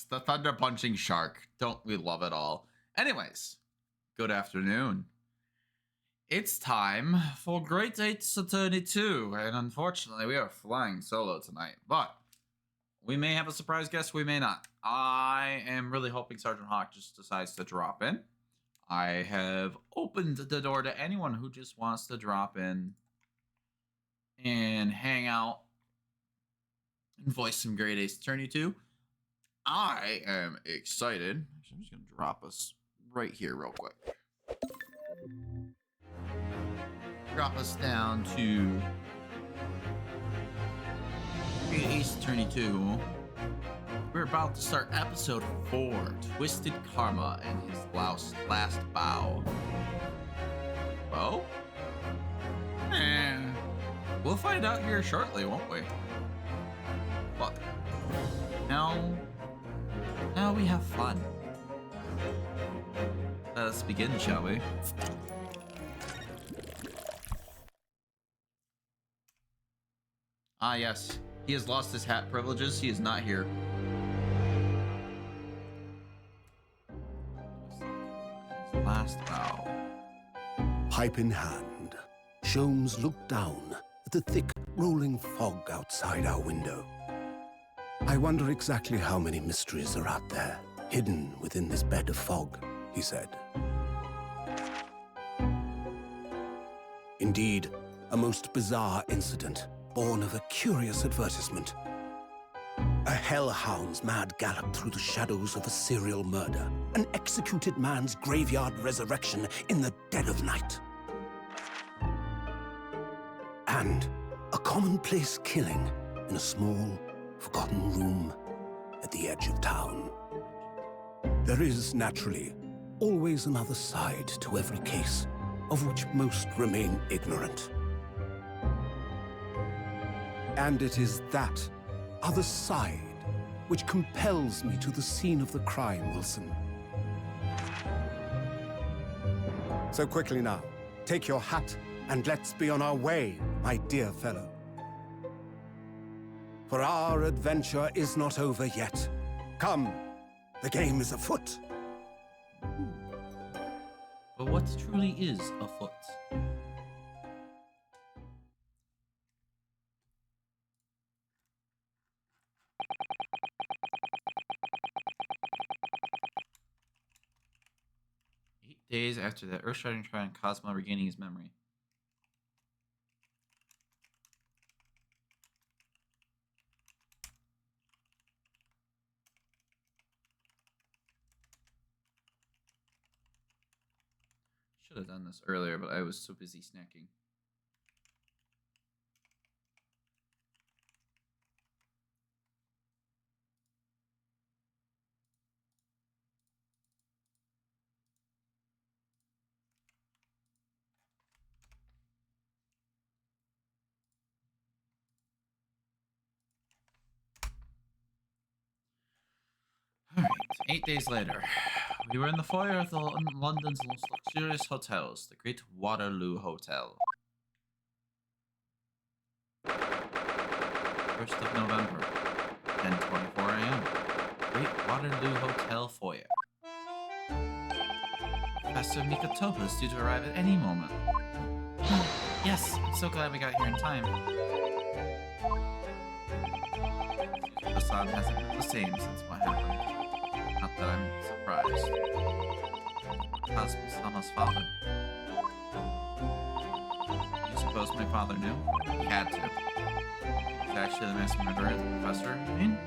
The thunder punching shark. Don't we love it all? Anyways, good afternoon. It's time for Great Dates Attorney 2, and unfortunately we are flying solo tonight, but we may have a surprise guest, we may not. I am really hoping Sergeant Hawk just decides to drop in. I have opened the door to anyone who just wants to drop in and hang out and voice some Great Dates Attorney 2. I am excited. Actually, I'm just going to drop us right here real quick. Drop us down to Great Dates Attorney 2. We're about to start episode 4, Twisted Karma and his last bow. Well, we'll find out here shortly, won't we? But now we have fun. Let us begin, shall we? Ah, yes. He has lost his hat privileges. He is not here. His last bow. Pipe in hand, Sholmes looked down at the thick, rolling fog outside our window. I wonder exactly how many mysteries are out there, hidden within this bed of fog, he said. Indeed, a most bizarre incident, born of a curious advertisement. A hellhound's mad gallop through the shadows of a serial murder, an executed man's graveyard resurrection in the dead of night. And a commonplace killing in a small, forgotten room at the edge of town. There is, naturally, always another side to every case, of which most remain ignorant. And it is that other side which compels me to the scene of the crime, Wilson. So quickly now, take your hat and let's be on our way, my dear fellow. For our adventure is not over yet. Come, the game is afoot. But what truly is afoot? Days after that earth-shattering trial and Cosmo regaining his memory. Should have done this earlier, but I was so busy snacking. Alright, 8 days later. We were in the foyer of London's most luxurious hotels, the Great Waterloo Hotel. 1st of November, 10:24 a.m. Great Waterloo Hotel foyer. Professor Mikotopa is due to arrive at any moment. Yes, I'm so glad we got here in time. The sun hasn't been the same since what happened. Not that I'm surprised. Cosmo-sama's father. You suppose my father knew? He had to. He's actually the mass murderer, the professor, I mean?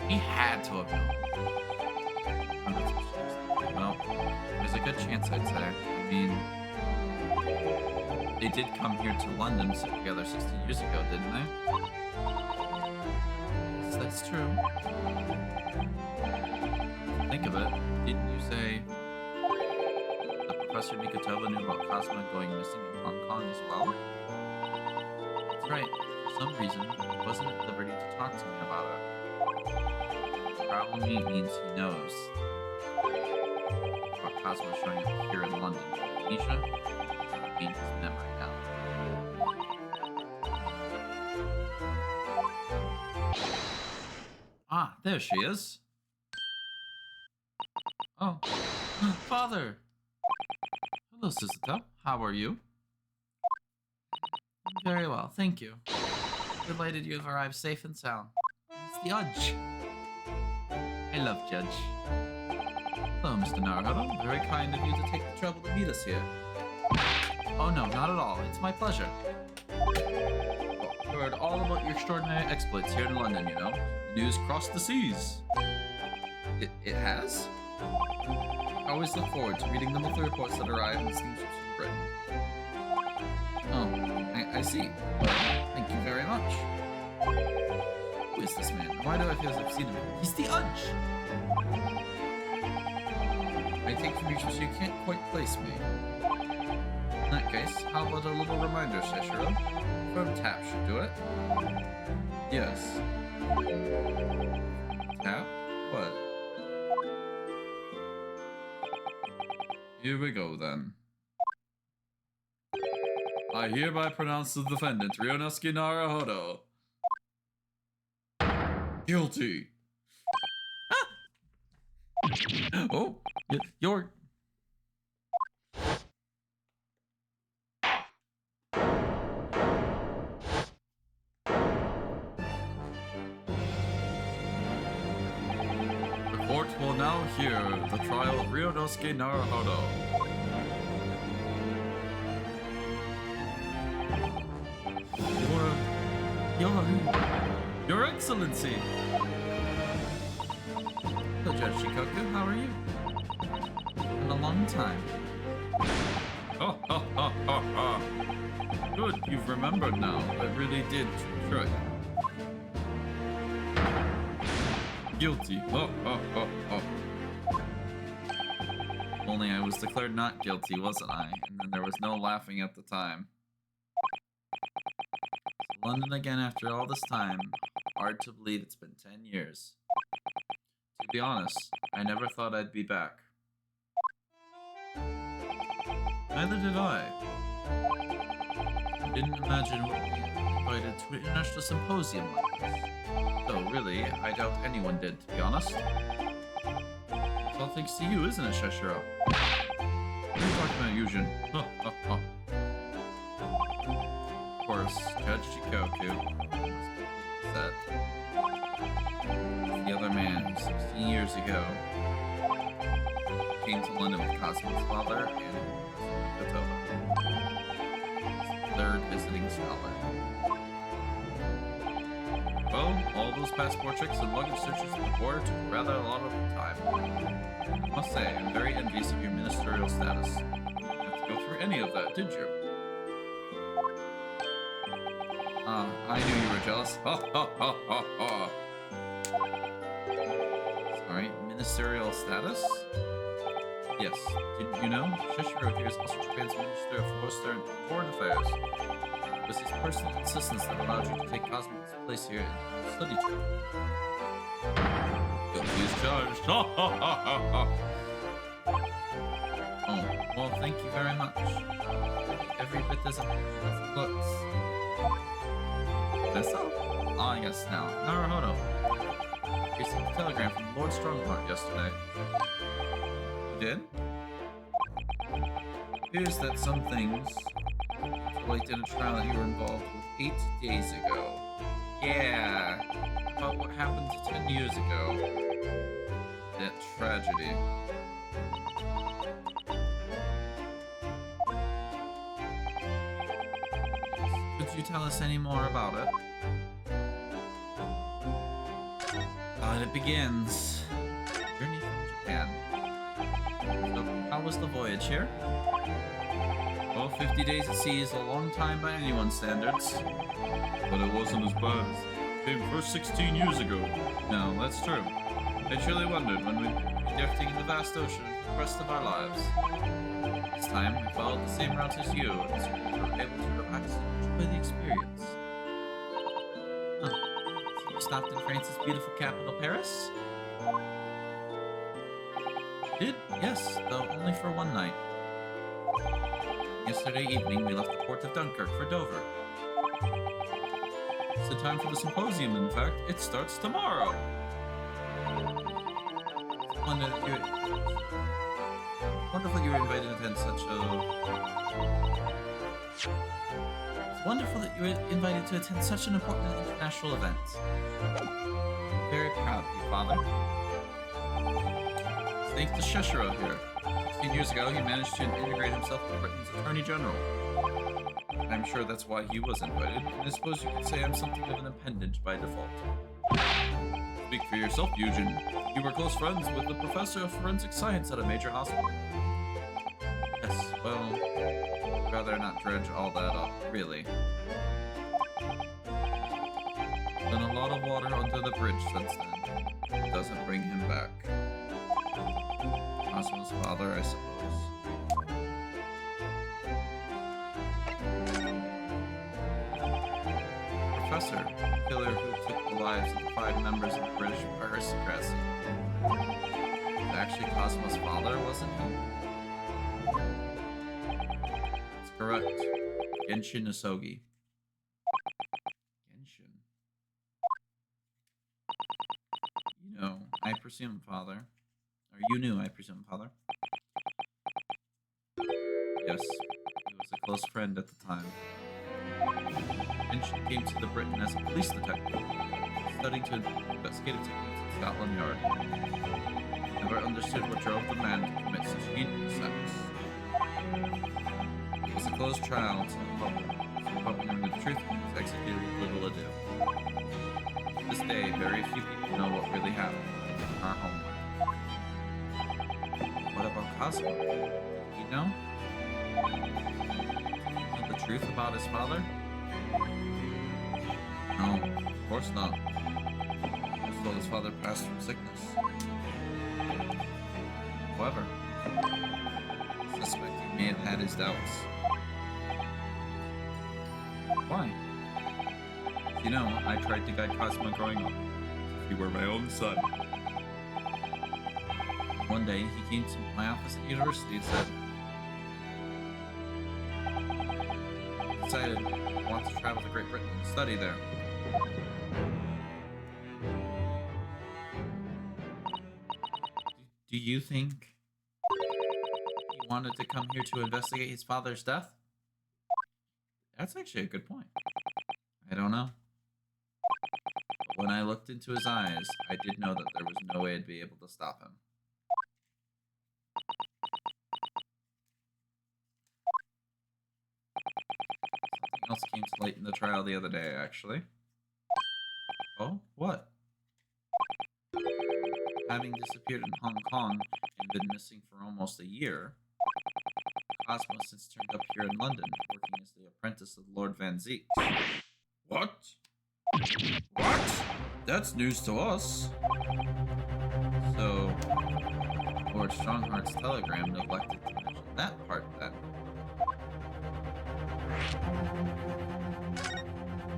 He had to have known. Well, there's a good chance, I'd say. I mean, they did come here to London together 16 years ago, didn't they? Yes, that's true. Think of it, didn't you say that Professor Mikotopa knew about Cosmo going missing in Hong Kong as well? That's right. For some reason, he wasn't at liberty to talk to me about it. Probably means he knows about Cosmo showing up here in London. Amnesia? Being his memory now. Ah, there she is. Oh, Father. Hello, Susato. How are you? Very well, thank you. Delighted you have arrived safe and sound. It's the Judge. I love Judge. Hello, Mr. Naruhodo. Very kind of you to take the trouble to meet us here. Oh no, not at all. It's my pleasure. Heard all about your extraordinary exploits here in London, you know. The news crossed the seas. It has? I always look forward to reading the monthly reports that arrive in steamships from Britain. Oh, I see. Thank you very much. Who is this man? Why do I feel as if I've seen him? He's the Judge! I take from your features you can't quite place me. In that case, how about a little reminder, Seshiro? Firm tap should do it. Yes. Tap? What? Here we go, then. I hereby pronounce the defendant, Ryunosuke Naruhodo, guilty. Ah! Oh, you're... The court will now hear the trial of Ryunosuke Naruhodo. Your Excellency! Hello, Judge Shikoku, how are you? In a long time. Oh, ha, ha, ha, ha. Good, you've remembered now. That really did trick. Guilty. Oh, oh, oh, oh. Only I was declared not guilty, wasn't I? And then there was no laughing at the time. London again after all this time. Hard to believe it's been 10 years. To be honest, I never thought I'd be back. Neither did I. Didn't imagine we'd be invited to an international symposium like this. Though really, I doubt anyone did, to be honest. It's all thanks to you, isn't it, Sheshiro? What are you talking about, Yujin? Oh, oh, oh. Of course, Judge Shikoku set. The other man who 16 years ago came to London with Cosmo's father and Kotoba, third visiting scholar. Well, all those passport checks and luggage searches at the border took rather a lot of time. I must say, I'm very envious of your ministerial status. You didn't have to go through any of that, did you? I knew you were jealous. Ha ha ha ha ha. Sorry, ministerial status? Yes, didn't you know? Shishiro here is also Japan's Minister of Foreign Affairs. It was his personal insistence that allowed you to take Cosmo's place here in the study trip. Guilty as charged. Ha ha ha ha ha. Oh, well, thank you very much. Every bit as it looks. This up? Ah, yes, now. Naruhodo. Received a telegram from Lord Strongheart yesterday. You did? Appears that some things relate in a trial that you were involved with 8 days ago. Yeah. About what happened 10 years ago. That tragedy. Could you tell us any more about it? It begins. Journey from Japan. So, how was the voyage here? Well, 50 days at sea is a long time by anyone's standards. But it wasn't as bad as it came first 16 years ago. No, that's true. I truly wondered when we'd be drifting in the vast ocean for the rest of our lives. This time, we followed the same route as you, and so we were able to relax and enjoy the experience. Huh. So you stopped in France's beautiful capital, Paris? Did? Yes, though only for one night. Yesterday evening, we left the port of Dunkirk for Dover. It's the time for the symposium, in fact. It starts tomorrow. wonder that you wonderful you were invited to attend such a. It's wonderful that you were invited to attend such an important international event. I'm very proud of you, Father. Thanks to Sheshiro here. 16 years ago, he managed to integrate himself with Britain's Attorney General. I'm sure that's why he was invited, and I suppose you could say I'm something of an appendage by default. Speak for yourself, Eugen. You were close friends with the professor of forensic science at a major hospital. Yes, well, I'd rather not dredge all that up, really. Been a lot of water under the bridge since then. It doesn't bring him back. Cosmo's father, I suppose. Professor, the killer who took the lives of the 5 members of the British aristocracy. Was actually Cosmo's father, wasn't he? That's correct. Genshin Isogi. Genshin. You know, I presume, Father. Or you knew, I presume, Father. Yes, he was a close friend at the time. Genshin came to the Britain as a police detective, studying to investigative techniques in Scotland Yard. Never understood what drove the man to commit such heinous acts. It was a closed trial to the public, so the public knew the truth and was executed with little ado. To this day, very few people know what really happened in our homeland. What about Cosmo? Did he know? The truth about his father? No, of course not. He was told his father passed from sickness. However, I suspect he may have had his doubts. Why? You know, I tried to guide Cosmo growing up, as if he were my own son. One day, he came to my office at the university and said, decided I want to travel to Great Britain and study there. Do you think he wanted to come here to investigate his father's death? That's actually a good point. I don't know. But when I looked into his eyes, I did know that there was no way I'd be able to stop him. Something else came to light in the trial the other day, actually. Oh, what? Having disappeared in Hong Kong and been missing for almost a year, Cosmo since turned up here in London, working as the apprentice of Lord Van Zeek. What? What? That's news to us. So, Lord Strongheart's telegram neglected to mention that part then.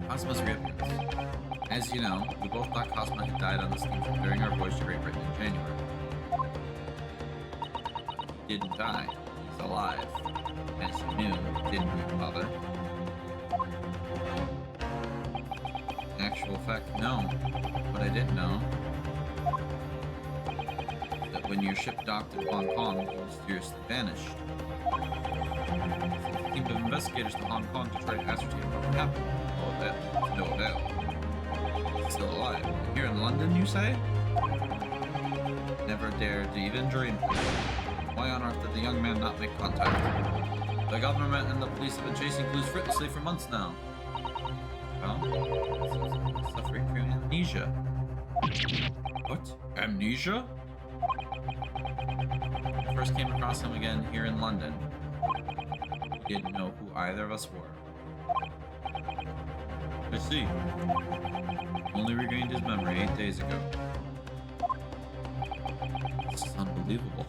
Cosmo's reappearance. As you know, we both thought Cosmo had died on the steamship during our voyage to Great Britain in January. He didn't die. He's alive. As you knew, didn't you, Father? In actual fact, no. But I didn't know that when your ship docked in Hong Kong, you mysteriously vanished. Sent a team of investigators to Hong Kong to try to ascertain what happened. Oh, that to no avail. Still alive. Here in London, you say? Never dared to even dream. Why on earth did the young man not make contact? The government and the police have been chasing clues fruitlessly for months now. Well, it seems like he's suffering from amnesia. What? Amnesia? When I first came across him again here in London, he didn't know who either of us were. I see. Only regained his memory 8 days ago. This is unbelievable.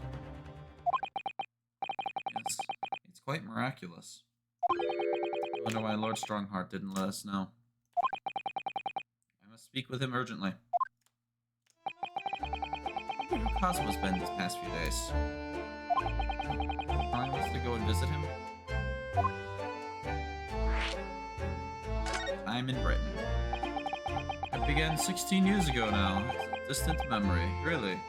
Yes, it's quite miraculous. I wonder why Lord Strongheart didn't let us know. I must speak with him urgently. Where have Cosmo's been these past few days? Calling us to go and visit him? I'm in Britain. It began 16 years ago now. It's a distant memory, really.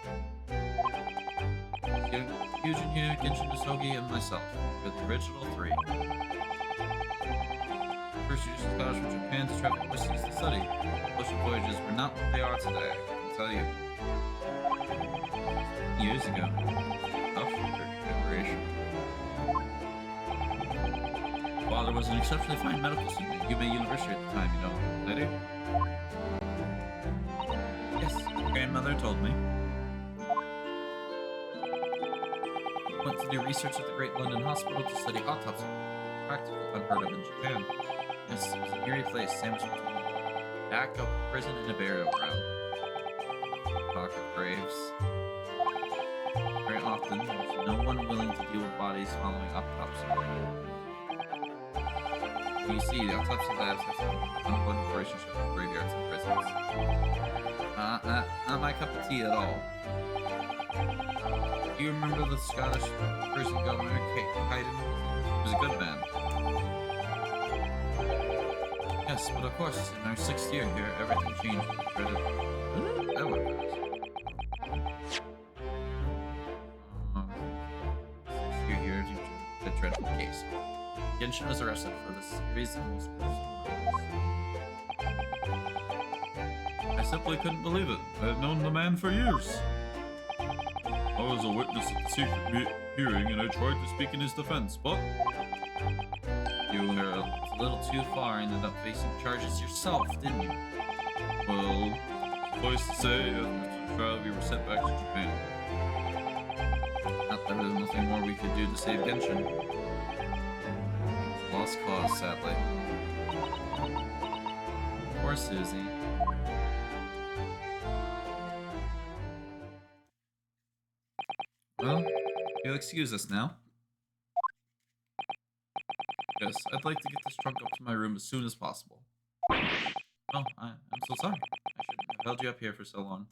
Fusion here, Genshin Misogi, and myself. We're the original three. First years of scholars from Japan to travel overseas to study. Ocean voyages were not what they are today, I can tell you. Years ago. Tough preparation. Father was an exceptionally fine medical student at Yume University at the time, you know. Did he? Yes, grandmother told me. Went to do research at the Great London Hospital to study autopsy. Practically unheard of in Japan. Yes, it was an eerie place, sandwiched between back of prison and a burial ground. Talk of graves. Very often, there's no one willing to deal with bodies following autopsy. You see, the autopsy labs have some ongoing relationship with graveyards and prisons. Not my cup of tea at all. Do you remember the Scottish prison governor, Hayden? He was a good man. Yes, but of course, in our 6th year here, everything changed. Dreaded. That one. 6th year here, the dreadful case. Genshin was arrested for the series of most gruesome murders. I simply couldn't believe it. I had known the man for years. I was a witness at the secret hearing, and I tried to speak in his defense, but you were a little too far and ended up facing charges yourself, didn't you? Well, suffice to say, after the trial, we were sent back to Japan. Not that there was nothing more we could do to save Genshin. Lost cause, sadly. Poor Susie. Well, you'll excuse us now. Yes, I'd like to get this trunk up to my room as soon as possible. Oh, I'm so sorry. I shouldn't have held you up here for so long.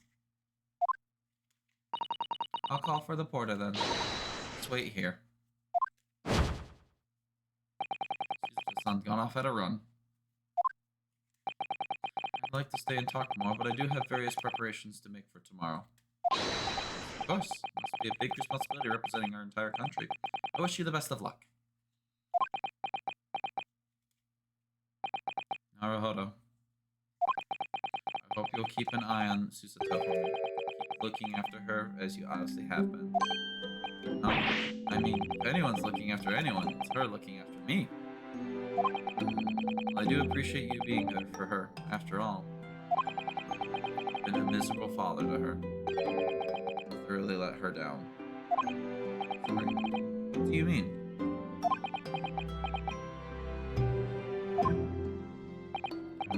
I'll call for the porter then. Let's wait here. The sun's gone off at a run. I'd like to stay and talk more, but I do have various preparations to make for tomorrow. Of course, it must be a big responsibility representing our entire country. I wish you the best of luck. Naruhodo. I hope you'll keep an eye on Susato for me. Keep looking after her as you obviously have been. I mean, if anyone's looking after anyone, it's her looking after me. Well, I do appreciate you being there for her, after all. I've been a miserable father to her. I've really let her down. Sorry. What do you mean?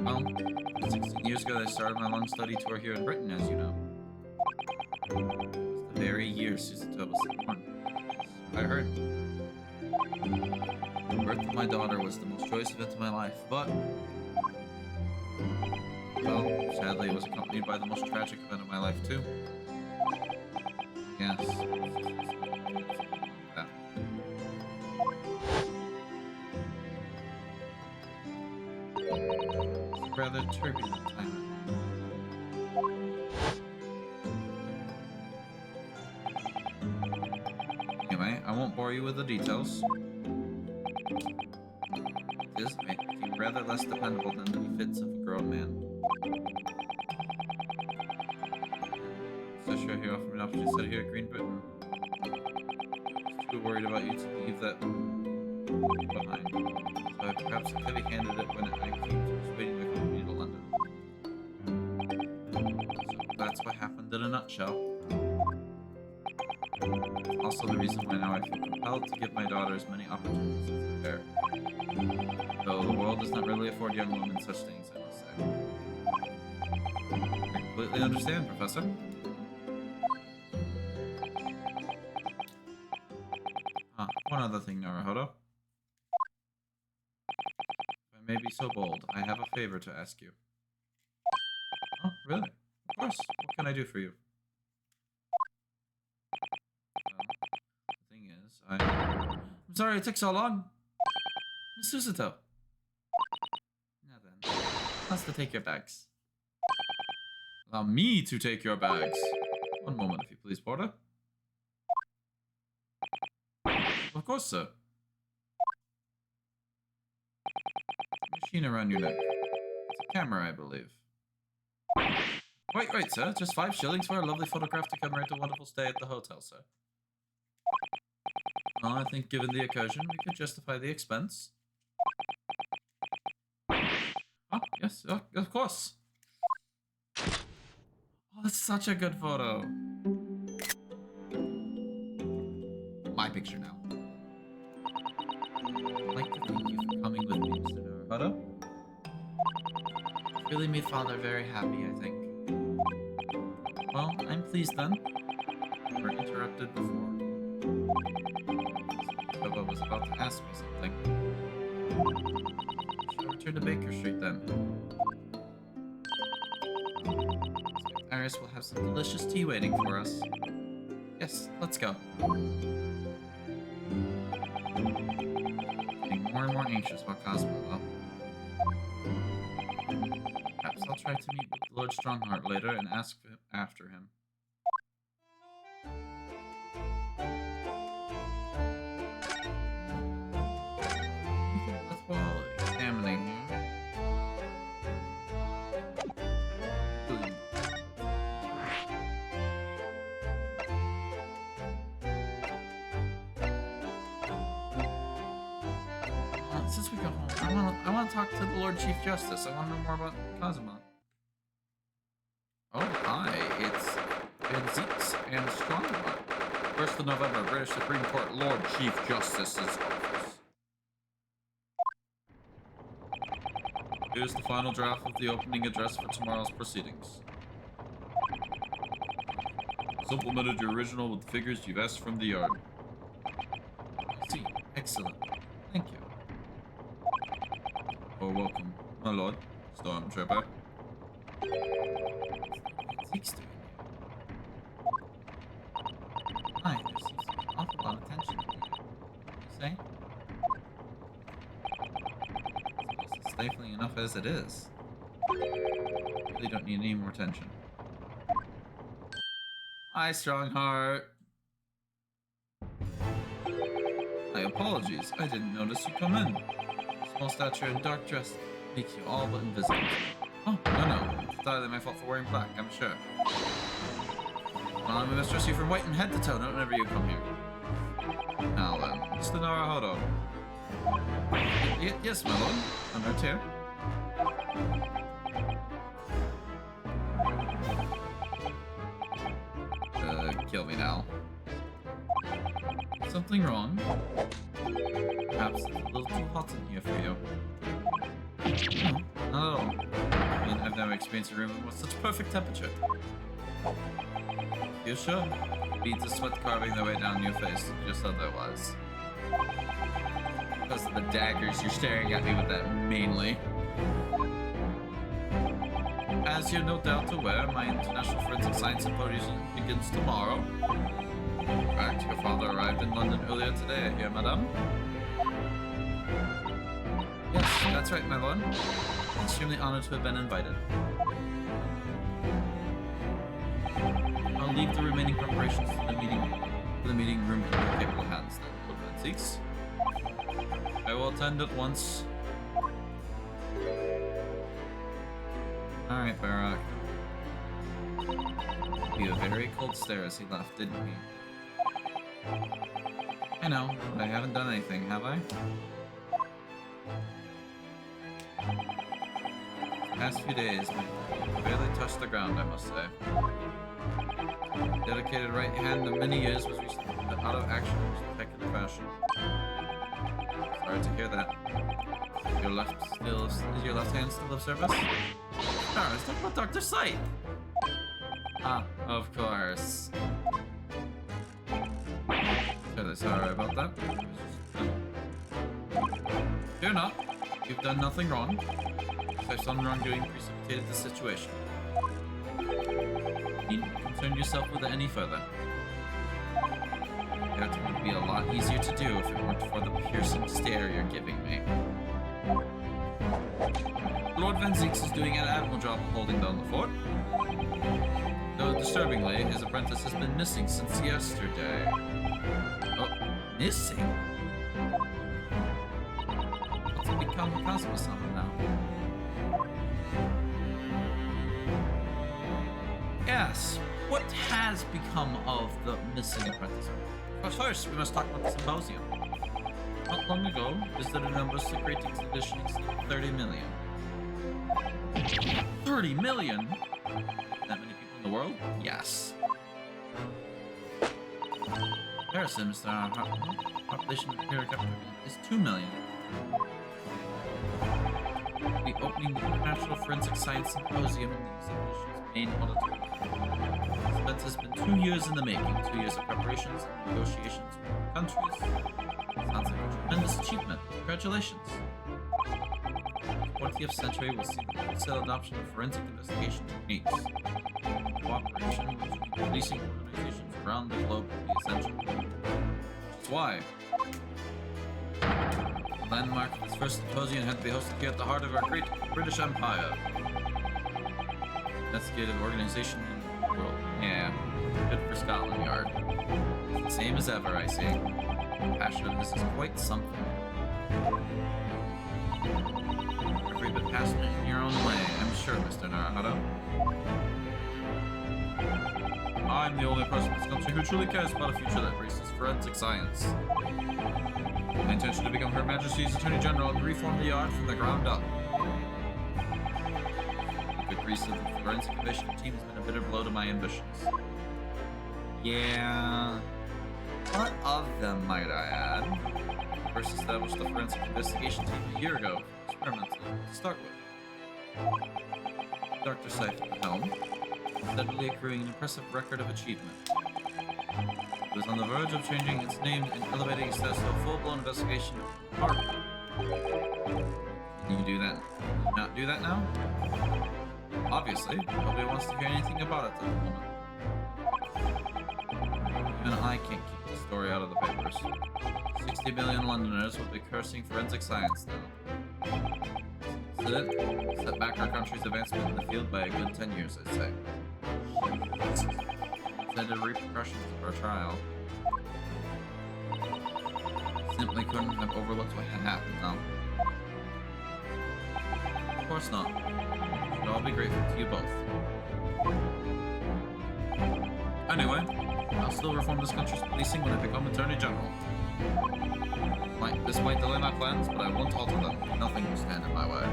Well, 16 years ago I started my long study tour here in Britain, as you know. It's the very year Susato was born. I heard. The birth of my daughter was the most joyous event of my life, but... well, sadly it was accompanied by the most tragic event of my life, too. Yes. That. It's a rather turbulent time. Anyway, I won't bore you with the details. It is making you rather less dependable than the fits of a grown man. Sure he offered me an opportunity to study here at Green Britain. I was too worried about you to leave that behind. So I perhaps heavy-handed it when I came to persuading my company to London. So that's what happened in a nutshell. Also the reason why now I feel compelled to give my daughter as many opportunities as I dare. Though the world does not really afford young women such things, I must say. I completely understand, Professor. One other thing, Naruhodo. If I may be so bold, I have a favor to ask you. Oh, really? Of course. What can I do for you? Well, the thing is, I'm sorry it took so long. Miss Susato. Now then, let's to take your bags. Allow me to take your bags. One moment, if you please, porter. course, sir. Machine around your neck. It's a camera, I believe. Wait, sir. Just 5 shillings for a lovely photograph to commemorate a wonderful stay at the hotel, sir. Well, I think given the occasion, we could justify the expense. Oh, yes, of course. Oh, that's such a good photo. My picture now. I'd like to thank you for coming with me, Mr. Naruhodo. It's really made Father very happy, I think. Well, I'm pleased then. We were interrupted before. Toba was about to ask me something. Shall I return to Baker Street then? Iris will have some delicious tea waiting for us. Yes, let's go. Getting more and more anxious about Cosmo, though. Perhaps I'll try to meet with Lord Strongheart later and ask after him. Anything worthwhile examining here? Since we got home, I want to talk to the Lord Chief Justice. I want to know more about Cosmo. Oh, hi, it's Zeeks and Strongheart. 1st of November, British Supreme Court Lord Chief Justice's office. Here's the final draft of the opening address for tomorrow's proceedings. Supplemented your original with the figures you've asked from the yard. I see. Excellent. Thank you. Oh, welcome, my lord, Stormtrooper. What's doing here? Hi, there seems to be an awful lot of tension here. You say? It's stifling enough as it is. Really don't need any more tension. Hi, Strongheart. My apologies, I didn't notice you come in. Small stature and dark dress make you all but invisible. Oh, no. It's entirely my fault for wearing black, I'm sure. Well, I'm gonna dress you from white and head to toe whenever you come here. Now then, Mr. Naruhodo. Yes, my lord. I'm right here. Kill me now. Something wrong? Perhaps it's a little too hot in here for you. No, not at all. I mean, I've never experienced a room with such perfect temperature. You sure? Beads of sweat carving their way down your face, just otherwise. Because of the daggers you're staring at me with that mainly. As you're no doubt aware, my International Forensic Science Symposium begins tomorrow. In fact, your father arrived in London earlier today, I hear, madame. Yes, that's right, my lord. I'm extremely honored to have been invited. I'll leave the remaining preparations to the meeting room in your capable hands, then, Lord Van. I will attend at once. Alright, Barak. He gave a very cold stare as he left, didn't he? I know, but I haven't done anything, have I? The past few days, I've barely touched the ground, I must say. Dedicated right hand of many years was recently put out of action in spectacular fashion. Sorry to hear that. Is your left hand still of service? Let's talk about Dr. Sight! Ah, of course. Really sorry about that. Fear not. You've done nothing wrong. Some wrongdoing precipitated the situation. You needn't concern yourself with it any further. That would be a lot easier to do if it weren't for the piercing stare you're giving me. Lord Van Zeeks is doing an admirable job of holding down the fort. Though disturbingly, his apprentice has been missing since yesterday. Oh, missing? has Masama now? Yes. What has become of the missing apprentice? But first, we must talk about the symposium. Not long ago, visitor numbers to Great Exhibition exceeded 30 million. 30 million? That many people in the world? Yes. Comparison, Mr. Population per capita is 2 million. The opening the International Forensic Science Symposium in the exhibition's main auditorium. This has been 2 years in the making, 2 years of preparations and negotiations with other countries. Sounds like a tremendous achievement. Congratulations. The 20th century will see the wholesale adoption of forensic investigation techniques. Cooperation between policing organizations around the globe will be essential. That's why the landmark of this first symposium had to be hosted here at the heart of our great British Empire. Investigative organization in the world. Yeah, good for Scotland Yard. It's the same as ever, I see. The passion of this is quite something. Every bit passionate in your own way, I'm sure, Mr. Naruhodo. I'm the only person in this country who truly cares about a future that embraces forensic science. My intention to become Her Majesty's Attorney General and reform the yard from the ground up. The decrease of the forensic investigative team has been a bitter blow to my ambitions. Yeah. What of them, might I add? First established the forensic investigation team a year ago, experimentally, to start with. Dr. Seif at the helm, steadily accruing an impressive record of achievement. It was on the verge of changing its name and elevating its status to a full-blown investigation department. Can you do that? Can you not do that now? Obviously, nobody wants to hear anything about it at the moment. Even I can't keep the story out of the papers. 60 million Londoners will be cursing forensic science now. Incident set back our country's advancement in the field by a good 10 years, I'd say. Intended repercussions of our trial. Simply couldn't have overlooked what had happened, no. Of course not. We should all be grateful to you both. Anyway, I'll still reform this country's policing when I become Attorney General. This might delay my plans, but I won't alter them. Nothing will stand in my way.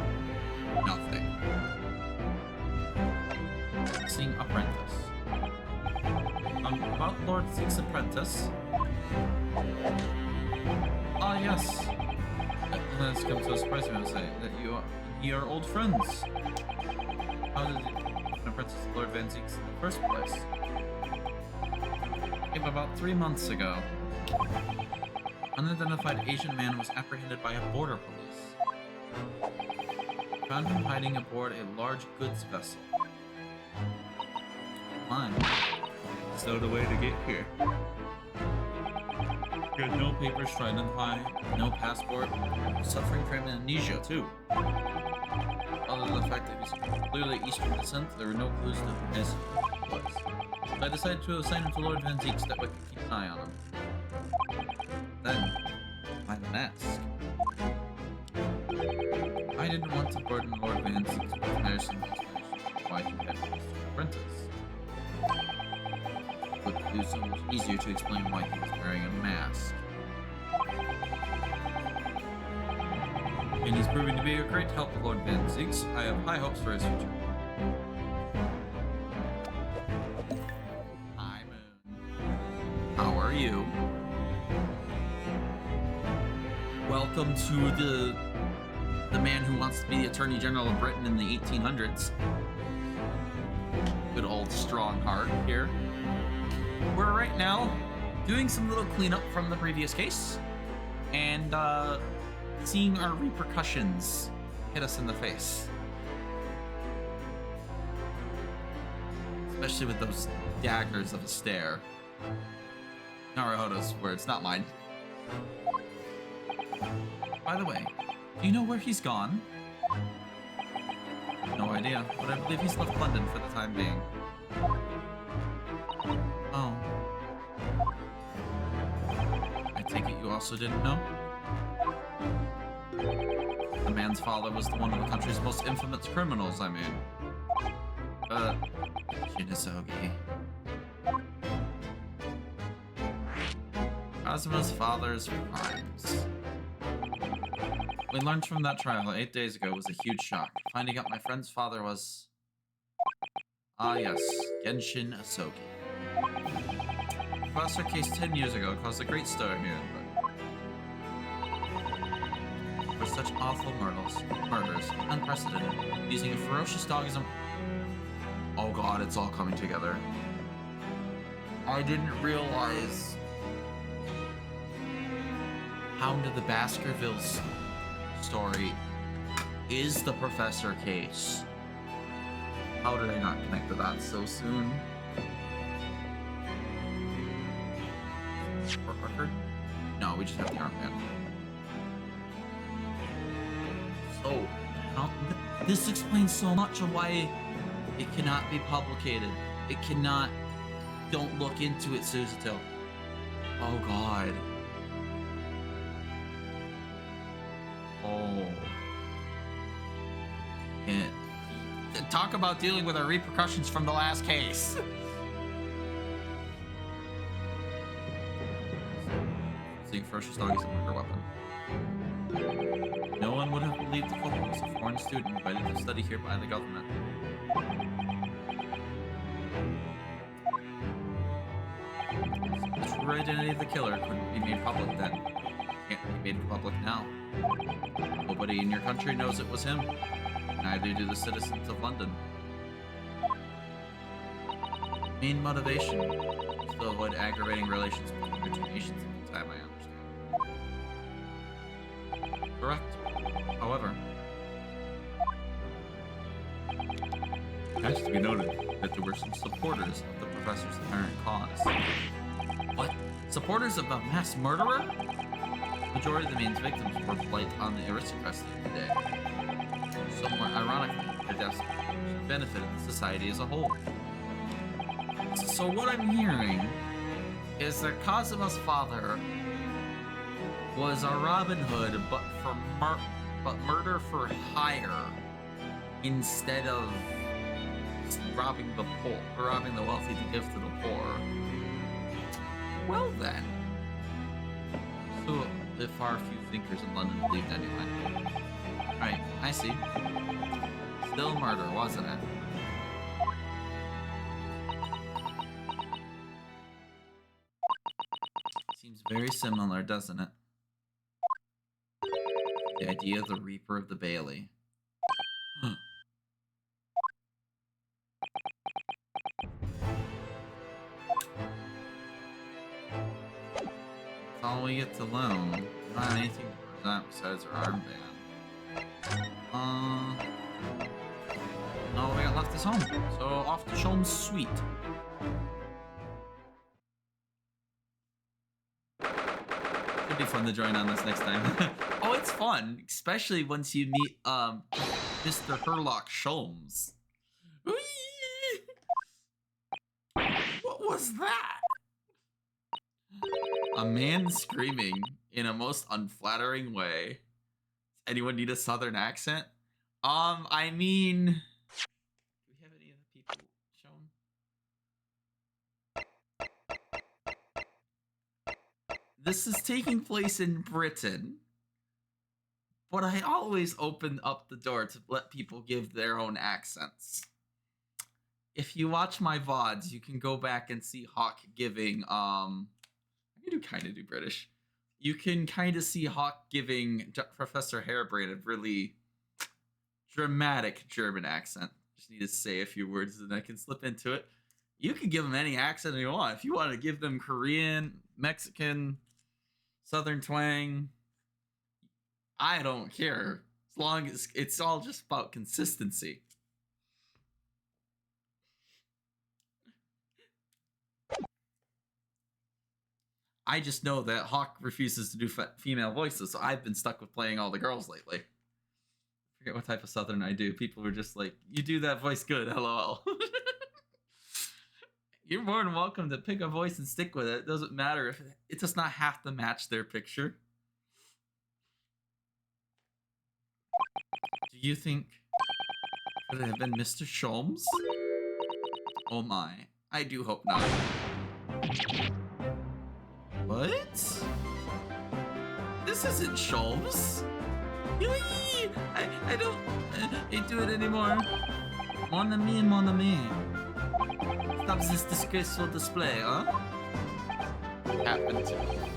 Nothing. Seeing apprentice. About Lord Zeke's apprentice. Ah, yes. It's come to a surprise me to say that you are old friends. How did you an apprentice of Lord Van Zeke's in the first place? Came about 3 months ago. Unidentified Asian man was apprehended by a border police. Found him hiding aboard a large goods vessel. Mine. So the way to get here. He had no papers to identify, no passport, suffering from amnesia too. Other than the fact that he's clearly Eastern descent, there were no clues to who his was. So I decided to assign him to Lord Van Zeek so that way I could keep an eye on him. Then, by the mask. I didn't want to burden Lord Van Zeek's with embarrassing explanation of why he had lost his apprentice. It would be so much easier to explain why he was wearing a mask. And he's proving to be a great help to Lord Van Zeek's. I have high hopes for his future. Hi, Moon. How are you? Welcome to the man who wants to be the Attorney General of Britain in the 1800s. Good old Strongheart here. We're right now doing some little cleanup from the previous case and seeing our repercussions hit us in the face. Especially with those daggers of a stare. Naruhodo's words, not mine. By the way, do you know where he's gone? No idea, but I believe he's left London for the time being. Oh. I take it you also didn't know? The man friend's father was one of the country's most infamous criminals, I mean. Shinisogi. Kazuma's father's crimes. We learned from that trial 8 days ago was a huge shock. Finding out my friend's father was... Ah yes, Genshin Asogi. Professor case 10 years ago caused a great stir here in Britain. For such awful murders, unprecedented, using a ferocious dog as a... Oh god, it's all coming together. I didn't realize... Hound of the Baskervilles story is the Professor case. How did I not connect to that so soon? Record? No, we just have the armband. So, this explains so much of why it cannot be publicated. It cannot. Don't look into it, Suzuto. Oh god. Oh. Yeah. Talk about dealing with the repercussions from the last case. Seeing ferocious dog is a murder weapon. No one would have believed the culprit was a foreign student invited to study here by the government. The true identity of the killer couldn't be made public then. Can't be made public now. Nobody in your country knows it was him. Neither do the citizens of London. Main motivation is to avoid aggravating relations between the two nations at the time, I understand. Correct. However, it has to be noted that there were some supporters of the professor's apparent cause. What? Supporters of a mass murderer? The majority of the man's victims were blight on the aristocracy of the day. Somewhat ironically, their deaths benefited the society as a whole. So what I'm hearing is that Kazuma's father was a Robin Hood, but for murder for hire instead of robbing the wealthy to give to the poor. Well then, so the far few thinkers in London believed anyway. Right, I see. Still murder, wasn't it? Seems very similar, doesn't it? The idea of the Reaper of the Bailey. That's all we get to learn. Not anything to present besides our armband. All we got left is home. So off to Shulman's suite. It'd be fun to join on this next time. Oh, it's fun, especially once you meet Mr. Herlock Sholmes. What was that? A man screaming in a most unflattering way. Does anyone need a southern accent? I mean, do we have any of the people shown? This is taking place in Britain, but I always open up the door to let people give their own accents. If you watch my VODs, you can go back and see Hawk giving, I do kind of do British. You can kind of see Hawk giving Professor Harebrained a really dramatic German accent. Just need to say a few words and I can slip into it. You can give them any accent you want. If you want to give them Korean, Mexican, Southern twang, I don't care. As long as it's all just about consistency. I just know that Hawk refuses to do female voices, so I've been stuck with playing all the girls lately. Forget what type of Southern I do. People were just like, you do that voice good, lol. You're more than welcome to pick a voice and stick with it. It doesn't matter if it does not have to match their picture. Do you think could it have been Mr. Sholmes? Oh my, I do hope not. What? This isn't Sholmes. I don't do it anymore. Mon ami, mon ami. Stop this disgraceful display, huh? Happened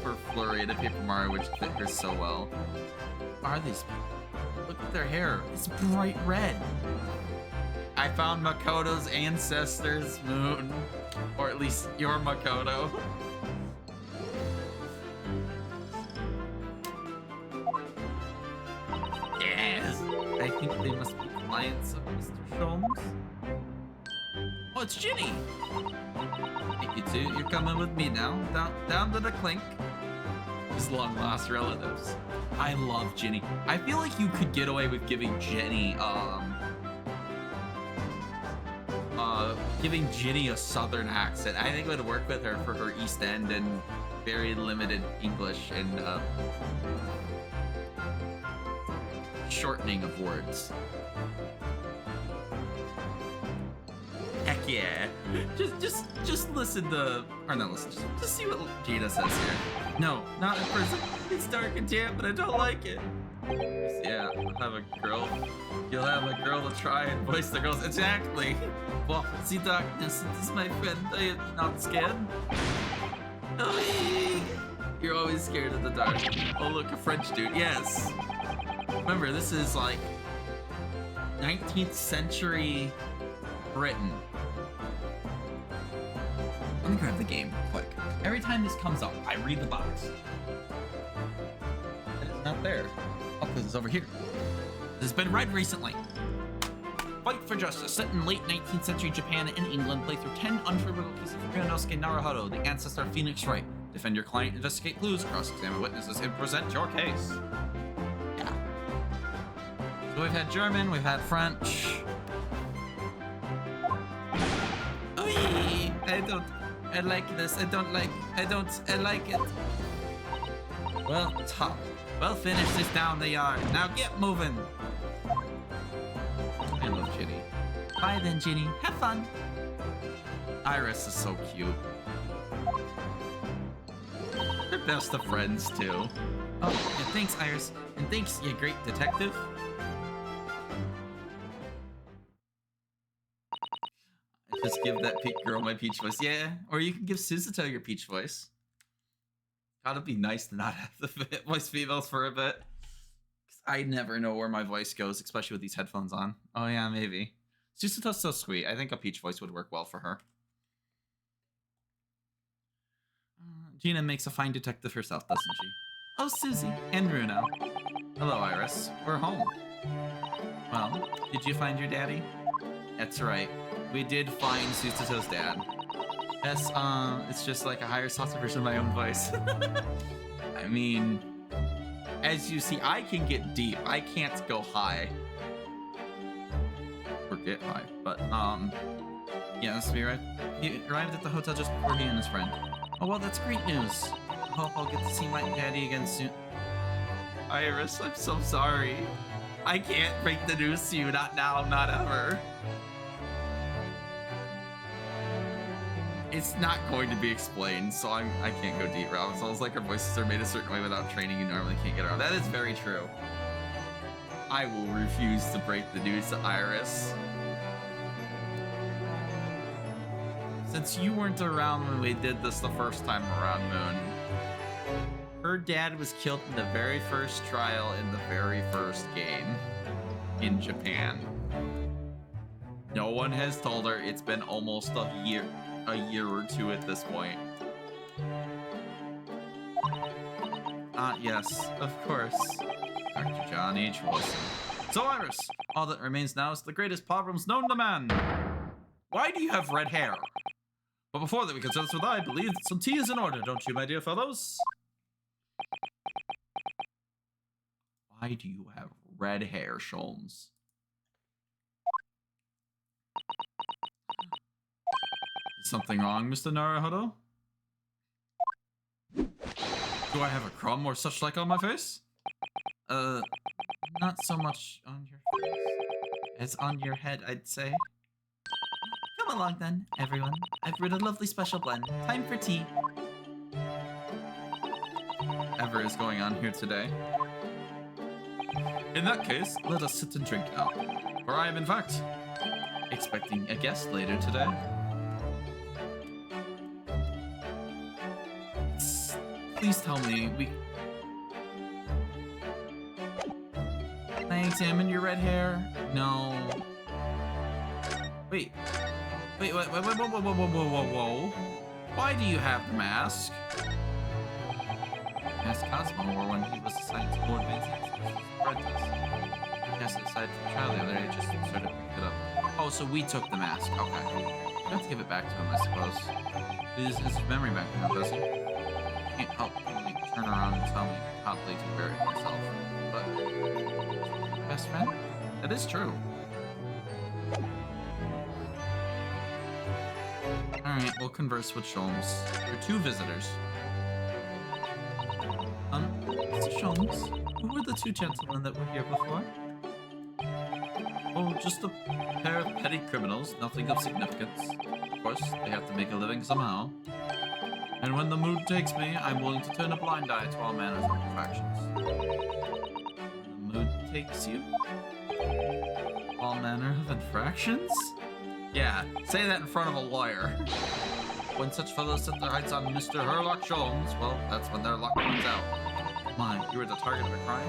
for Flurry, the Paper Mario, which fit her so well. What are these people? Look at their hair. It's bright red. I found Makoto's ancestors, Moon. Or at least your Makoto. Yes! I think they must be clients of Mr. Sholmes. Oh, it's Ginny! Hey, you two, you're coming with me now. Down to the clink. His long-lost relatives. I love Ginny. I feel like you could get away with giving Ginny, giving Ginny a southern accent. I think it would work with her for her East End and very limited English and, shortening of words. Heck yeah. Just listen to, or not listen, just see what Gina says here. No, not in person. It's dark and damp, but I don't like it. Yeah, you'll have a girl to try and voice the girls. Exactly. Well, see darkness, it is my friend. Are you not scared? Oh, you're always scared of the dark. Oh look, a French dude, yes. Remember, this is like 19th century Britain. Let me grab the game real quick. Every time this comes up, I read the box. And it's not there. Oh, because it's over here. This has been read recently. Fight for justice. Set in late 19th century Japan and England. Play through 10 unforgettable cases of Ryunosuke Naruhodo, the ancestor of Phoenix Wright. Defend your client, investigate clues, cross-examine witnesses, and present your case. Yeah. So we've had German, we've had French. I like this. I like it. Well, top. Well, finish this down the yard. Now get moving. I love Ginny. Bye then, Ginny. Have fun. Iris is so cute. They're best of friends, too. Oh, yeah, thanks, Iris. And thanks, you great detective. Just give that girl my peach voice. Yeah, or you can give Suzuto your peach voice. Gotta be nice to not have the voice females for a bit. Cause I never know where my voice goes, especially with these headphones on. Oh yeah, maybe. Suzuto's so sweet. I think a peach voice would work well for her. Gina makes a fine detective herself, doesn't she? Oh, Susie. And Bruno. Hello, Iris. We're home. Well, did you find your daddy? That's right. We did find Suzuto's dad. Yes, it's just like a higher saucer version of my own voice. I mean, as you see, I can get deep. I can't go high. Or get high. But, yes, he arrived at the hotel just before he and his friend. Oh, well, that's great news. I hope I'll get to see my daddy again soon. Iris, I'm so sorry. I can't break the news to you. Not now, not ever. It's not going to be explained, so I can't go deep route. It's almost like our voices are made a certain way without training, you normally can't get around. That is very true. I will refuse to break the news to Iris. Since you weren't around when we did this the first time around, Moon, her dad was killed in the very first trial in the very first game in Japan. No one has told her. It's been almost a year or two at this point. Yes, of course. Dr. John H. Wilson. So, Iris, all that remains now is the greatest problems known to man. Why do you have red hair? But before that we can settle this with I believe that some tea is in order, don't you, my dear fellows? Why do you have red hair, Sholmes? Is something wrong, Mr. Naruhodo? Do I have a crumb or such like on my face? Not so much on your face. as on your head, I'd say. Come along then, everyone. I've brewed a lovely special blend. Time for tea. Ever is going on here today. In that case, let us sit and drink now. For I am, in fact, expecting a guest later today. Please tell me Can I examine your red hair? No. Wait. Wait, whoa. Why do you have the mask? Mask Cosmo wore when he was assigned to more advanced apprentice. Yes, aside from trial the other day, just sort of picked it up. Oh, so we took the mask. Okay. I have to give it back to him, I suppose. His memory back now, does he? Can't help me turn around and tell me how late to bury myself. But best friend? That is true. Alright, we'll converse with Sholmes. There are 2 visitors. Mr. Sholmes, who were the 2 gentlemen that were here before? Oh, just a pair of petty criminals, nothing of significance. Of course, they have to make a living somehow. And when the mood takes me, I'm willing to turn a blind eye to all manners of infractions. When the mood takes you? All manner of infractions? Yeah, say that in front of a lawyer. When such fellows set their heights on Mr. Herlock Sholmes, well, that's when their luck runs out. My, you were the target of a crime?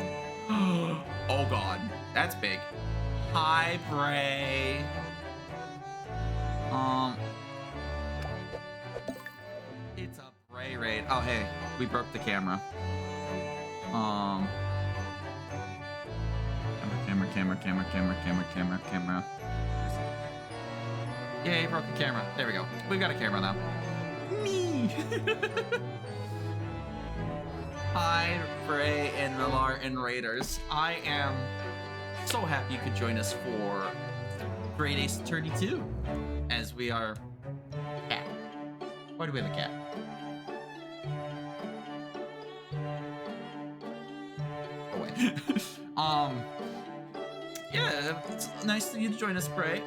Oh god, that's big. Hi, Bray. It's a Bray raid. Oh, hey, we broke the camera. Camera. Yay, broke the camera. There we go. We've got a camera now. Me! Hi, Bray and the Martin Raiders. I am so happy you could join us for Great Ace Attorney 2, as we are cat. Why do we have a cat? Oh wait. Yeah, it's nice of you to join us, Bray.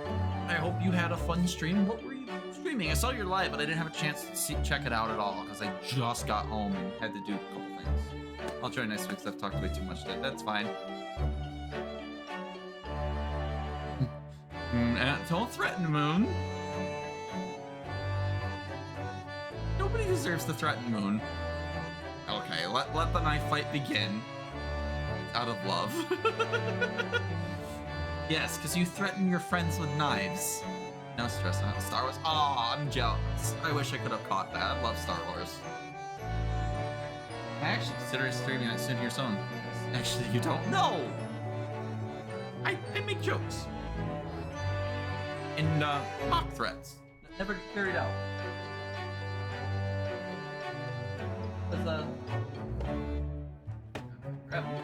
I hope you had a fun stream. What were you streaming? I saw your live, but I didn't have a chance to check it out at all because I just got home and had to do a couple things. I'll try next week because I've talked way too much today. That's fine. Don't threaten, Moon. Nobody deserves to threaten Moon. Okay, let the knife fight begin. Out of love. Yes, because you threaten your friends with knives. No stress on Star Wars. Aw, I'm jealous. I wish I could have caught that. I love Star Wars. I actually consider streaming that soon here soon. Actually, you don't know. I make jokes. And mock threats that never get carried out. Grab him.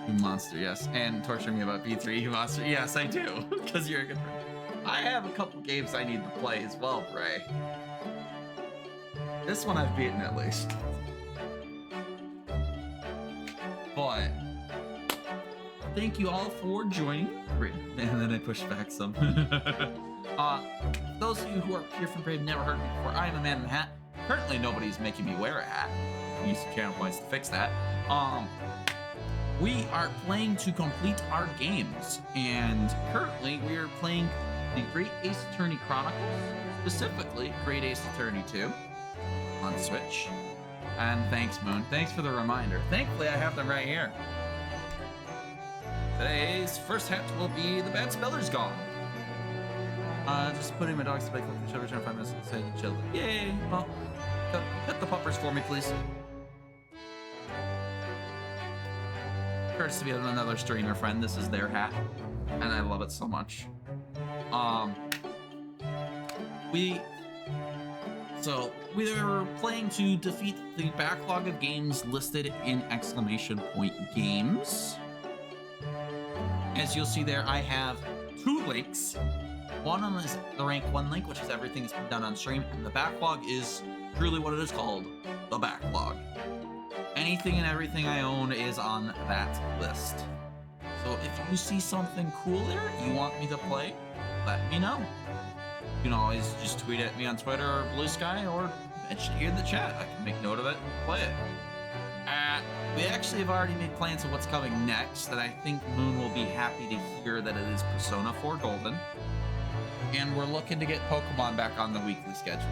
You monster, yes. And torture me about B3, you monster. Yes, I do. Because you're a good friend. I have a couple games I need to play as well, Bray. This one I've beaten at least. But thank you all for joining. And then I pushed back some. Those of you who are here from Brave never heard me before, I am a man in a hat. Currently nobody's making me wear a hat. Use channel points to fix that. We are playing to complete our games, and currently we are playing the Great Ace Attorney Chronicles, specifically Great Ace Attorney 2 on Switch. And thanks, Moon. Thanks for the reminder. Thankfully, I have them right here. Today's first hat will be the Bad Speller's Gone. Just putting my dogs to bed, cooking, shower, return 5 minutes, and say chill. Yay! Well, pet the puppers for me, please. Courtesy of another streamer friend, this is their hat, and I love it so much. We are playing to defeat the backlog of games listed in ! games. As you'll see there, I have 2 links. One of them is the rank 1 link, which is everything that's been done on stream, and the backlog is truly what it is called, the backlog. Anything and everything I own is on that list. So So if you see something cooler you want me to play, let me know. You can always just tweet at me on Twitter or Blue Sky, or mention it here in the chat. I can make note of it and play it. We actually have already made plans of what's coming next, and I think Moon will be happy to hear that it is Persona 4 Golden. And we're looking to get Pokemon back on the weekly schedule.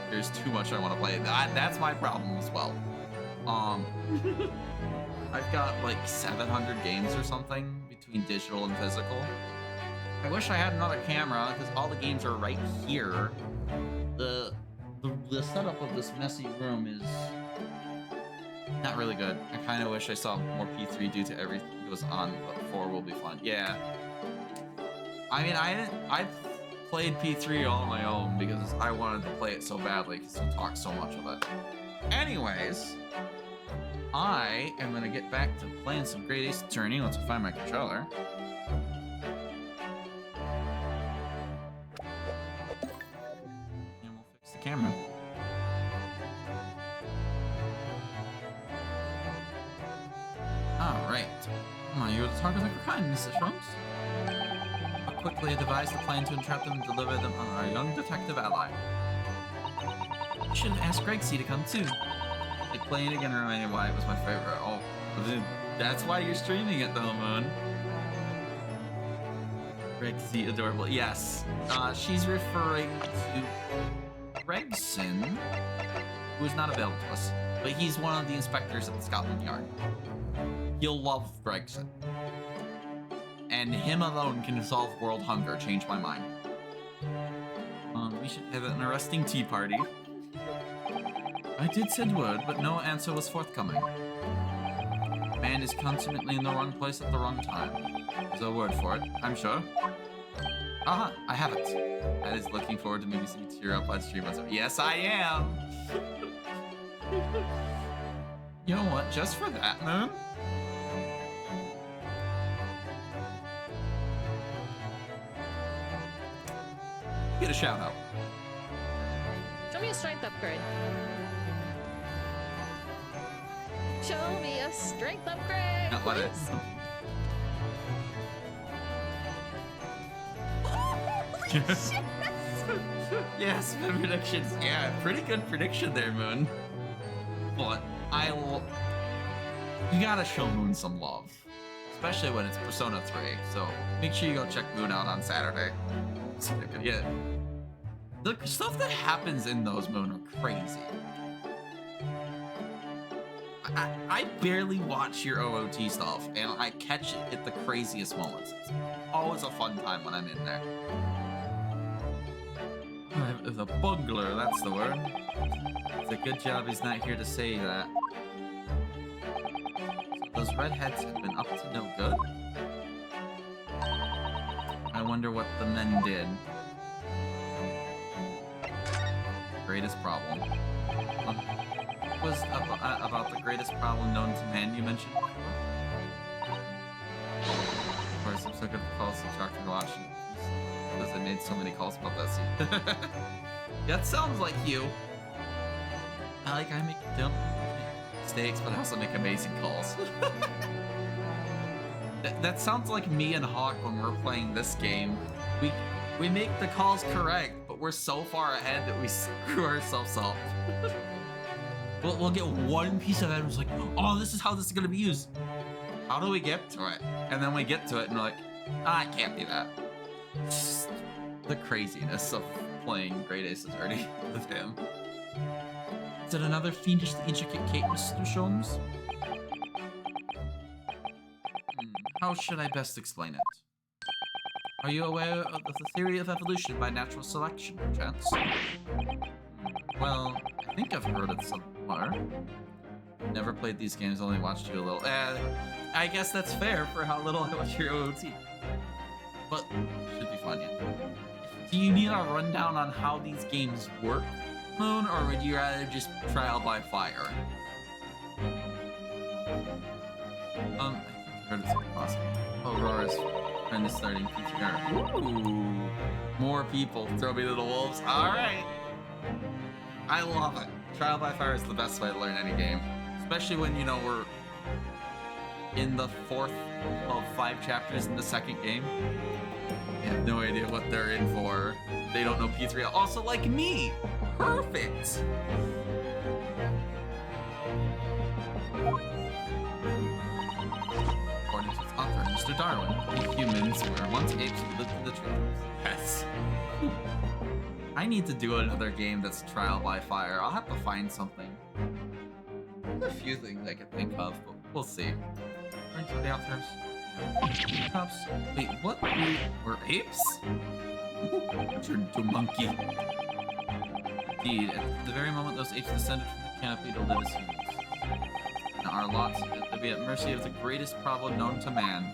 There's too much I want to play. That's my problem as well. I've got like 700 games or something between digital and physical. I wish I had another camera because all the games are right here. The setup of this messy room is not really good. I kind of wish I saw more P3 due to everything that was on, but 4 will be fun. Yeah. I mean, I played P3 all on my own because I wanted to play it so badly because you talk so much of it. Anyways, I am going to get back to playing some Great Ace Attorney. Let's find my controller. And we'll fix the camera. Alright. You were the target of your kindness, Mr. Shrums. I'll quickly devise the plan to entrap them and deliver them on our young detective ally. I should have asked Greg C to come too. Like, playing it again reminded me why it was my favorite. Oh, that's why you're streaming it though, Moon. Greg C, adorable. Yes. She's referring to Gregson, who is not available to us, but he's one of the inspectors at the Scotland Yard. You'll love Gregson. And him alone can solve world hunger. Change my mind. We should have an arresting tea party. I did send word, but no answer was forthcoming. Man is constantly in the wrong place at the wrong time. There's a word for it, I'm sure. Aha, I have it. I was looking forward to maybe seeing you tear up on stream. Yes, I am. You know what? Just for that, Moon. Get a shout out. Show me a strength upgrade. Show me a strength upgrade. Not let it. Holy shit! Yes, my predictions. Yeah, pretty good prediction there, Moon. But you gotta show Moon some love, especially when it's Persona 3. So make sure you go check Moon out on Saturday. Yeah. The stuff that happens in those, Moon, are crazy. I barely watch your OOT stuff, and I catch it at the craziest moments. It's always a fun time when I'm in there. The bungler, that's the word. It's a good job he's not here to say that. So those redheads have been up to no good? I wonder what the men did. Greatest problem. What was about the greatest problem known to man you mentioned before? Of course, I'm so good at calls to talk to watch. Because I made so many calls about that scene. That sounds like you. I make dumb mistakes, but I also make amazing calls. That sounds like me and Hawk when we're playing this game. We make the calls correct, but we're so far ahead that we screw ourselves up. We'll get one piece of it and it's like, oh, this is how this is going to be used. How do we get to it? And then we get to it and we're like, I can't do that. Just the craziness of playing Great Ace Attorney with him. Is it another fiendishly intricate cake, Mr. Sholmes? How should I best explain it? Are you aware of the theory of evolution by natural selection, perchance? Well, I think I've heard it somewhere. Never played these games, only watched you a little. I guess that's fair for how little I watch your OOT. But, should be fun, yeah. Do you need a rundown on how these games work, Moon, or would you rather just trial by fire? I think I heard it's possible. Aurora's friend is starting PTR. Ooh, more people. Throw me to the wolves. Alright. I love it. Trial by fire is the best way to learn any game. Especially when, you know, in the 4th of 5 chapters in the 2nd game. They have no idea what they're in for. They don't know P3. Also, like me. Perfect. According to its author, Mr. Darwin, we humans were once apes who lived in the treetops. Yes. I need to do another game that's trial by fire. I'll have to find something. There's a few things I could think of, but we'll see. According to the authors, treetops. Wait, what? We were apes? Turned to a monkey. Indeed, at the very moment those apes descended from the canopy to live as humans. And our lot is to be at mercy of the greatest problem known to man.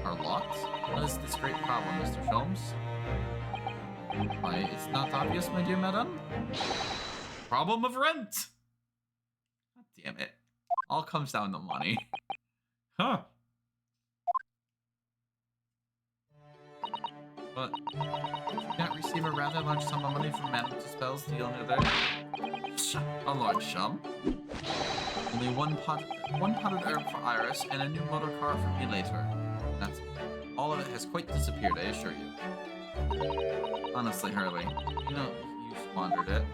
Our lot? What is this great problem, Mr. Sholmes? Why, it's not obvious, my dear madam. Problem of rent! God damn it. All comes down to money. Huh. But did you not receive a rather large sum of money from ManintehSpell's deal near there? A large sum? Only one potted herb for Iris and a new motor car for me later. That's all of it has quite disappeared, I assure you. Honestly, Hurley, you know you squandered it.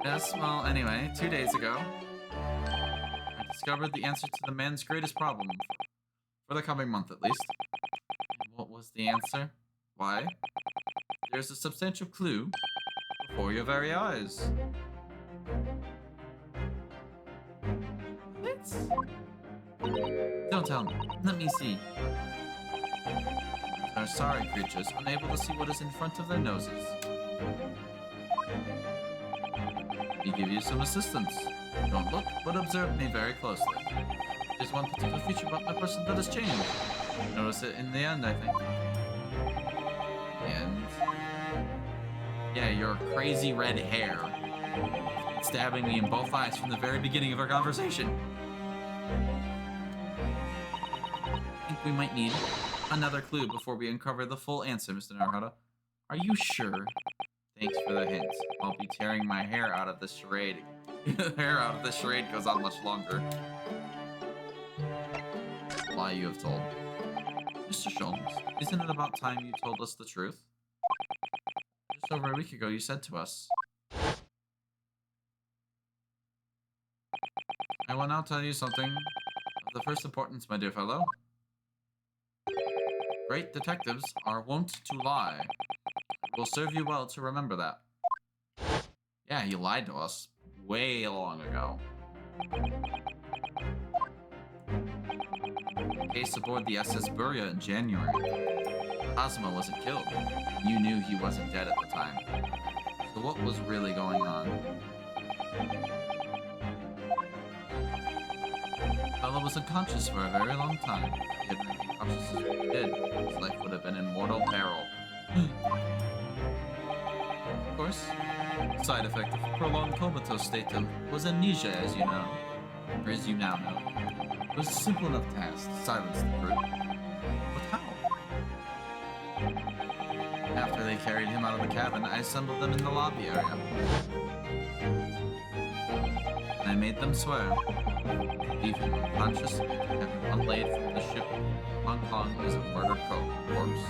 Yes, well, anyway, 2 days ago, I discovered the answer to the man's greatest problem, for the coming month at least. And what was the answer? Why, there's a substantial clue before your very eyes. What? Don't tell me. Let me see. Are sorry creatures, unable to see what is in front of their noses. We give you some assistance. Don't look, but observe me very closely. There's one particular feature about my person that has changed. Notice it in the end, I think. And yeah, your crazy red hair. It's stabbing me in both eyes from the very beginning of our conversation. I think we might need another clue before we uncover the full answer, Mr. NetherHat. Are you sure? Thanks for the hint. I'll be tearing my hair out of this charade. The hair out of this charade goes on much longer. Lie you have told. Mr. Sholmes, isn't it about time you told us the truth? Just over a week ago, you said to us. I will now tell you something of the first importance, my dear fellow. Great detectives are wont to lie. It will serve you well to remember that. Yeah, he lied to us way long ago. Case aboard the SS Buria in January. Cosmo wasn't killed. You knew he wasn't dead at the time. So what was really going on? The fellow was unconscious for a very long time. He had remained conscious as he did. His life would have been in mortal peril. Of course, the side effect of a prolonged comatose state was amnesia, as you know. Or as you now know. It was a simple enough task to silence the brute. But how? After they carried him out of the cabin, I assembled them in the lobby area. And I made them swear to leave him unconscious and to have him unlaid from the ship Hong Kong as a murdered corpse.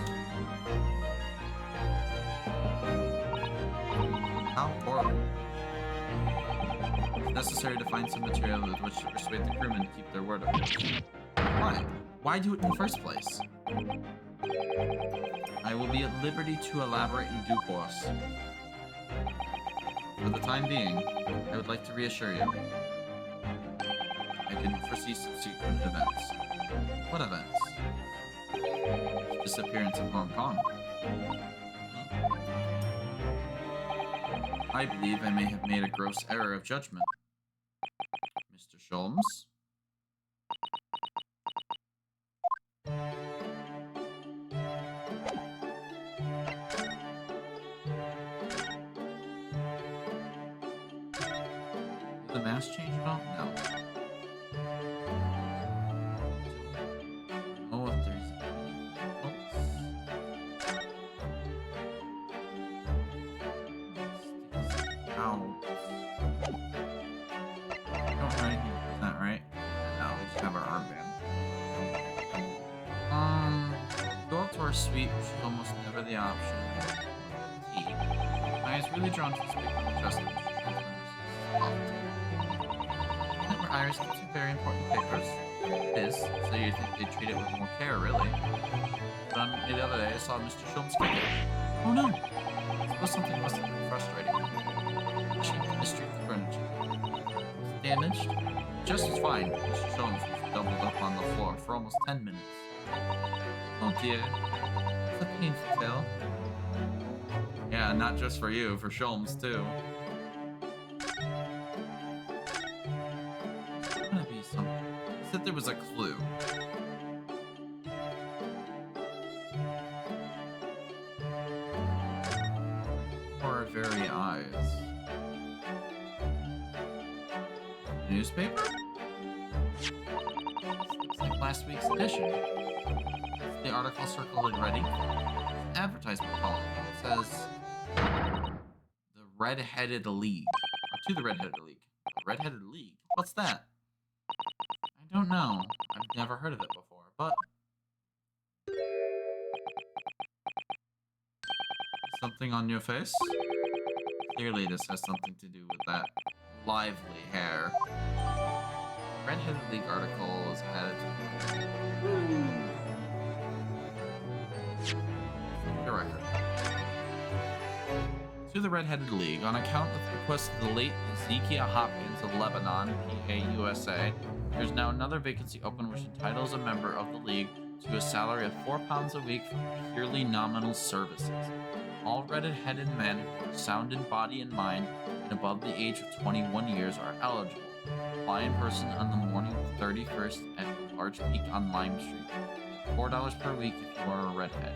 How horrible. It's necessary to find some material with which to persuade the crewmen to keep their word of it. Why? Why do it in the first place? I will be at liberty to elaborate in due course. For the time being, I would like to reassure you. I can foresee subsequent events. What events? His disappearance in Hong Kong. I believe I may have made a gross error of judgment. Mr. Sholmes? Did the mask change at all? No. Oh, if there's anything else. Ow. I don't know anything about that or sweet, which is almost never the option. Tea. I was really drawn to this big adjustment. Where Iris keeps some very important papers. It is, so you think they treat it with more care, really. But on the other day, I saw Mr. Schultz kick it. Oh no! I suppose something must have been frustrating. She mistreated the furniture. Was it damaged? Just as fine. Mr. Schultz was doubled up on the floor for almost 10 minutes. Oh dear. It's a painful tale. Yeah, not just for you, for Sholmes too. There's gonna be something. I said there was a clue. Or very eyes. Newspaper? Looks like last week's edition. The article circled already. Advertisement column. It says the Red-Headed League. Or to the Red-Headed League. Red-Headed League? What's that? I don't know. I've never heard of it before, but something on your face? Clearly this has something to do with that lively hair. Red-Headed League article is added to the record. To the Red-Headed League, on account of the request of the late Ezekiel Hopkins of Lebanon, PA, USA, there's now another vacancy open which entitles a member of the League to a salary of £4 a week for purely nominal services. All red-headed men who are sound in body and mind and above the age of 21 years are eligible. Apply in person on the morning of the 31st at Large Peak on Lime Street. $4 per week if you are a redhead.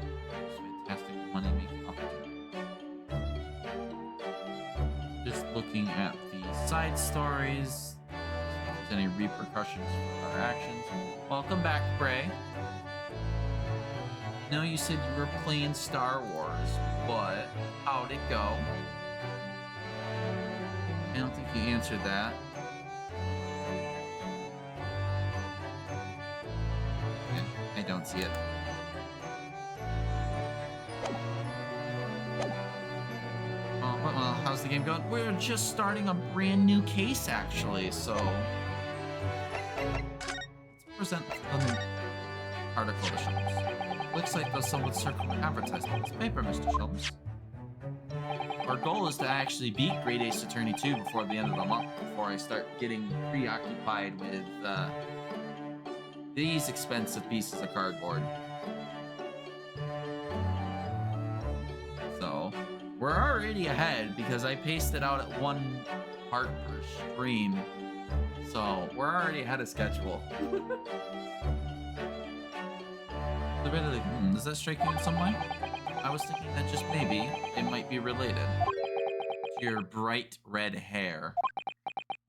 It's a fantastic money-making opportunity. Just looking at the side stories, if there's any repercussions for our actions. Welcome back, Bray. No, you said you were playing Star Wars, but how'd it go? I don't think you answered that. I don't see it. Well, how's the game going? We're just starting a brand new case, actually, so let's present the article to Sholmes. Looks like there's someone circling advertisement in this paper, Mr. Sholmes. Our goal is to actually beat Great Ace Attorney 2 before the end of the month, before I start getting preoccupied with these expensive pieces of cardboard. So, we're already ahead because I paced it out at 1 part per stream. So, we're already ahead of schedule. Does that strike you in some way? I was thinking that just maybe it might be related to your bright red hair.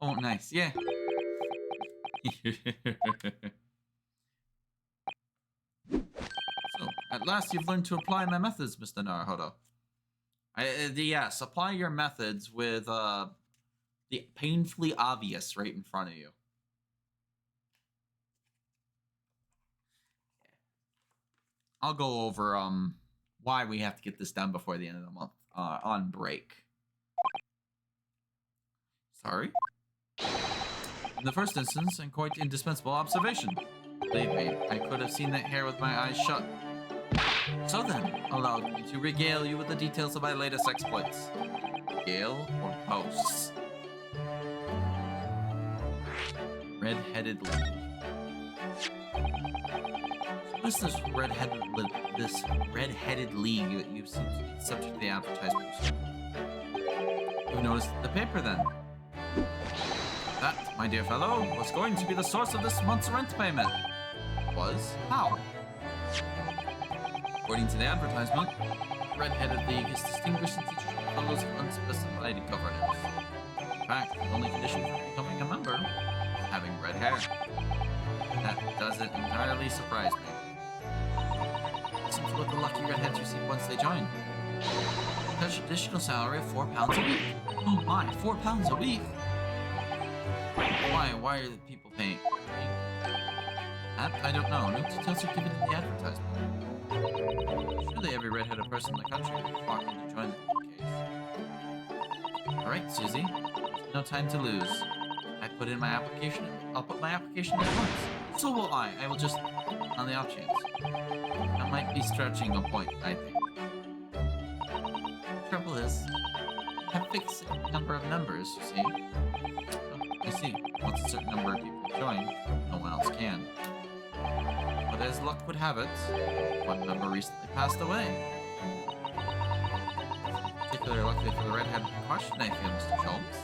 Oh, nice. Yeah. So, at last you've learned to apply my methods, Mr. Naruhodo. Yes, apply your methods with the painfully obvious right in front of you. I'll go over why we have to get this done before the end of the month on break. Sorry. In the first instance, and quite indispensable observation. Believe me, I could have seen that hair with my eyes shut. So then, allow me to regale you with the details of my latest exploits. Regale or boasts? Red-Headed League. What is this red-headed league that you've seen subject to the advertisement? Who noticed the paper then? That, my dear fellow, was going to be the source of this month's rent payment. Was? How? According to the advertisement, the Red-Headed League is distinguished in teachers from fellows of unspecified governance. In fact, the only condition for becoming a member is having red hair. That doesn't entirely surprise me. Listen to what the lucky redheads receive once they join. A traditional salary of £4 a week. Oh my, £4 a week? Why are the people paying? That, I don't know. No details are given in the advertisement. Surely every red-headed person in the country will be flocking to join the case. Alright, Susie. There's no time to lose. I put in my application. I'll put my application in at once. So will I. I will just... on the off chance. I might be stretching a point, I think. The trouble is, I have fixed number of members, you see. Oh, I see. Once a certain number of people join, no one else can. But as luck would have it, one member recently passed away. Particularly luckily for the redhead in question, I feel, Mr. Schultz.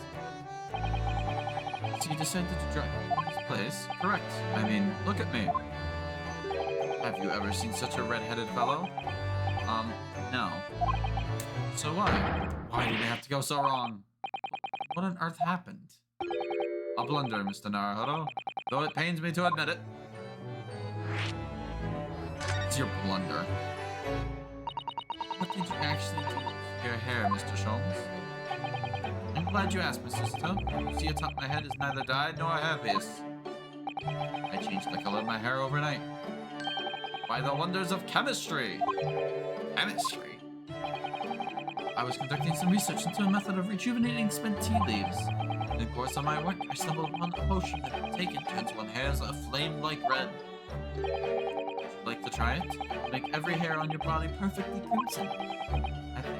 So you decided to join this place? Correct. I mean, look at me. Have you ever seen such a red-headed fellow? No. So why? Why did it have to go so wrong? What on earth happened? A blunder, Mr. Naruhodo, though it pains me to admit it. It's your blunder. What did you actually do to your hair, Mr. Sholmes? I'm glad you asked, Mr. Stone. You see atop my head is neither dyed nor hairpiece. I changed the color of my hair overnight. By the wonders of chemistry! Chemistry? I was conducting some research into a method of rejuvenating spent tea leaves. In the course of my work, I stumbled upon a potion that can take it turns one hair's a flame like red. Would you like to try it? Make every hair on your body perfectly crimson. I think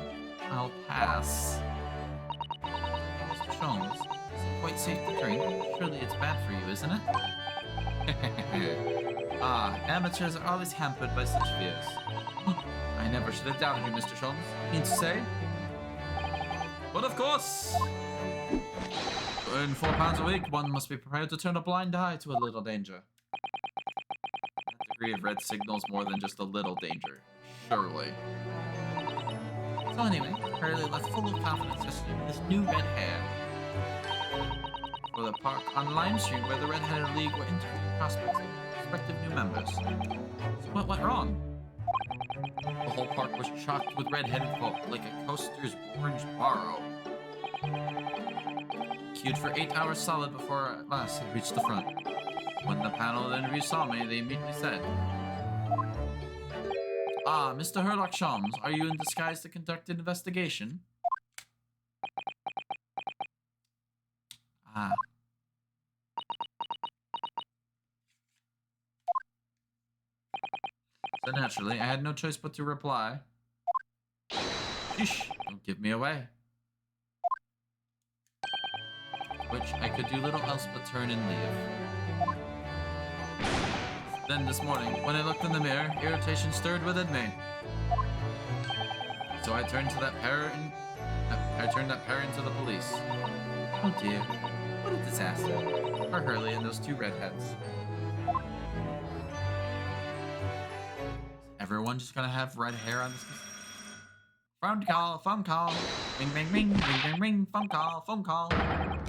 I'll pass. Mr. Sholmes, is it quite safe to drink? Surely it's bad for you, isn't it? Ah, amateurs are always hampered by such fears. I never should have doubted you, Mr. Sholmes. Mean to say? But of course! To earn 4 pounds a week, one must be prepared to turn a blind eye to a little danger. That degree of red signals more than just a little danger. Surely. So anyway, Hurley left full of confidence yesterday with his new red hair. For the park on Lime Street where the Red-Headed League were interviewing prospective new members. So what went wrong? The whole park was chocked with red-headed folk, like a coaster's orange borrow. Queued for 8 hours solid before at last I reached the front. When the panel of the interview saw me, they immediately said, "Ah, Mr. Herlock Sholmes, are you in disguise to conduct an investigation?" Ah. So naturally, I had no choice but to reply, "Sheesh, don't give me away." Which I could do little else but turn and leave. Then this morning, when I looked in the mirror, irritation stirred within me. So I turned that pair into the police. Oh dear, what a disaster for Hurley and those two redheads. Is everyone just gonna have red hair on this? Phone call, phone call. Ring, ring, ring, ring, ring, ring, phone call, phone call.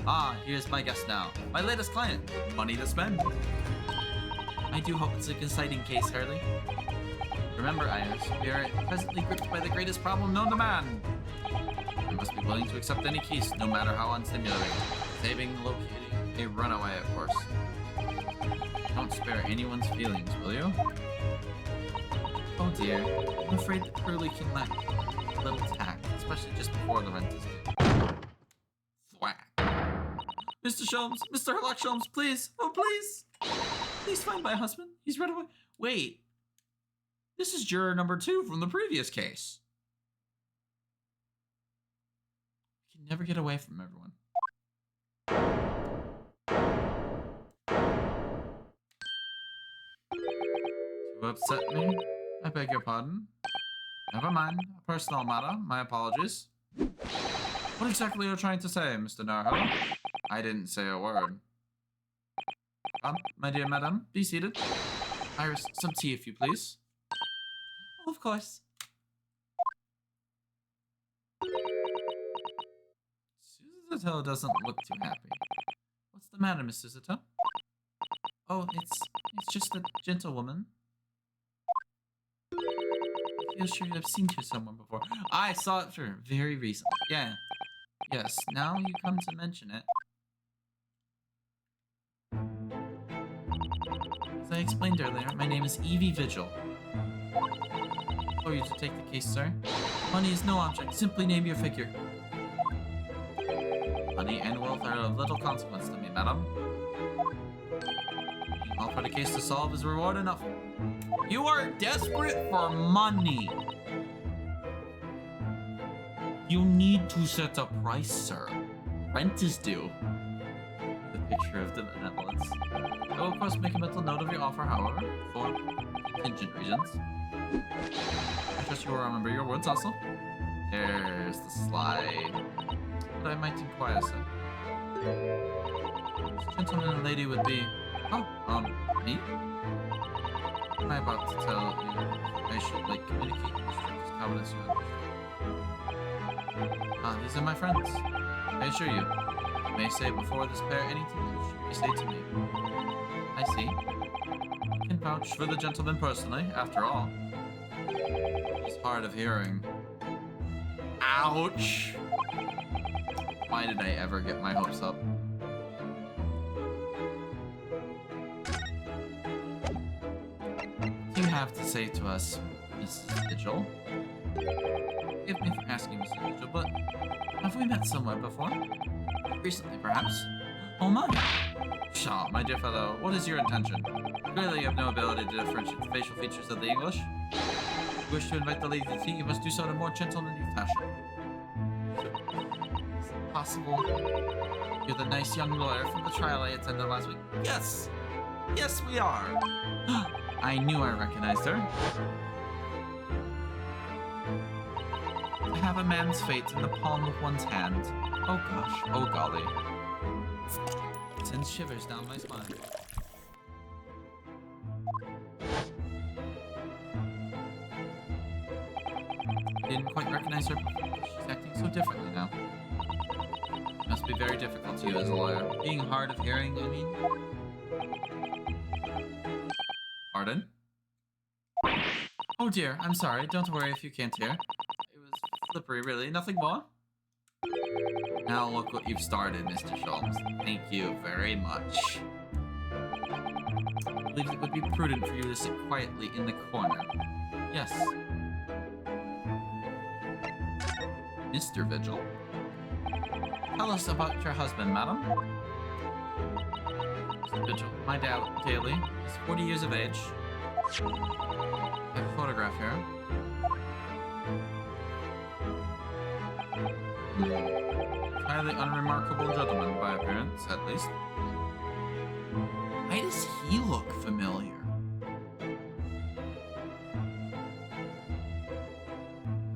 Ah, here's my guest now. My latest client. Money to spend. I do hope it's an exciting case, Hurley. Remember, Iris, we are presently gripped by the greatest problem known to man. We must be willing to accept any case, no matter how unstimulating. Saving, locating a runaway, of course. Don't spare anyone's feelings, will you? Oh dear, I'm afraid that Hurley can lack a little tact, especially just before the rent is due. Thwack. Mr. Sholmes, Mr. Herlock Sholmes, please, oh please! Please find my husband. He's run away. Wait. This is juror number 2 from the previous case. I can never get away from everyone. To upset me? I beg your pardon. Never mind. A personal matter. My apologies. What exactly are you trying to say, Mr. Naruhodo? I didn't say a word. My dear madam, be seated. Iris, some tea if you please. Oh, of course. Suzuto doesn't look too happy. What's the matter, Miss Suzuto? Oh, it's just a gentlewoman. I feel sure I've seen you somewhere before. I saw it for very recently. Yeah. Yes, now you come to mention it. As I explained earlier, my name is Evie Vigil. for you to take the case, sir. Money is no object. Simply name your figure. Money and wealth are of little consequence to me, madam. All for the case to solve is reward enough. You are desperate for money. You need to set a price, sir. Rent is due. The picture of the benevolence. I will, of course, make a mental note of your offer, however, for contingent reasons. I trust you will remember your words also. There's the slide. But I might inquire, sir. This gentleman and lady would be... Oh, me? Am I about to tell you I should, like, communicate in the strictest confidence you understand? Ah, these are my friends. I assure you, you may say before this pair anything you may say to me. I see. I can vouch for the gentleman personally, after all. He's hard of hearing. Ouch! Why did I ever get my hopes up? What do you have to say to us, Mrs. Vigil? Forgive me for asking, Mrs. Vigil, but have we met somewhere before? Recently, perhaps? Oh my! Pshaw, my dear fellow, what is your intention? Clearly you have no ability to differentiate the facial features of the English. If you wish to invite the lady to tea, you must do so in a more gentlemanly fashion. Is it possible? You're the nice young lawyer from the trial I attended last week. Yes! Yes, we are! I knew I recognized her. To have a man's fate in the palm of one's hand. Oh gosh, oh golly. It sends shivers down my spine. I didn't quite recognize her before. She's acting so differently now. It must be very difficult to you as a lawyer. Being hard of hearing, I mean. Pardon? Oh dear, I'm sorry. Don't worry if you can't hear. It was slippery, really. Nothing more? Now look what you've started, Mr. Sholmes. Thank you very much. I believe it would be prudent for you to sit quietly in the corner. Yes. Mr. Vigil. Tell us about your husband, madam. Mr. Vigil, my Daly is 40 years of age. I have a photograph here. Highly unremarkable gentleman, by appearance, at least. Why does he look familiar?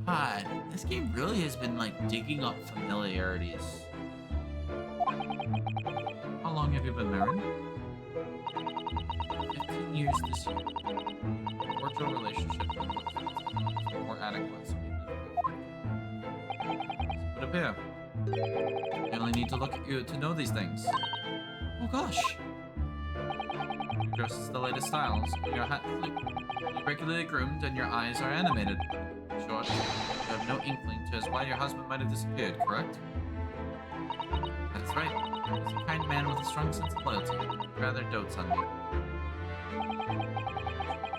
God, this game really has been, like, digging up familiarities. How long have you been married? 15 years this year. Cordial relationship is more adequate, so it would appear. You only need to look at you to know these things. Oh gosh! Your dress is the latest styles, your hat is regularly groomed, and your eyes are animated. In short, you have no inkling to as why your husband might have disappeared, correct? That's right. He's a kind man with a strong sense of loyalty. He rather dotes on me.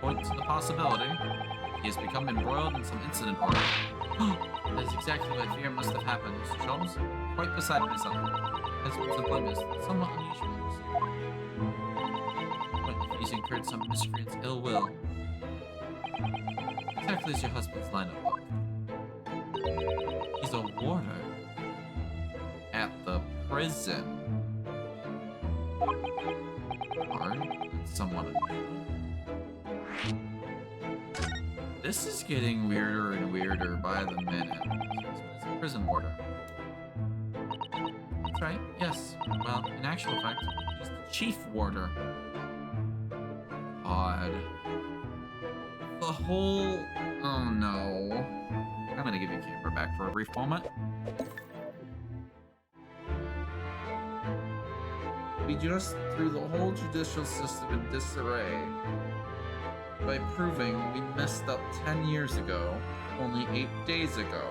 Point to the possibility he has become embroiled in some incident or that is exactly what I fear must have happened, Mr. Sholmes. Quite beside myself. Husband's employment is somewhat unusual, you see. But if he's incurred some miscreant's ill will. Exactly as your husband's line of work. He's a warder at the prison. Hard? That's somewhat unusual. This is getting weirder and weirder by the minute. It's a prison warder. That's right, yes. Well, in actual fact, he's the chief warder. Odd. The whole... Oh no. I'm gonna give you camera back for a brief moment. We just threw the whole judicial system in disarray by proving we messed up 10 years ago, only 8 days ago.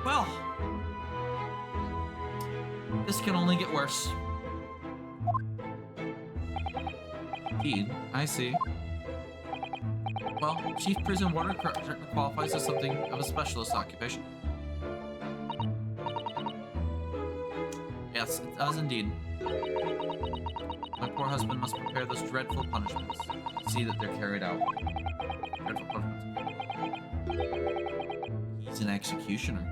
Well, this can only get worse. Indeed, I see. Well, chief prison warder certainly qualifies as something of a specialist occupation. Yes, it does indeed. My poor husband must prepare those dreadful punishments. See that they're carried out. Dreadful punishments. He's an executioner.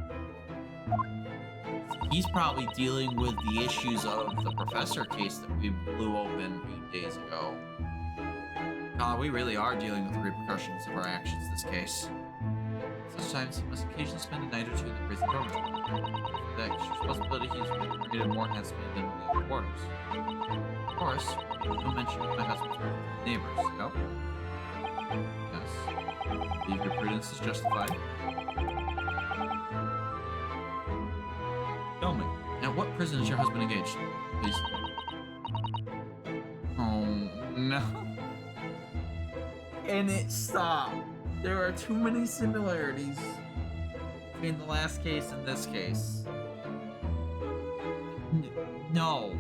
He's probably dealing with the issues of the professor case that we blew open 8 days ago. We really are dealing with the repercussions of our actions this case. Such times he must occasionally spend a night or two in the prison dormitory. The extra responsibility he's created more handsomely than with the other warders. Of course, no mention of my husband's work with neighbors, no? Yes. Believe your prudence is justified. Tell me, at what prison is your husband engaged? Please. Oh, no. And it stopped. There are too many similarities between the last case and this case. No.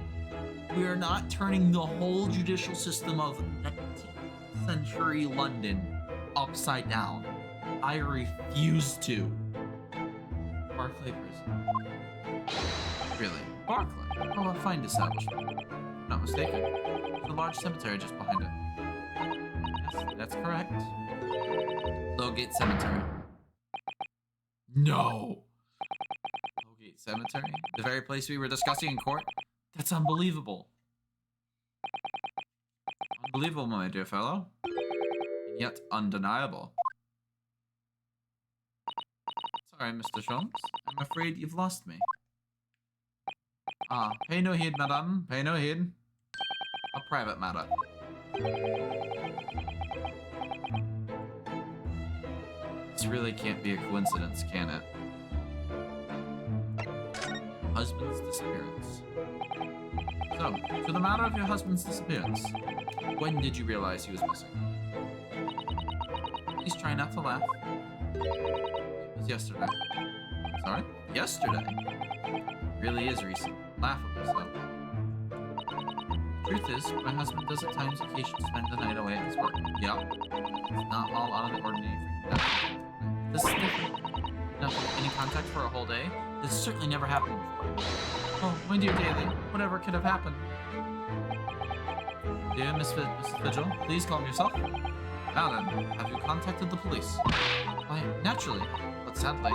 We are not turning the whole judicial system of 19th century London upside down. I refuse to. Barclay Prison. Really? Barclay? Oh, a fine establishment. If I'm not mistaken. There's a large cemetery just behind it. Yes, that's correct. Lowgate Cemetery. No! Lowgate Cemetery? The very place we were discussing in court? That's unbelievable. Unbelievable, my dear fellow. And yet undeniable. Sorry, Mr. Sholmes. I'm afraid you've lost me. Ah, pay no heed, madame. Pay no heed. A private matter. This really can't be a coincidence, can it? Husband's disappearance. So, to the matter of your husband's disappearance. When did you realize he was missing? Please try not to laugh. It was yesterday. Sorry? Yesterday? Really is recent. Laughably so. Truth is, my husband does at times occasionally spend the night away at his work. Yep. It's not all out of the ordinary for him. This is different. Nothing, any contact for a whole day? This certainly never happened before. Oh, my dear Daly, whatever could have happened? Dear Mrs. Vigil, please calm yourself. Now then, have you contacted the police? Why, naturally, but sadly.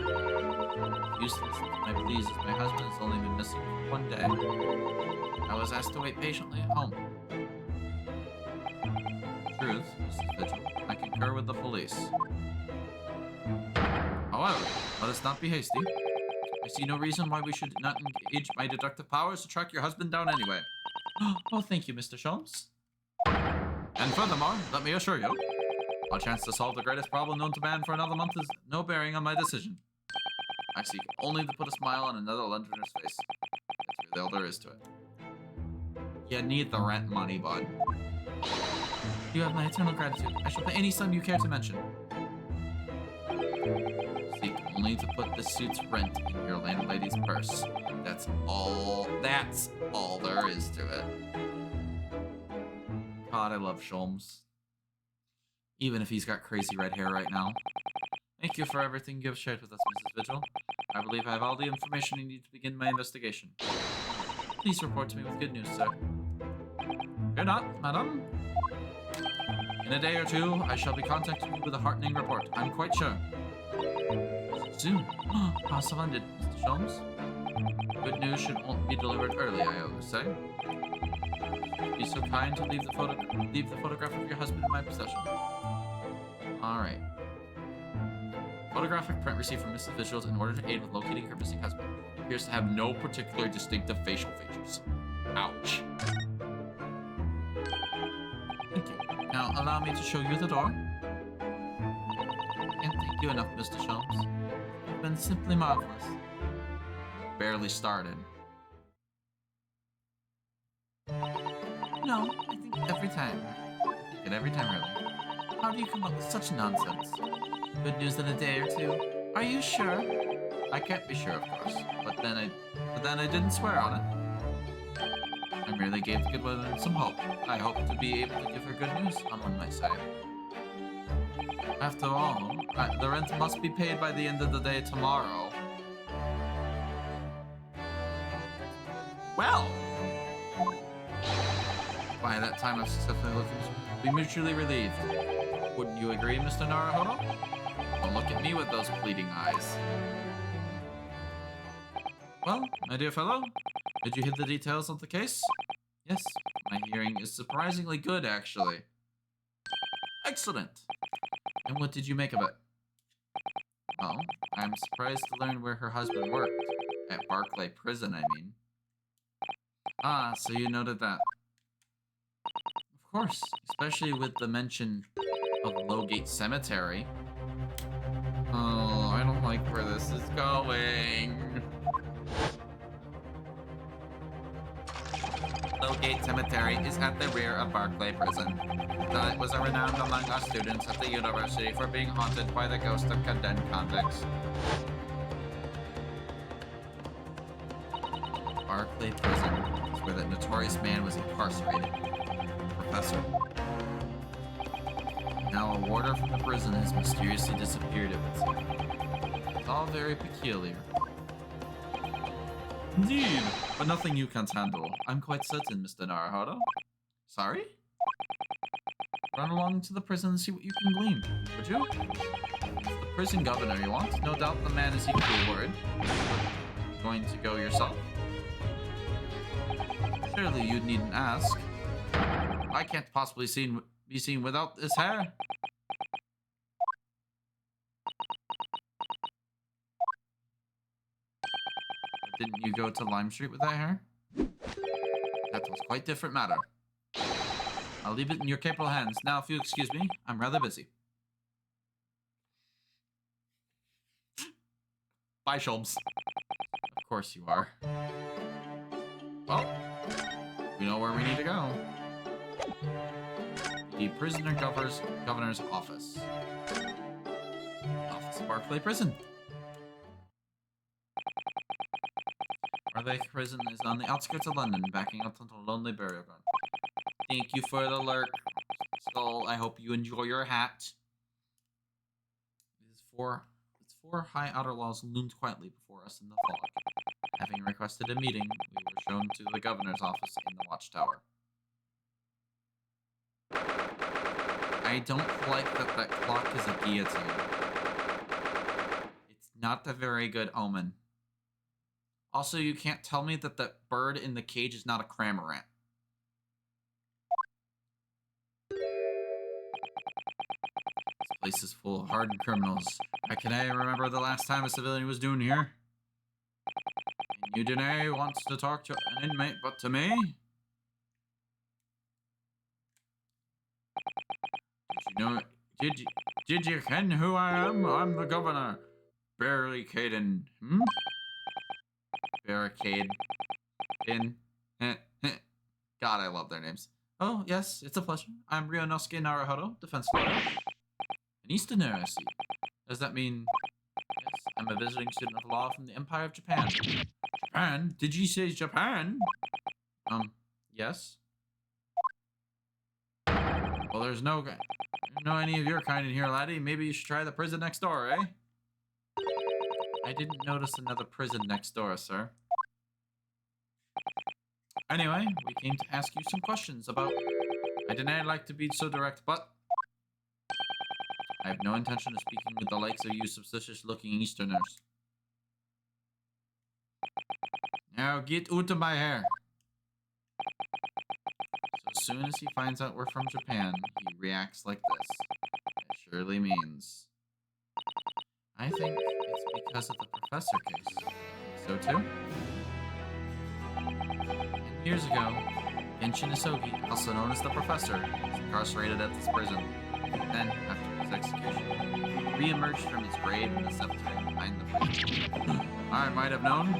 Useless to my pleas as my husband has only been missing for 1 day. I was asked to wait patiently at home. Truth, Mrs. Vigil, I concur with the police. However, let us not be hasty. I see no reason why we should not engage my deductive powers to track your husband down anyway. Oh, thank you, Mr. Sholmes. And furthermore, let me assure you, our chance to solve the greatest problem known to man for another month is no bearing on my decision. I seek only to put a smile on another Londoner's face. That's really all there is to it. You need the rent money, bud. You have my eternal gratitude. I shall pay any sum you care to mention. Seek only to put the suit's rent in your landlady's purse. That's all there is to it. God, I love Sholmes. Even if he's got crazy red hair right now. Thank you for everything you have shared with us, Mrs. Vigil. I believe I have all the information you need to begin my investigation. Please report to me with good news, sir. Fear not, madam. In a day or two, I shall be contacting you with a heartening report. I'm quite sure. Soon. How splendid, Mr. Sholmes. Good news should be delivered early, I always say. Be so kind to leave the photograph of your husband in my possession. Alright. Photographic print received from Mrs. Vigil in order to aid with locating her missing husband. He appears to have no particular distinctive facial features. Ouch. Thank you. Now allow me to show you the door. Can't thank you enough, Mr. Sholmes. You've been simply marvelous. Barely started. No, I think every time. Every time, really. How do you come up with such nonsense? Good news in a day or two. Are you sure? I can't be sure, of course. But then I didn't swear on it. I merely gave the good woman some hope. I hope to be able to give her good news, someone might say. After all, the rent must be paid by the end of the day tomorrow. Well, by that time, I've successfully looked to be mutually relieved. Wouldn't you agree, Mr. Naruhodo? Don't look at me with those pleading eyes. Well, my dear fellow, did you hear the details of the case? Yes, my hearing is surprisingly good, actually. Excellent. And what did you make of it? Well, I'm surprised to learn where her husband worked. At Barclay Prison, I mean. Ah, so you noted that. Of course, especially with the mention of Lowgate Cemetery. Oh, I don't like where this is going. Lowgate Cemetery is at the rear of Barclay Prison. It was renowned among us students at the university for being haunted by the ghost of condemned convicts. Barclay Prison is where that notorious man was incarcerated. Professor. Now a warder from the prison has mysteriously disappeared, it would seem. It's all very peculiar. Indeed, but nothing you can't handle. I'm quite certain, Mr. Naruhodo. Sorry? Run along to the prison and see what you can glean, would you? It's the prison governor you want. No doubt the man is equally worried. Going to go yourself? Surely you needn't ask. I can't possibly be seen without this hair. Didn't you go to Lime Street with that hair? That was quite different matter. I'll leave it in your capable hands. Now, if you excuse me, I'm rather busy. Bye, Sholmes. Of course you are. Well, we know where we need to go. The prisoner governor's office. Office of Barclay Prison. Barclay Prison is on the outskirts of London, backing up onto a lonely burial ground. Thank you for the lurk, Skull. I hope you enjoy your hat. These four high outer walls loomed quietly before us in the fog. Having requested a meeting, we were shown to the governor's office in the watchtower. I don't like that clock is a guillotine. It's not a very good omen. Also, you can't tell me that the bird in the cage is not a cramorant. This place is full of hardened criminals. Can I remember the last time a civilian was doing here? And you didn't want to talk to an inmate but to me? Did you ken who I am? I'm the governor. Barricade. Barricade. God, I love their names. Oh, yes, it's a pleasure. I'm Ryunosuke Naruhodo, defense lawyer. An Easterner, I see. Does that mean... Yes, I'm a visiting student of law from the Empire of Japan. Japan? Did you say Japan? Yes. Well, there's no any of your kind in here, laddie. Maybe you should try the prison next door, eh? I didn't notice another prison next door, sir. Anyway, we came to ask you some questions about... I didn't like to be so direct, but... I have no intention of speaking with the likes of you suspicious-looking Easterners. Now get out of my hair. So as soon as he finds out we're from Japan, he reacts like this. It surely means... I think it's because of the professor case. So too? And years ago, Genshin Isogi, also known as the Professor, was incarcerated at this prison. Then, after his execution, he re-emerged from his grave in the cemetery behind the prison. I might have known.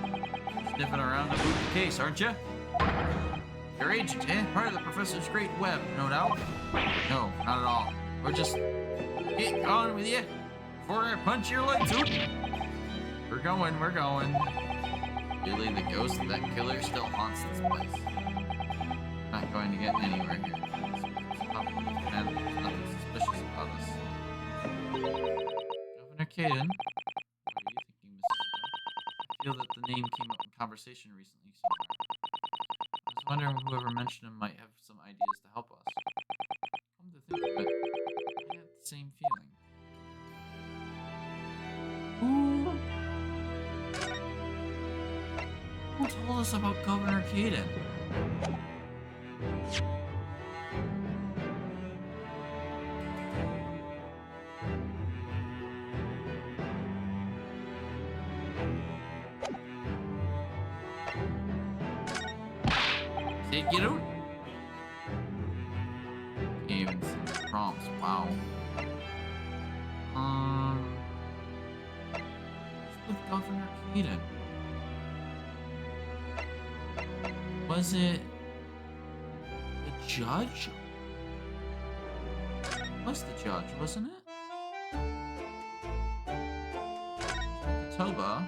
Sniffing around the boot case, aren't you? Your agent, eh? Part of the Professor's great web, no doubt? No, not at all. We're just... Get on with you before I punch your lights out. We're going. Really, the ghost of that killer still haunts this place. Not going to get anywhere here. And there's nothing suspicious about us. Caden. What are you thinking, Mrs. I feel that the name came up in conversation recently somewhere. I was wondering if whoever mentioned him might have some ideas to help us. Come to think of it, I had the same feeling. Who told us about Governor Caden? Say get out. Can't even see the prompts. Wow. What's with Governor Caden? Was it the judge? It was the judge, wasn't it? Toba.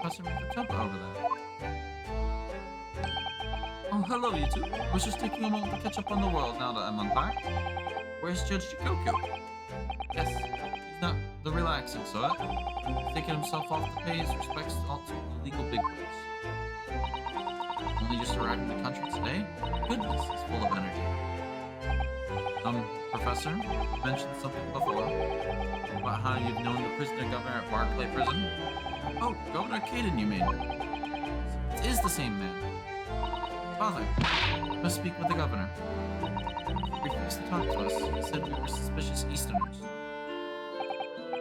Professor Toba over there. Oh, hello, you two. I was just taking a moment to catch up on the world now that I'm unpacked. Where's Judge Chikoku? Yes, he's not the relaxing sort. He's taking himself off to pay his respects to all the legal bigwigs. Only just arrived in the country today. Goodness, he's full of energy. Professor, you mentioned something before about how you've known the prisoner governor at Barclay Prison. Oh, Governor Caden, you mean? It is the same man. Father, I must speak with the governor. He refused to talk to us. He said we were suspicious Easterners.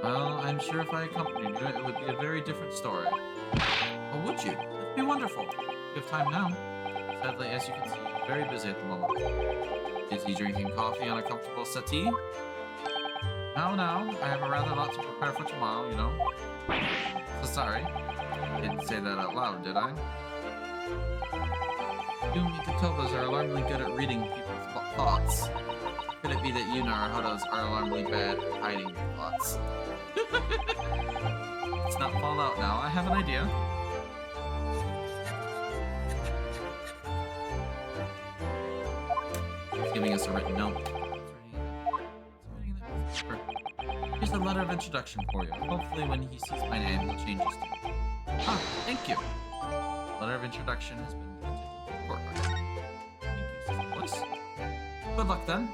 Well, I'm sure if I accompanied you, it would be a very different story. Oh, would you? That'd be wonderful. You have time now. Sadly, as you can see, I'm very busy at the moment. Is he drinking coffee on a comfortable settee? No, I have a rather lot to prepare for tomorrow, you know. So sorry. I didn't say that out loud, did I? You Mikotobas are alarmingly good at reading people's thoughts. Could it be that you Naruhodos are alarmingly bad at hiding your thoughts? Let's not fall out now. I have an idea. He's giving us a written note. Here's a letter of introduction for you. Hopefully when he sees my name, he'll change his tune. Ah, thank you. Letter of introduction has been printed into the courtroom. Thank you, Sister Voice. Good luck then.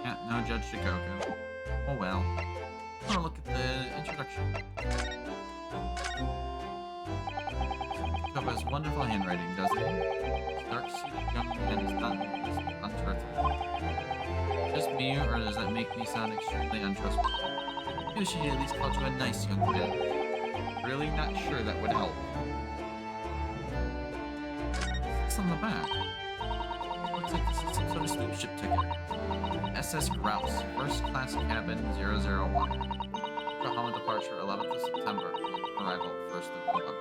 Yeah, no Judge Shikoku. Oh well. I want to look at the introduction. Koba has wonderful handwriting, doesn't he? His dark-suited young man is untruthful. Just me, or does that make me sound extremely untrustworthy? Maybe she at least called you a nice young man. Really not sure that would help. What's on the back? Looks like this is some sort of steamship ticket. SS Grouse, first class cabin 001. Yokohama departure 11th of September. Arrival 1st of November.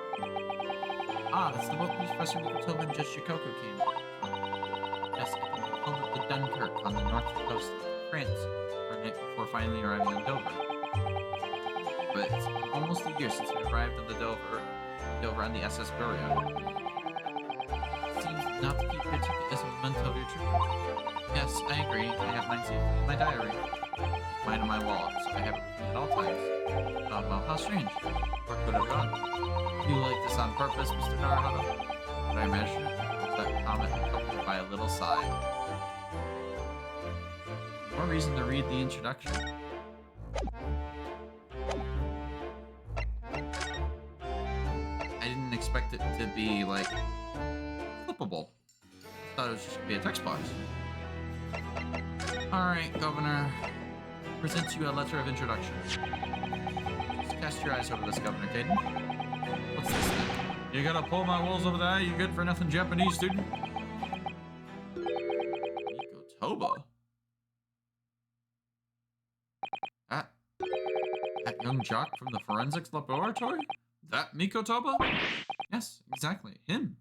Ah, that's the boat Professor Mikotoba and Judge Shikoku came from. Yes, I think they called it the Dunkirk on the north coast of France for a night before finally arriving in Dover. But it's been almost a year since we arrived on the Dover on the SS Burial. Seems not to keep your ticket as a memento of your trip. Yes, I agree. I have mine saved in my diary. Mine in my wallet, so I have it at all times. Oh, well, how strange. Where could it have gone? You like this on purpose, Mr. Naruhodo? Did I imagine it? That comment accompanied by a little sigh. More reason to read the introduction. I didn't expect it to be, like, flippable. I thought it was just gonna be a text box. Alright, Governor. Present you a letter of introduction. Just cast your eyes over this, Governor Caden. What's this then? You gotta pull my walls over there, you good for nothing Japanese student? Mikotoba? That young jock from the forensics laboratory? That Mikotoba? Yes, exactly, him.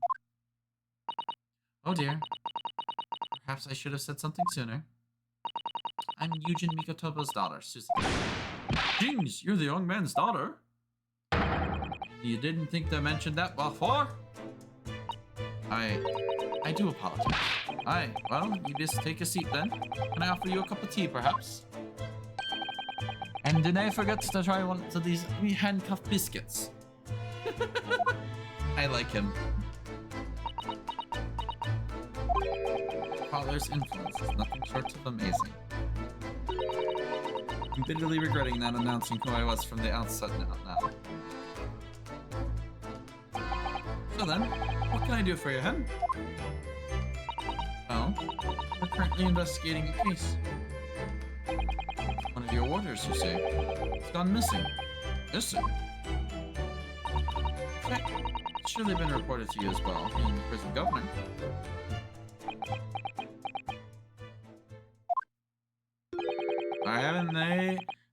Oh dear. Perhaps I should have said something sooner. I'm Yujin Mikotoba's daughter, Susan. Jeez, you're the young man's daughter? You didn't think to mention that before? I do apologize. Aye, well, you just take a seat then. Can I offer you a cup of tea, perhaps? And did I forget to try one of these handcuffed biscuits? I like him. Father's influence is nothing short of amazing. I'm bitterly regretting not announcing who I was from the outset now. So then, what can I do for you, hen? Well, we're currently investigating a case. One of your warders, you say, has gone missing. Missing? In fact, it's surely been reported to you as well, being the prison governor.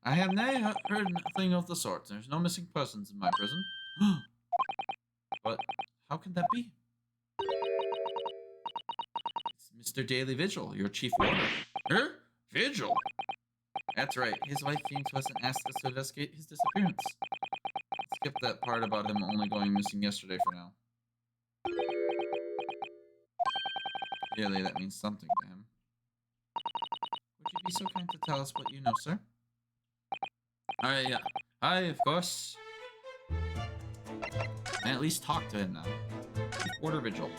I have heard nothing of the sort. There's no missing persons in my prison. But how can that be? It's Mr. Daily Vigil, your chief warder. Vigil? That's right. His wife came to us and asked us to investigate his disappearance. Skip that part about him only going missing yesterday for now. Clearly, that means something to him. Would you be so kind to tell us what you know, sir? Aye, of course. And at least talk to him now. Chief Warder Vigil.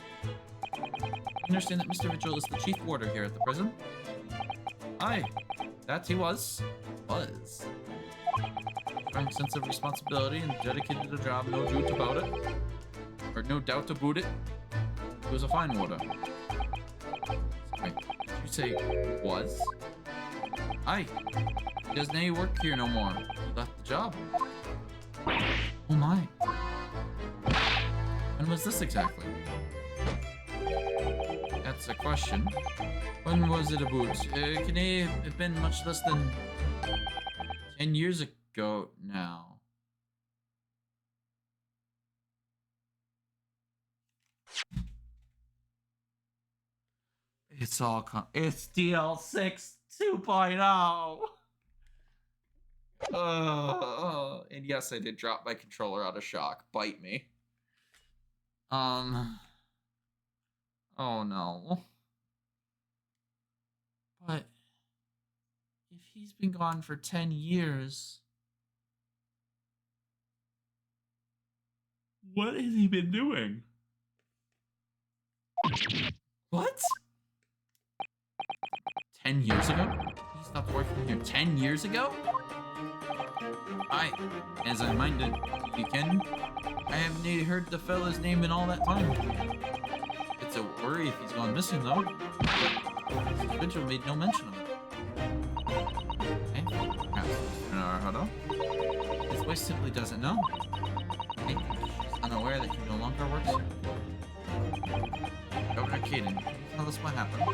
I understand that Mr. Vigil is the chief warder here at the prison. Aye, that he was. Strong sense of responsibility and dedicated to the job, no doubt about it. Or no doubt about it. He was a fine warder. Sorry, did you say was? Aye. He doesn't any work here no more. He left the job. Oh my. When was this exactly? That's a question. When was it about? Can it have been much less than 10 years ago now? It's all it's DL6 2.0. And yes, I did drop my controller out of shock. Bite me. Oh no. But if he's been gone for 10 years, what has he been doing? What? 10 years ago? He stopped working here 10 years ago? As I minded, you can. I haven't heard the fella's name in all that time. It's a worry if he's gone missing, though. Vigil made no mention of it. Okay, perhaps Mr. Naruhodo. His wife simply doesn't know. She's unaware that he no longer works here. Governor Caden, can you tell us what happened?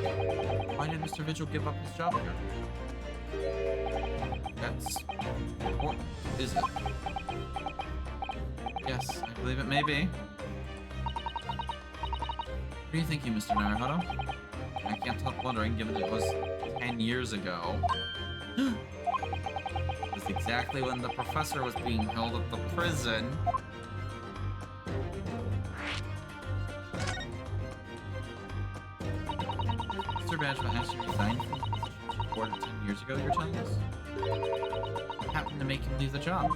Why did Mr. Vigil give up his job here? That's important, is it? Yes, I believe it may be. What are you thinking, Mr. Naruhodo? I can't help wondering, given it was 10 years ago. It was exactly when the professor was being held at the prison. Mr. Badgman actually resigned from the position he boarded 10 years ago, you're telling us? What happened to make him leave the job?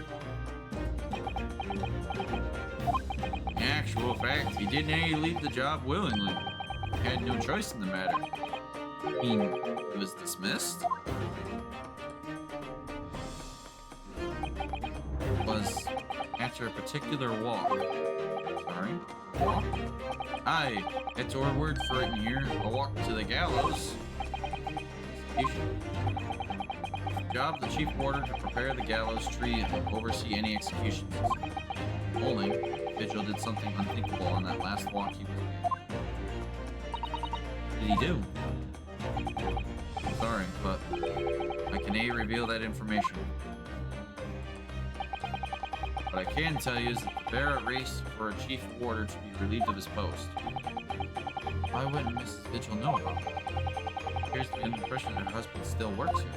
In actual fact, he didn't leave the job willingly. He had no choice in the matter. I mean, he was dismissed? It was after a particular walk. Sorry? Walk? Aye, it's our word for it in here. A walk to the gallows. Execution. His job, the chief warder, to prepare the gallows tree and oversee any executions. Only, Vigil did something unthinkable on that last walk he was on. What did he do? Sorry, but I can reveal that information. What I can tell you is that the bear at race for a chief warder to be relieved of his post. Why wouldn't Mrs. Vigil know about it? It appears to be under the impression that her husband still works here.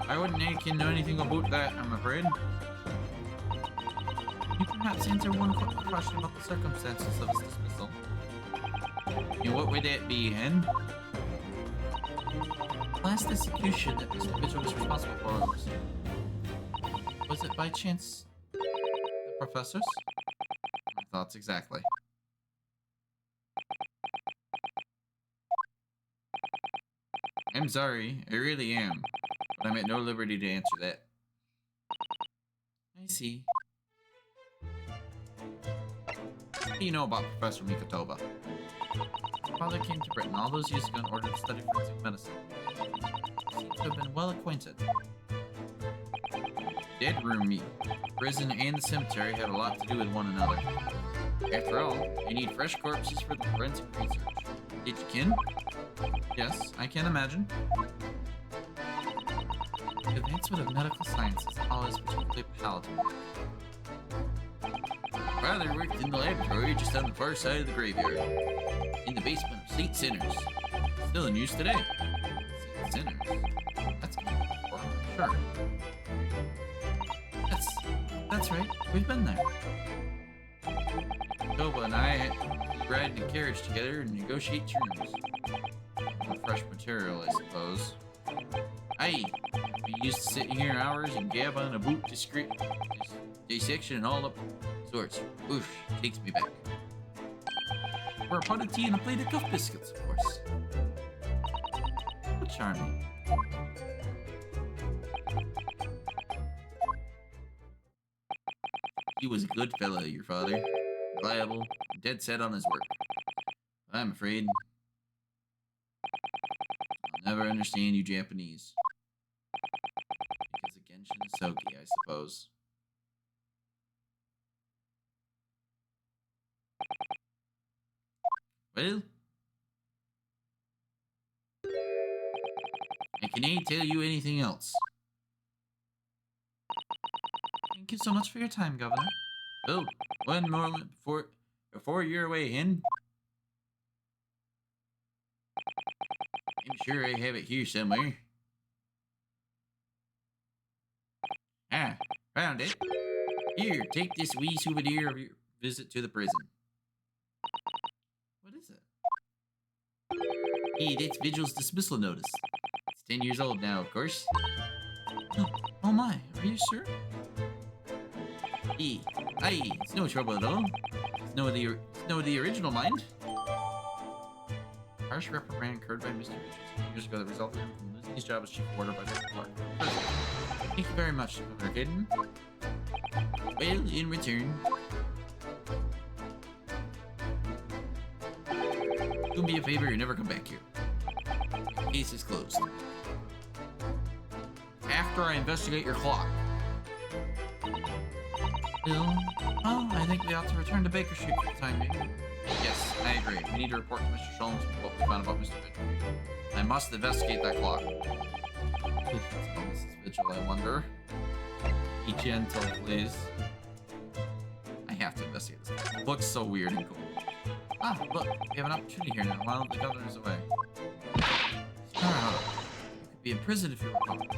I wouldn't know anything about that, I'm afraid. Can you perhaps answer one quick question about the circumstances of his dismissal? And what would that be, Hen? Last execution that Mr. Mitchell was responsible for was it by chance the professor's? My thoughts exactly. I'm sorry, I really am, but I'm at no liberty to answer that. I see. What do you know about Professor Mikotova? My father came to Britain all those years ago in order to study forensic medicine. He seems to have been well acquainted. Dead room meat. Prison and the cemetery have a lot to do with one another. After all, they need fresh corpses for the forensic research. Did you kin? Yes, I can imagine. The advancement of medical science is always particularly palatable. Father worked in the laboratory just on the far side of the graveyard, in the basement of St. Sinners. Still in use today. St. Sinners? That's good. Sure. That's right. We've been there. Toba and I ride in a carriage together and negotiate terms. For fresh material, I suppose. Aye, we used to sit here hours and gab on a boot dissection and all up sorts. Oof, takes me back. For a pot of tea and a plate of cuff biscuits, of course. How charming. He was a good fellow, your father. Reliable, and dead set on his work. I'm afraid I'll never understand you Japanese. Because a Genshin is Soki, I suppose. Well, I can't tell you anything else. Thank you so much for your time, Governor. Oh, one moment before you're away, Hen. I'm sure I have it here somewhere. Ah, found it. Here, take this wee souvenir of your visit to the prison. What is it? Hey, that's Vigil's dismissal notice. It's 10 years old now, of course. Oh my, are you sure? Hey, aye, it's no trouble at all. It's no the original mind. Harsh reprimand incurred by Mr. Richards years ago that resulted in him from losing his job as chief warder by the park. Thank you very much, Governor Gaydon. Well, in return, do me a favor and never come back here. Case is closed. After I investigate your clock. Well, I think we ought to return to Baker Street for the time being. Yes, I agree. We need to report to Mr. Sholmes what we found about Mr. Vigil. I must investigate that clock. Mrs. Vigil, I wonder. Be gentle, please. I have to investigate this. It looks so weird and cool. Ah, look, we have an opportunity here now while the governor's away. Sparrow, you could be in prison if you were caught.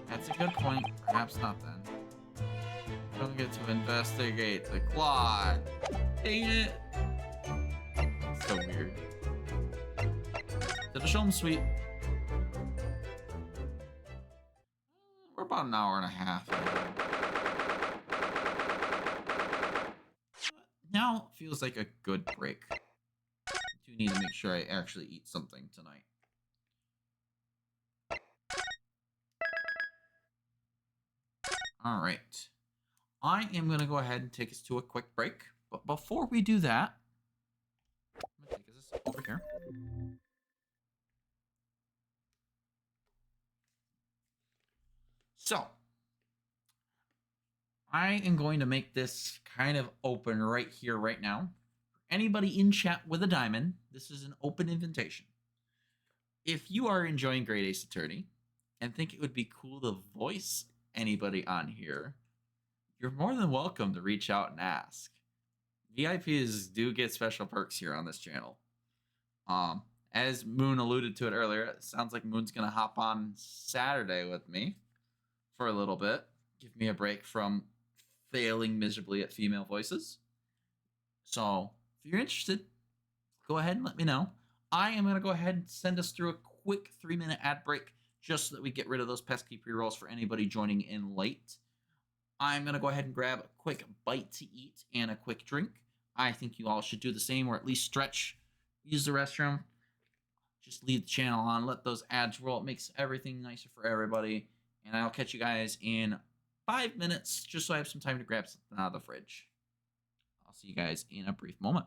That's a good point. Perhaps not then. Don't get to investigate the clock. Dang it. It's so weird. To the Sholmes Suite. We're about an hour and a half. Now feels like a good break. I do need to make sure I actually eat something tonight. All right. I am going to go ahead and take us to a quick break. But before we do that, I'm going to take us over here. So, I am going to make this kind of open right here, right now. For anybody in chat with a diamond, this is an open invitation. If you are enjoying Great Ace Attorney and think it would be cool to voice anybody on here, you're more than welcome to reach out and ask. VIPs do get special perks here on this channel. As Moon alluded to it earlier, it sounds like Moon's going to hop on Saturday with me for a little bit. Give me a break from failing miserably at female voices. So, if you're interested, go ahead and let me know. I am going to go ahead and send us through a quick 3-minute ad break just so that we get rid of those pesky pre-rolls for anybody joining in late. I'm going to go ahead and grab a quick bite to eat and a quick drink. I think you all should do the same, or at least stretch, use the restroom. Just leave the channel on, let those ads roll. It makes everything nicer for everybody. And I'll catch you guys in 5 minutes, just so I have some time to grab something out of the fridge. I'll see you guys in a brief moment.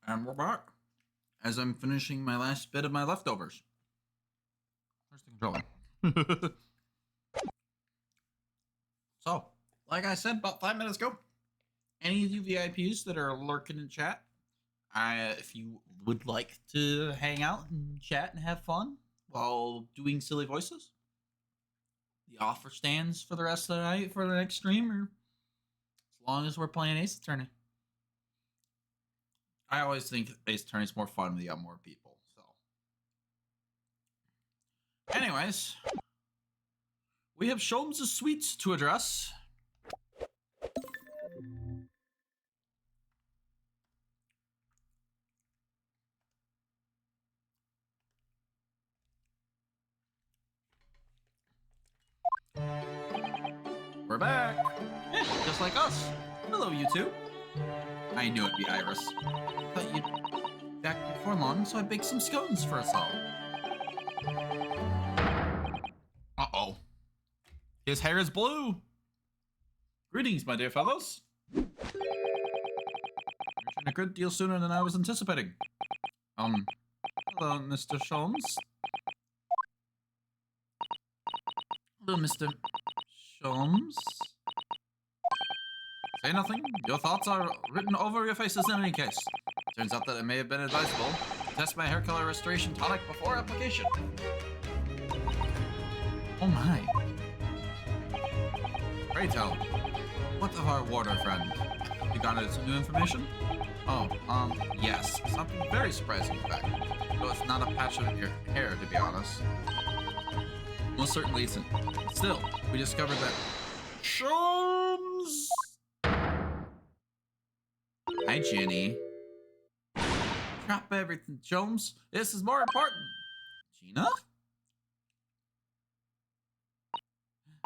And we're back. As I'm finishing my last bit of my leftovers. Where's the controller? So, like I said about 5 minutes ago, any of you VIPs that are lurking in chat, if you would like to hang out and chat and have fun while doing silly voices, the offer stands for the rest of the night for the next stream, or as long as we're playing Ace Attorney. I always think Ace Attorney is more fun when you got more people. So, anyways, we have Sholmes' suite to address. We're back. Yeah, just like us. Hello, you two. I knew it'd be Iris. Thought you'd be back before long, so I baked some scones for us all. Uh-oh. His hair is blue. Greetings, my dear fellows. You're a good deal sooner than I was anticipating. Hello, Mr. Sholmes. Hello, Mr. Sholmes. Say nothing. Your thoughts are written over your faces in any case. Turns out that it may have been advisable to test my hair color restoration tonic before application. Oh my. Pray tell, what of our warder friend? You garnered some new information? Oh, yes. Something very surprising, in fact. Though it's not a patch of your hair, to be honest. Most certainly isn't. Still, we discovered that Sholmes! Hi, Jenny. Drop everything, Sholmes. This is more important. Gina?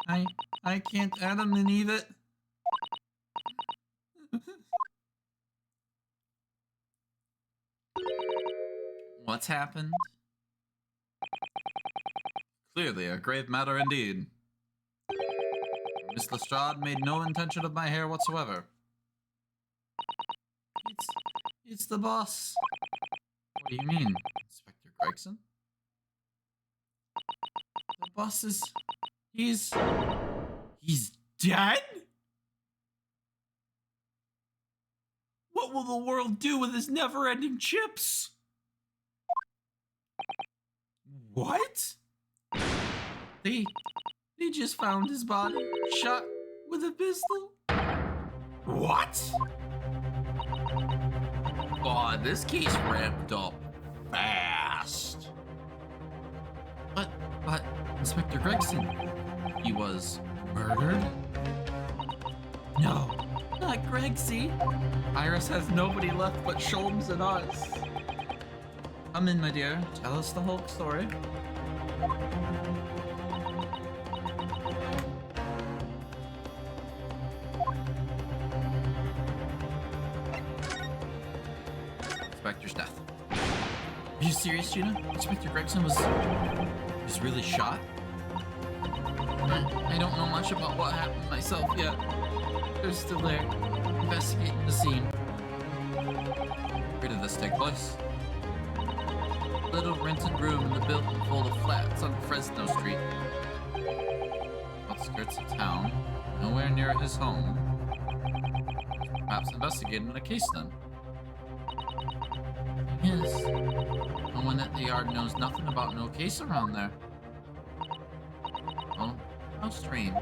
I can't Adam and Eve it. What's happened? Clearly a grave matter indeed. Miss Lestrade made no intention of my hair whatsoever. It's the boss. What do you mean, Inspector Gregson? The boss is... He's dead? What will the world do with his never-ending chips? What? They just found his body, shot with a pistol? What? God, this case ramped up fast. But, Inspector Gregson, he was murdered? No, not Gregsy. Iris has nobody left but Sholmes and us. Come in, my dear. Tell us the whole story. Inspector's death. Are you serious, Gina? Inspector Gregson was really shot? I don't know much about what happened myself yet. They're still there, investigating the scene. Where did this take place? Little rented room in the building full of flats on Fresno Street. Outskirts of town, nowhere near his home. Perhaps investigating a case then. Yes. No one at the yard knows nothing about no case around there. Oh, how strange.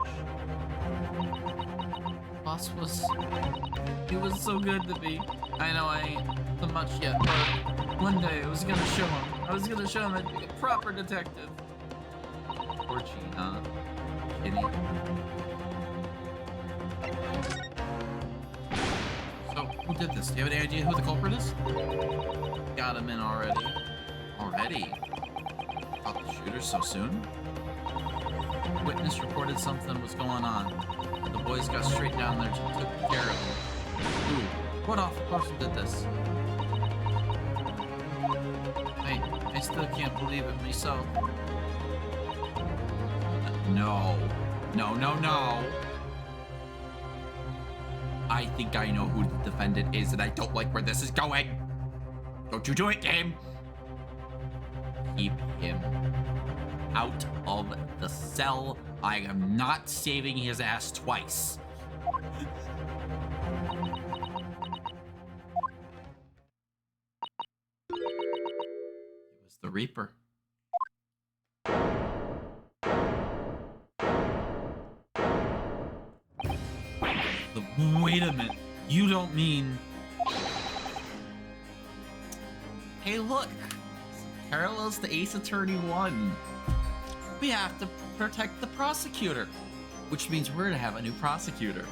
Boss he was so good to me. I know I ain't so much yet, but one day I was gonna show him. I was gonna show him I'd be a proper detective. Poor Gina. Kitty. So, who did this? Do you have any idea who the culprit is? Got him in already. Already? Caught the shooter so soon? Witness reported something was going on. The boys got straight down there and took care of him. Who? What awful person did this? I still can't believe it myself. No. No. I think I know who the defendant is, and I don't like where this is going. Don't you do it, game! Keep him out of the cell. I am not saving his ass twice. It was the Reaper. Wait a minute. You don't mean... Hey, look. Parallels to Ace Attorney 1. We have to protect the prosecutor. Which means we're gonna have a new prosecutor.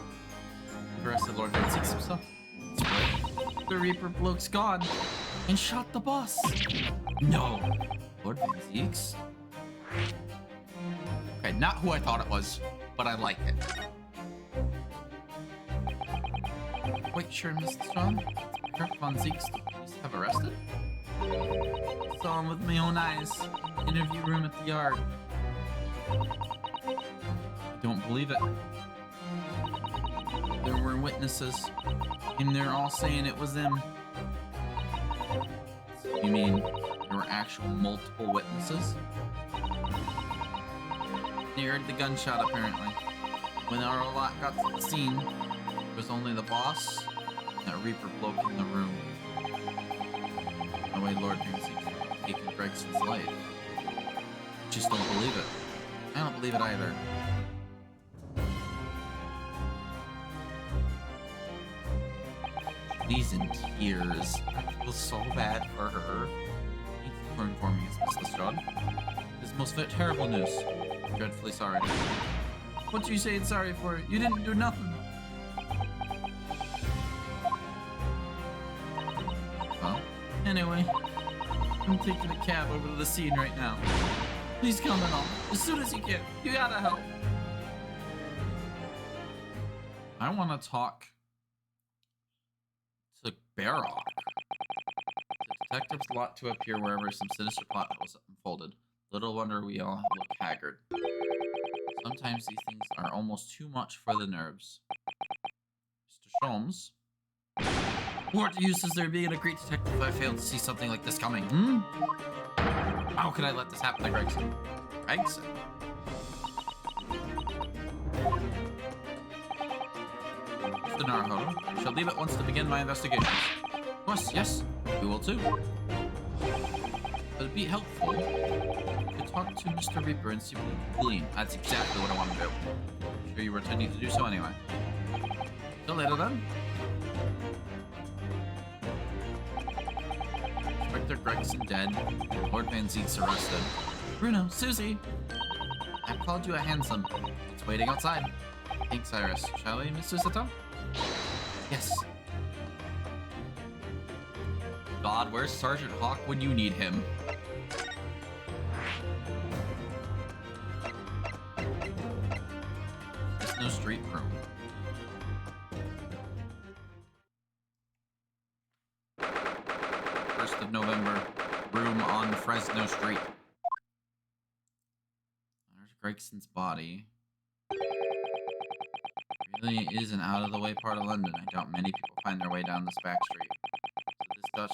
The rest of Lord Van Zeeks himself. That's right. The Reaper bloke's gone and shot the boss. No. Lord Van Zeeks? Okay, not who I thought it was, but I like it. Wait, sure, Mr. Strong? Sheriff Von Zeeks, the police have arrested? Saw him with my own eyes. Interview room at the yard. Don't believe it. There were witnesses, and they're all saying it was them. You mean there were actual multiple witnesses? They heard the gunshot, apparently. When our lot got to the scene, there was only the boss and that Reaper bloke in the room. No way Lord Van Zeeks taking Gregson's life. Just don't believe it. I don't believe it either. She's in tears. I feel so bad for her. Thank you for informing us, Miss Lestrade. This is most terrible news. I'm dreadfully sorry. What are you saying sorry for? You didn't do nothing. Well, anyway, I'm taking a cab over to the scene right now. Please come in on as soon as you can. You gotta help. I want to talk to Barrock. The detectives lot to appear wherever some sinister plot was unfolded. Little wonder we all look haggard. Sometimes these things are almost too much for the nerves. Mr. Sholmes? What use is there being a great detective if I failed to see something like this coming, How could I let this happen to Gregson? Gregson? Mr. Naruhodo, I shall leave at once to begin my investigations. Of course, yes, we will too. But it'd be helpful to talk to Mr. Reaper and see what he can glean. That's exactly what I want to do. I'm sure you were intending to do so anyway. Till later then. Inspector Gregson dead. Lord Van Zeeks arrested. Bruno, Susie! I've called you a handsome. It's waiting outside. Thanks, Iris. Shall we, Mr. Sato? Yes. God, where's Sergeant Hawk when you need him? There's no street room. November, room on Fresno Street. There's Gregson's body. It really is an out-of-the-way part of London. I doubt many people find their way down this back street. So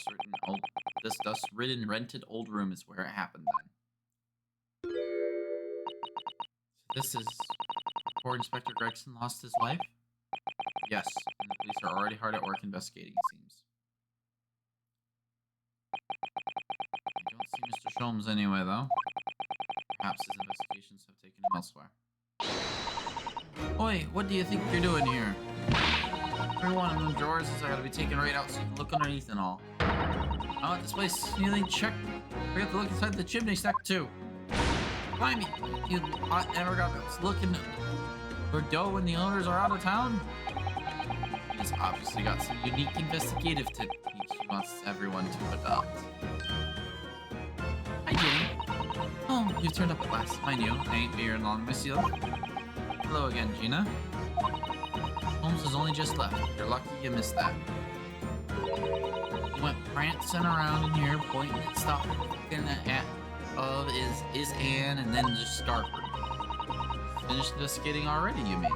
this dust-ridden rented old room is where it happened then. So this is before Inspector Gregson lost his life? Yes, and the police are already hard at work investigating, it seems. I don't see Mr. Sholmes anyway, though. Perhaps his investigations have taken him elsewhere. Oi, what do you think you're doing here? Every one of them drawers is gotta be taken right out so you can look underneath and all. Oh, this place nearly checked. We have to look inside the chimney stack, too. Blimey, you ever got to look in Bordeaux when the owners are out of town? He's obviously got some unique investigative techniques he wants everyone to adopt. Hi, Jenny. Oh, you turned up at last. I knew. I ain't here long, monsieur. Hello again, Gina. Holmes has only just left. You're lucky you missed that. He went prancing around in here, pointing at stuff, looking at is Anne, and then just Starford. Finished investigating already, you mean?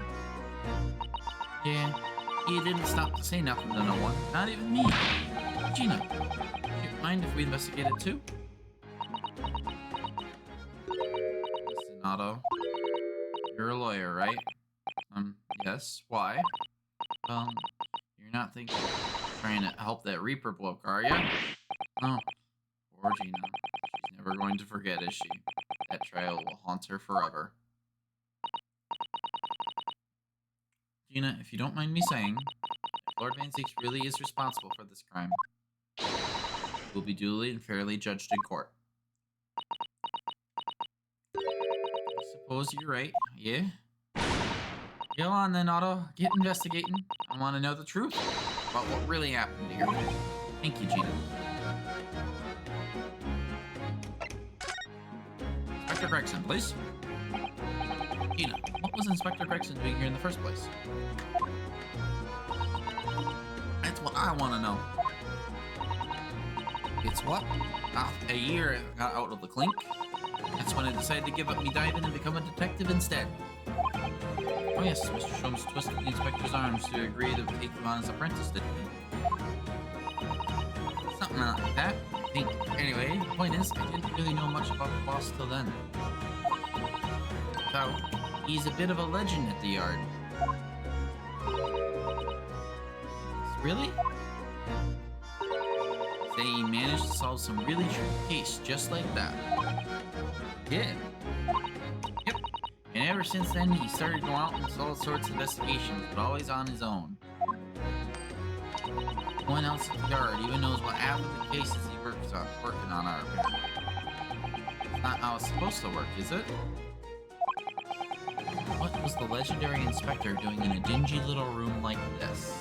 Yeah. He didn't stop to say nothing to no one. Not even me. Gina, Mind if we investigate it too? Listen, Otto. You're a lawyer, right? Yes. Why? Well, you're not thinking of trying to help that Reaper bloke, are you? No. Poor Gina. She's never going to forget, is she? That trail will haunt her forever. Gina, if you don't mind me saying, if Lord Van Zeeks really is responsible for this crime, he will be duly and fairly judged in court. I suppose you're right, yeah? Go on then, Otto. Get investigating. I want to know the truth about what really happened here. Thank you, Gina. Inspector Gregson, please. Gina, what was Inspector Gregson doing here in the first place? That's what I want to know. It's what? After a year I got out of the clink. That's when I decided to give up me diving and become a detective instead. Oh yes, Mr. Sholmes twisted the inspector's arms to agree to take you on as apprentice, didn't he? Something like that, I think. Anyway, the point is, I didn't really know much about the boss till then. So, he's a bit of a legend at the yard. Really? Say he managed to solve some really tricky case just like that. Yeah. Yep. And ever since then, he started going out and all sorts of investigations, but always on his own. No one else at the yard even knows what half of the cases he working on are. It's not how it's supposed to work, is it? What was the legendary inspector doing in a dingy little room like this?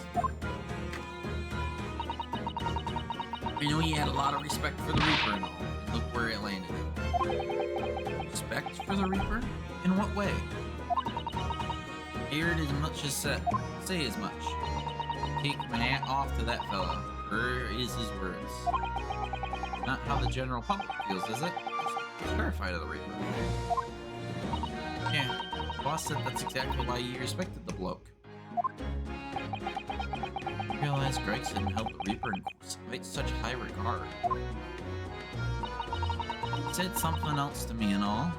I know he had a lot of respect for the Reaper and all, and look where it landed him. Respect for the Reaper? In what way? Feared as much as say as much. Take my hat off to that fella. Where is his words? Not how the general public feels, is it? Terrified of the Reaper. Yeah, the boss said that's exactly why he respected the bloke. I realized Gregson held the Reaper in quite such high regard. He said something else to me and all.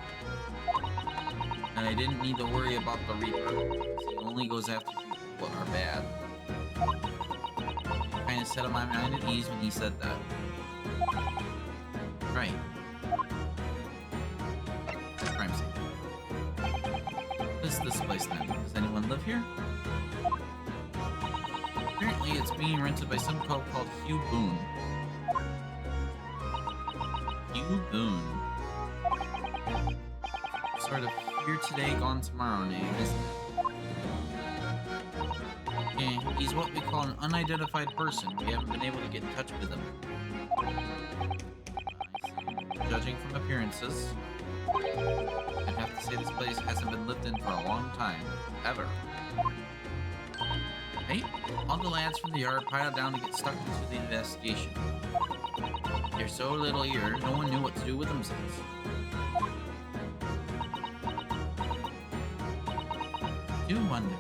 And I didn't need to worry about the Reaper, because he only goes after people that are bad. It kind of set my mind at ease when he said that. Right. Crime scene. What is this place then? Does anyone live here? Apparently it's being rented by some cult called Hugh Boone. Hugh Boone. Sort of here today, gone tomorrow name, isn't it? Yeah, he's what we call an unidentified person. We haven't been able to get in touch with him. Judging from appearances, I'd have to say this place hasn't been lived in for a long time. Ever. Hey, all the lads from the yard piled down to get stuck into the investigation. They're so little here, no one knew what to do with themselves. Do wonder.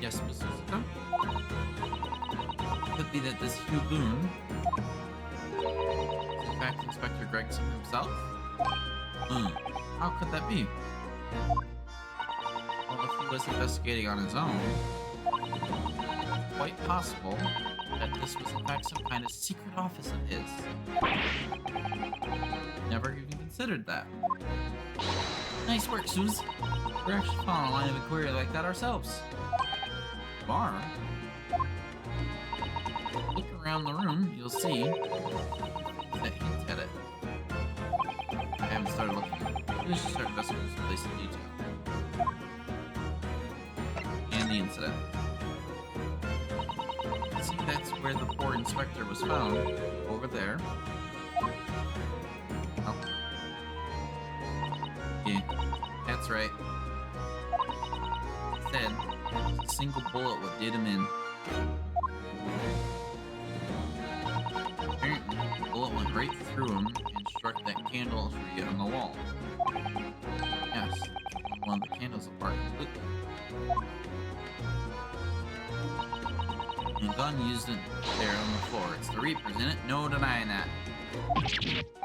Yes, Miss Suzuka? Could be that this Hugh Boone is in fact Inspector Gregson himself? How could that be? Well, if he was investigating on his own, it's quite possible that this was in fact some kind of secret office of his. Never even considered that. Nice work, Suze. We're actually following a line of inquiry like that ourselves. Bar? Look around the room, you'll see that hint at it. I haven't started looking at it. We should start investigating this place in detail. And the incident. See, that's where the poor inspector was found. Over there. Oh. Yeah, that's right. Instead, a single bullet what did him in. Apparently, the bullet went right through him and struck that candle tree on the wall. Yes, one of the candles apart completely. And the gun used it there on the before. It's the Reapers, isn't it? No denying that.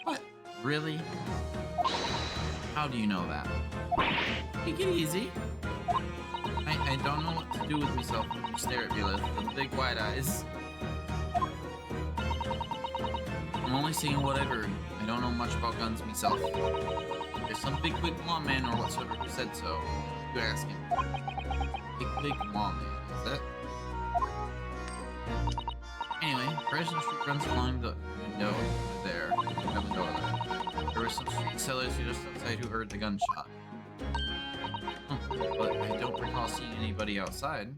What? Really? How do you know that? Take it easy. I don't know what to do with myself when you stare at me with the big wide eyes. I'm only seeing what I've heard. I don't know much about guns myself. There's some big wig lawman or whatsoever who said so. You ask him. Big wig lawman, is it? Anyway, President Street runs along the window there. At the door there. There were some street sellers who just outside who heard the gunshot. But I don't recall seeing anybody outside.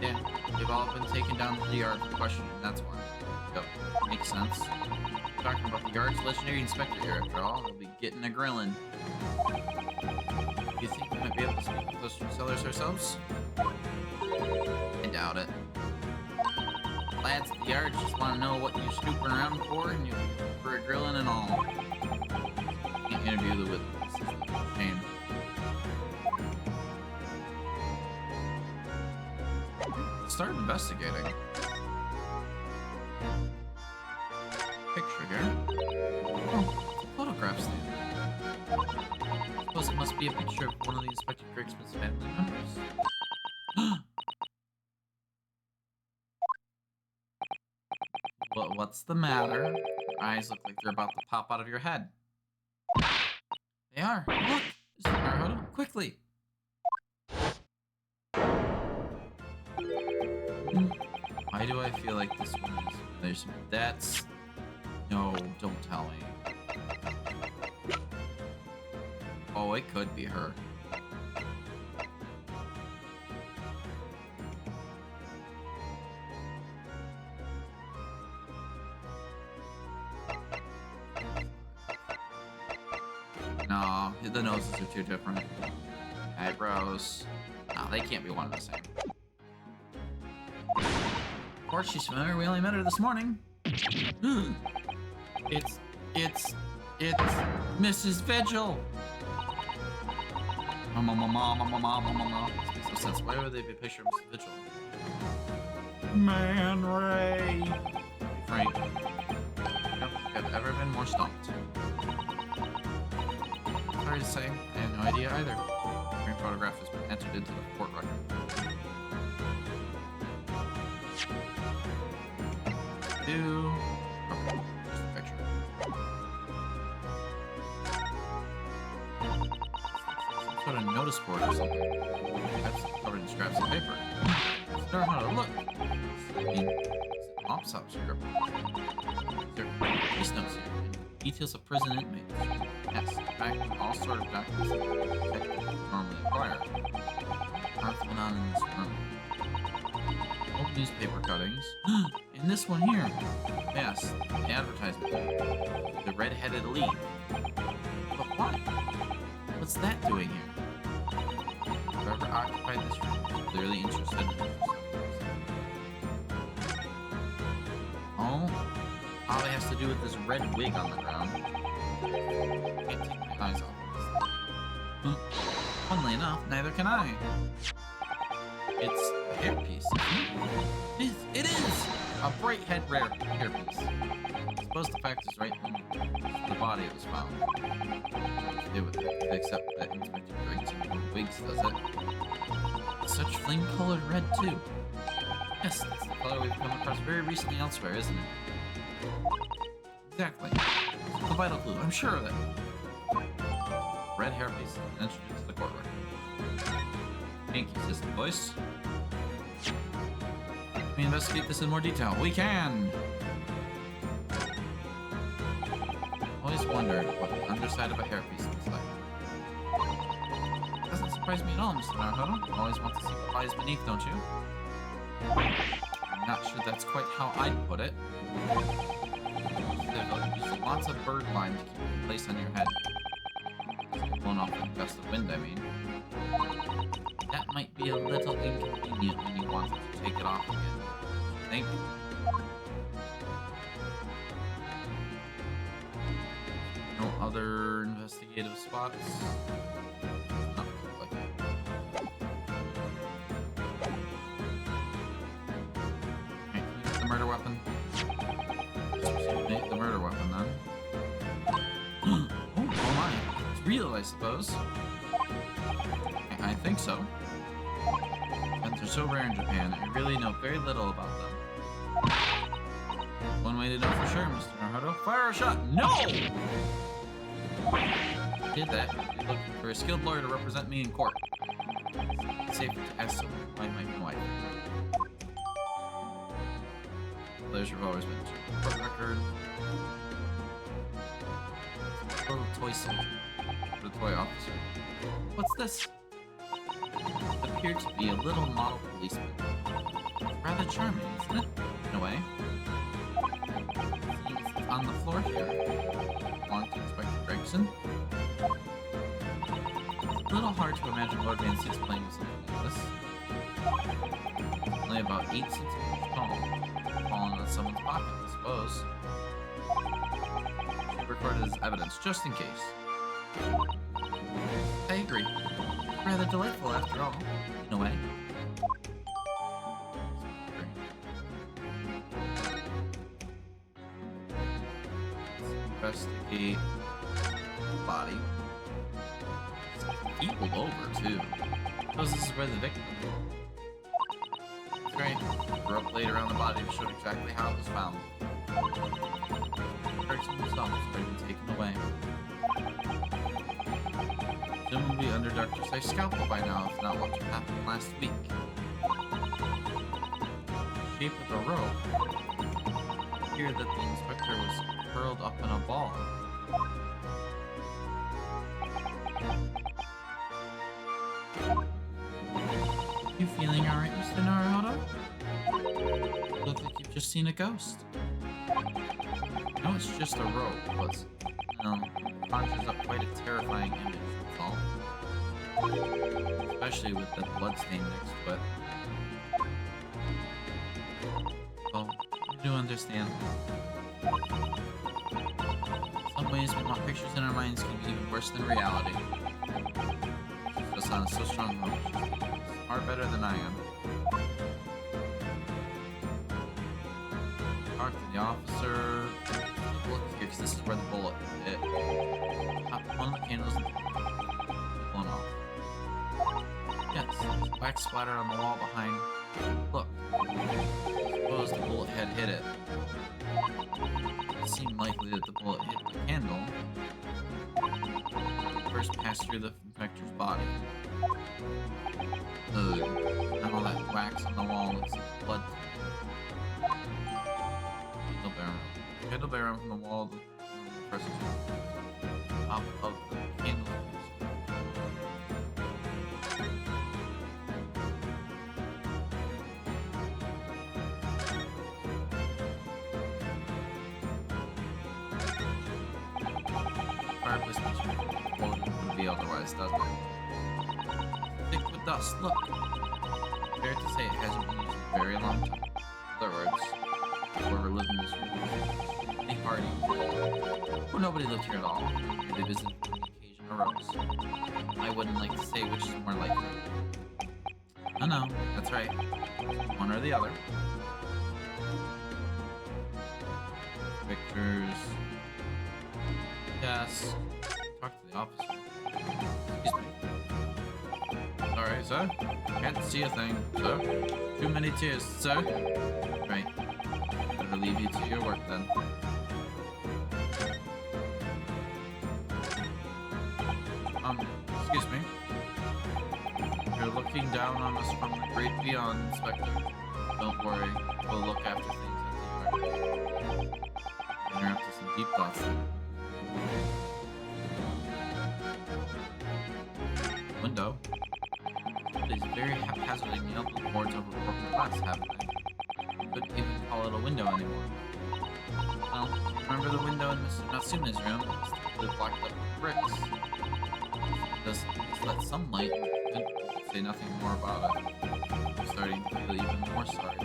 Yeah, they've all been taken down to the yard for questioning, that's why. Yep, makes sense. Talking about the yard's legendary inspector here, after all, they'll be getting a grilling. You think we might be able to speak with those street sellers ourselves? I doubt it. Lads at the yard just want to know what you're snooping around for, and you for a grilling and all. Can't interview the witness. Shame. Start investigating. Picture here. Oh, photographs there. Suppose it must be a picture of one of the Inspector Grigsman's family members. What's the matter? Your eyes look like they're about to pop out of your head. They are. Look! Mr. Naruto, quickly! Why do I feel like this one is... There's... That's... No, don't tell me. Oh, it could be her. No, the noses are too different. Eyebrows. No, they can't be one and the same. Of course she's familiar, we only met her this morning. It's Mrs. Vigil. Makes no sense. Why would they be a picture of Mrs. Vigil? Man Ray. Frank. I don't think I've ever been more stumped. Sorry to say, I have no idea either. The green photograph has been entered into the court record. Okay, just a picture. Some sort of notice board or something. That's covered in scraps of paper. Sir, how to look. Mop stops here. There are police notes here. Details of prison inmates. Yes, in fact, all sort of documents that the detective would normally acquire. What's going on in this room? Old newspaper cuttings. And this one here. Yes, the advertisement. The red-headed elite. But why? What's that doing here? Whoever occupied this room is clearly interested in it. Oh? All it has to do with this red wig on the ground. Can't take my eyes off this. Funnily enough, neither can I. It's a hairpiece. It is! A bright head rare hairpiece. I suppose the fact is right when the body was found. It would except that Inspector Grigson wigs does it. Such flame-colored red too. Yes, that's the color we've come across very recently elsewhere, isn't it? Exactly. The vital clue, I'm sure of it. Red hairpiece, introduced to the court record. Thank you, Assistant Voice. Let me investigate this in more detail. We can! Always wondered what the underside of a hairpiece looks like. Doesn't surprise me at all, Mr. Naruto. You always want to see what lies beneath, don't you? I'm not sure that's quite how I'd put it. There's lots of bird lime to keep in place on your head. Blown off in a gust of wind, I mean. That might be a little inconvenient when you want to take it off again. I think. No other investigative spots? Not like it. real, I suppose. I think so. Pens are so rare in Japan, I really know very little about them. One way to know for sure, Mr. Naruto. Fire a shot! No! I did that. I'm looking for a skilled lawyer to represent me in court. It's safer to ask someone why my wife. Players have always been to court record. Little toy soldier. The toy officer. What's this? It appeared to be a little model policeman. Rather charming, isn't it? In a way. He's on the floor here. Want to Inspector Gregson? It's a little hard to imagine Lord Van Six playing with something like this. Only about 8 centimeters tall. Falling on someone's pocket, I suppose. Recorded as evidence, just in case. I agree. Rather delightful after all, in a way. Let's investigate the body. It's equaled over, too. Suppose this is where the victim is. That's right. The rope laid around the body showed exactly how it was found. The person himself has already been taken away. Presumably under Dr. Sei's scalpel by now, if not what happened last week. The shape of the rope appeared that the inspector was curled up in a ball. You feeling alright, Mr. Naruto? You look like you've just seen a ghost. No, it's just a rope, but, you know, conjures up quite a terrifying image, that's all. Especially with the bloodstain next to it. Well, you do understand. In some ways, what pictures in our minds can be even worse than reality. Just sounds so strong, though. She's far better than I am. Talk to the officer. Look here, because this is where the bullet hit. Pop one of the candles and blown off. Yes, there's wax splatter on the wall behind. Look. Suppose the bullet had hit it. It seemed likely that the bullet hit the candle. First passed through the infector's body. Ugh. And all that wax on the wall looks like blood. Candle bearer from the wall of the person's top of the candle. Fireplace would be otherwise, doesn't it? Thick with dust, look. Fair to say it hasn't been used in a very long time. In other words, whoever lived in this room was a party. Or nobody lived here at all. They visited when the occasion arose. I wouldn't like to say which is more likely. Oh no, that's right. One or the other. Pictures. Yes. Talk to the officer. Excuse me. Sorry, sir. Can't see a thing, sir. Too many tears, sir. Right. Better leave you to your work then. Excuse me. You're looking down on us from the great beyond, Inspector. Don't worry, we'll look after things as they are. Interrupted some deep thoughts there. Window. These very haphazardly nailed with boards over broken glass, haven't they? Couldn't even call it a window anymore. Well, remember the window in Mr. Natsume's room? It's totally blocked up with bricks. Does let some light. Couldn't say nothing more about it. I'm starting to feel even more sorry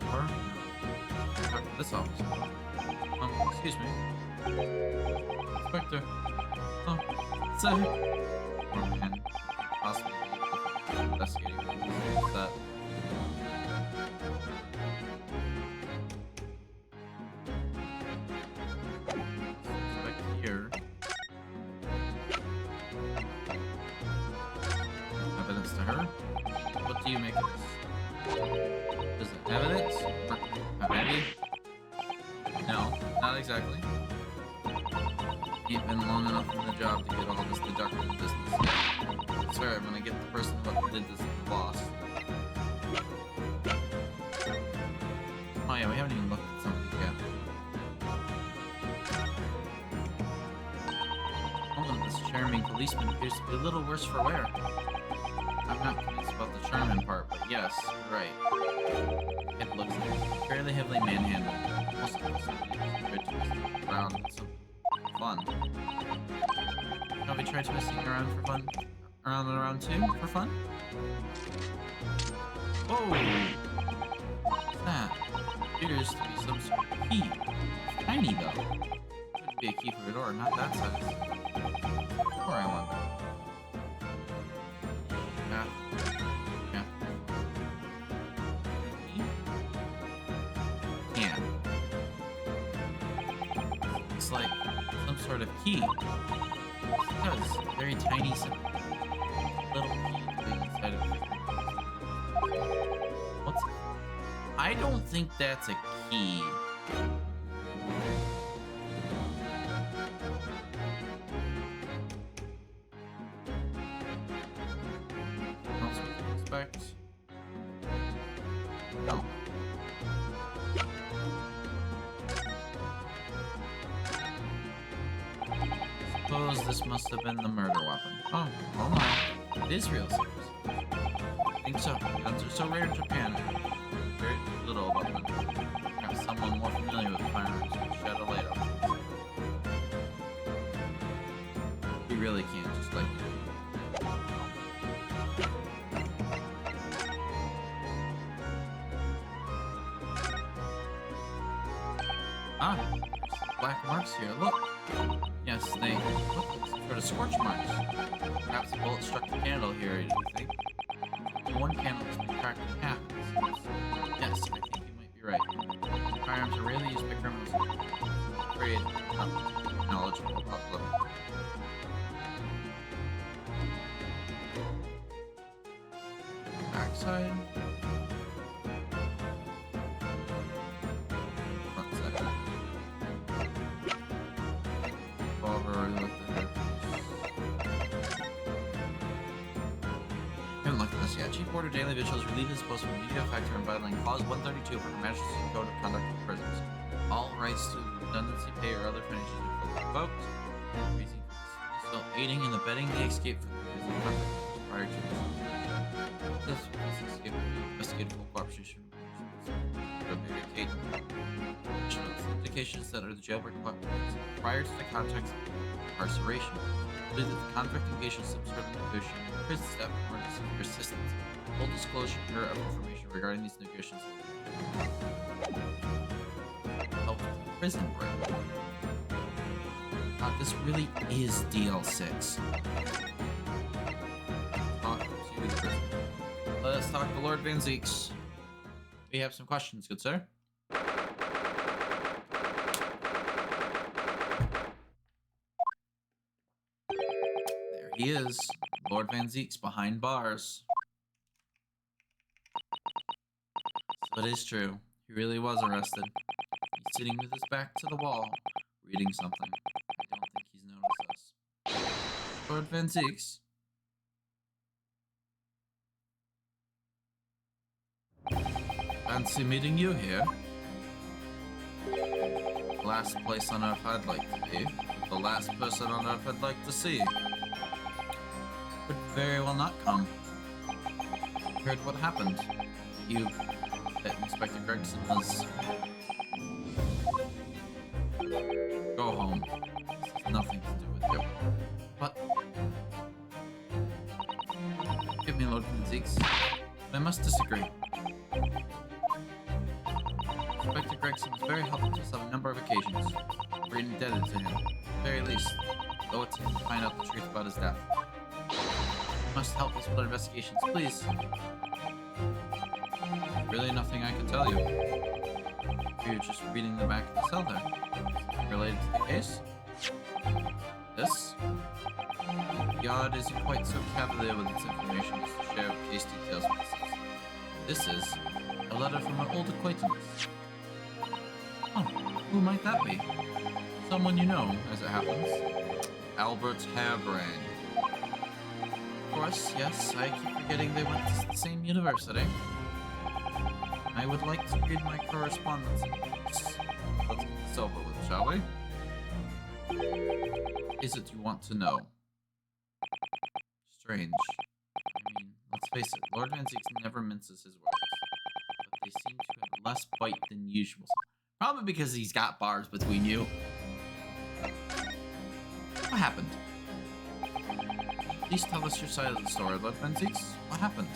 for this officer. Excuse me. Inspector. Oh, sir. Poor man. Possibly. investigating. What's that? Back here. Evidence to her. What do you make of this? Is it evidence? Maybe? No, not exactly. Ain't been long enough in the job to get all this deducted business yet. I swear, I'm gonna get the person who did this to the boss. Oh yeah, we haven't even looked at something yet. Oh, this charming policeman appears to be a little worse for wear. I'm not convinced about the charming part, but yes, you're right. It looks fairly heavily manhandled. Also, something around some fun. Shall we try twisting around for fun? Around and around too? For fun? Whoa! What's that? Appears to be some sort of key. It's tiny though. Could be a key for a door, not that size. Or I wonder. Yeah. Yeah. Yeah. It's like some sort of key. It does. Very tiny, little key to the inside of it. What's it? I don't think that's a key. What else would you expect? No. Suppose this must have been the murder weapon. Oh no. It is real serious. I think so. Guns are so rare in Japan. Very little about them. Perhaps someone more familiar with firearms can shed a light on this. We really can't just like... Ah! Black marks here, look! Yes, they look like some sort of scorch marks. Perhaps a bullet struck the candle here, do you think? One candle has been cracked in half. Yes, I think you might be right. Firearms are rarely used by criminals. I'm afraid I'm not knowledgeable about them. Backside. Front side. Revolver already looked at it. Haven't looked at this yet. Chief Order Daily Vigils relieve his post from media factor and violating Clause 132 of Her Majesty's Code of Conduct of Prisons. All rights to redundancy pay or other financial are revoked. Reason for still aiding and abetting the escape from the prison conduct prior to this escape will be investigated for cooperation indications that are the jailbreak prior to the context of incarceration. Believe that the convict engaged in some sort of negotiation with prison staff in order to seek assistance. Full disclosure of information regarding these negotiations will help with the prison break. This really is DL6. Talk to the prison. Let's talk to Lord Van Zeeks. We have some questions, good sir. There he is, Lord Van Zeeks behind bars. So it is true. He really was arrested. He's sitting with his back to the wall, reading something. I don't think he's noticed us. Lord Van Zeeks. Fancy meeting you here. Last place on Earth I'd like to be. The last person on Earth I'd like to see. Could very well not come. Heard what happened. That Inspector Gregson was... Go home. This has nothing to do with you. What? Give me Lord Van Zeeks. But I must disagree. Inspector Gregson was very helpful to us on a number of occasions. We're indebted to him. At the very least, owe it to him to find out the truth about his death. must help us with our investigations, please. Really nothing I can tell you. You're just reading the back of the cell there. Related to the case? This? The yard isn't quite so cavalier with its information as to share case details with us. This is a letter from an old acquaintance. Oh, who might that be? Someone you know, as it happens. Albert Harebrain. Of course, yes, I keep forgetting they went to the same university. I would like to read my correspondence. Let's get this over with, shall we? What is it you want to know? Strange. I mean, let's face it, Lord Van Zeeks never minces his words. But they seem to have less bite than usual. Probably because he's got bars between you. What happened? Please tell us your side of the story, Lord Van Zeeks. What happened?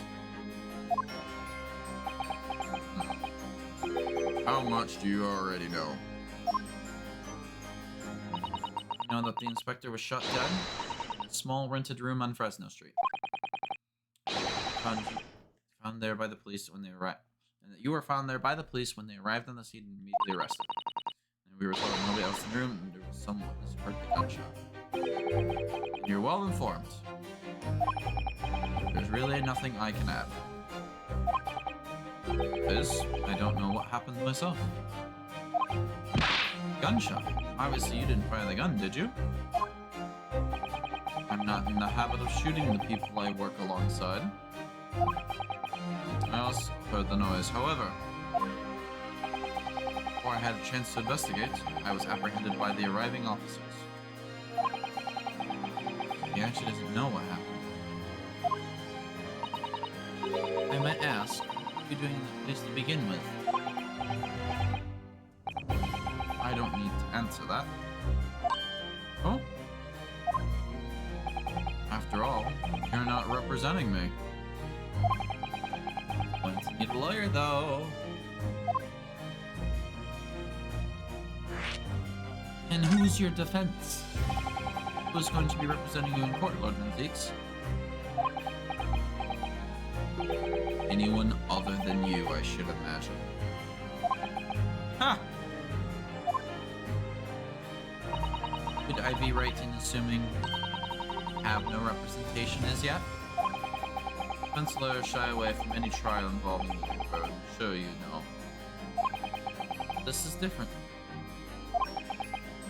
How much do you already know? You know that the inspector was shot dead in a small rented room on Fresno Street. Found there by the police when they arrived. And that you were found there by the police when they arrived on the scene and immediately arrested. And we were told nobody else in the room and there was someone who heard the gunshot. And you're well informed. There's really nothing I can add. This, I don't know what happened myself. Gunshot? Obviously you didn't fire the gun, did you? I'm not in the habit of shooting the people I work alongside. I also heard the noise. However, before I had a chance to investigate, I was apprehended by the arriving officers. He actually doesn't know what happened. I might ask, what are you doing in the place to begin with? I don't need to answer that. Oh? After all, you're not representing me. Going to need a lawyer, though. And who's your defense? Who's going to be representing you in court, Lord Van Zeeks? Anyone other than you, I should imagine. Ha! Could I be right in assuming you have no representation as yet? Defense lawyers shy away from any trial involving the Reaper, I'm sure you know. This is different.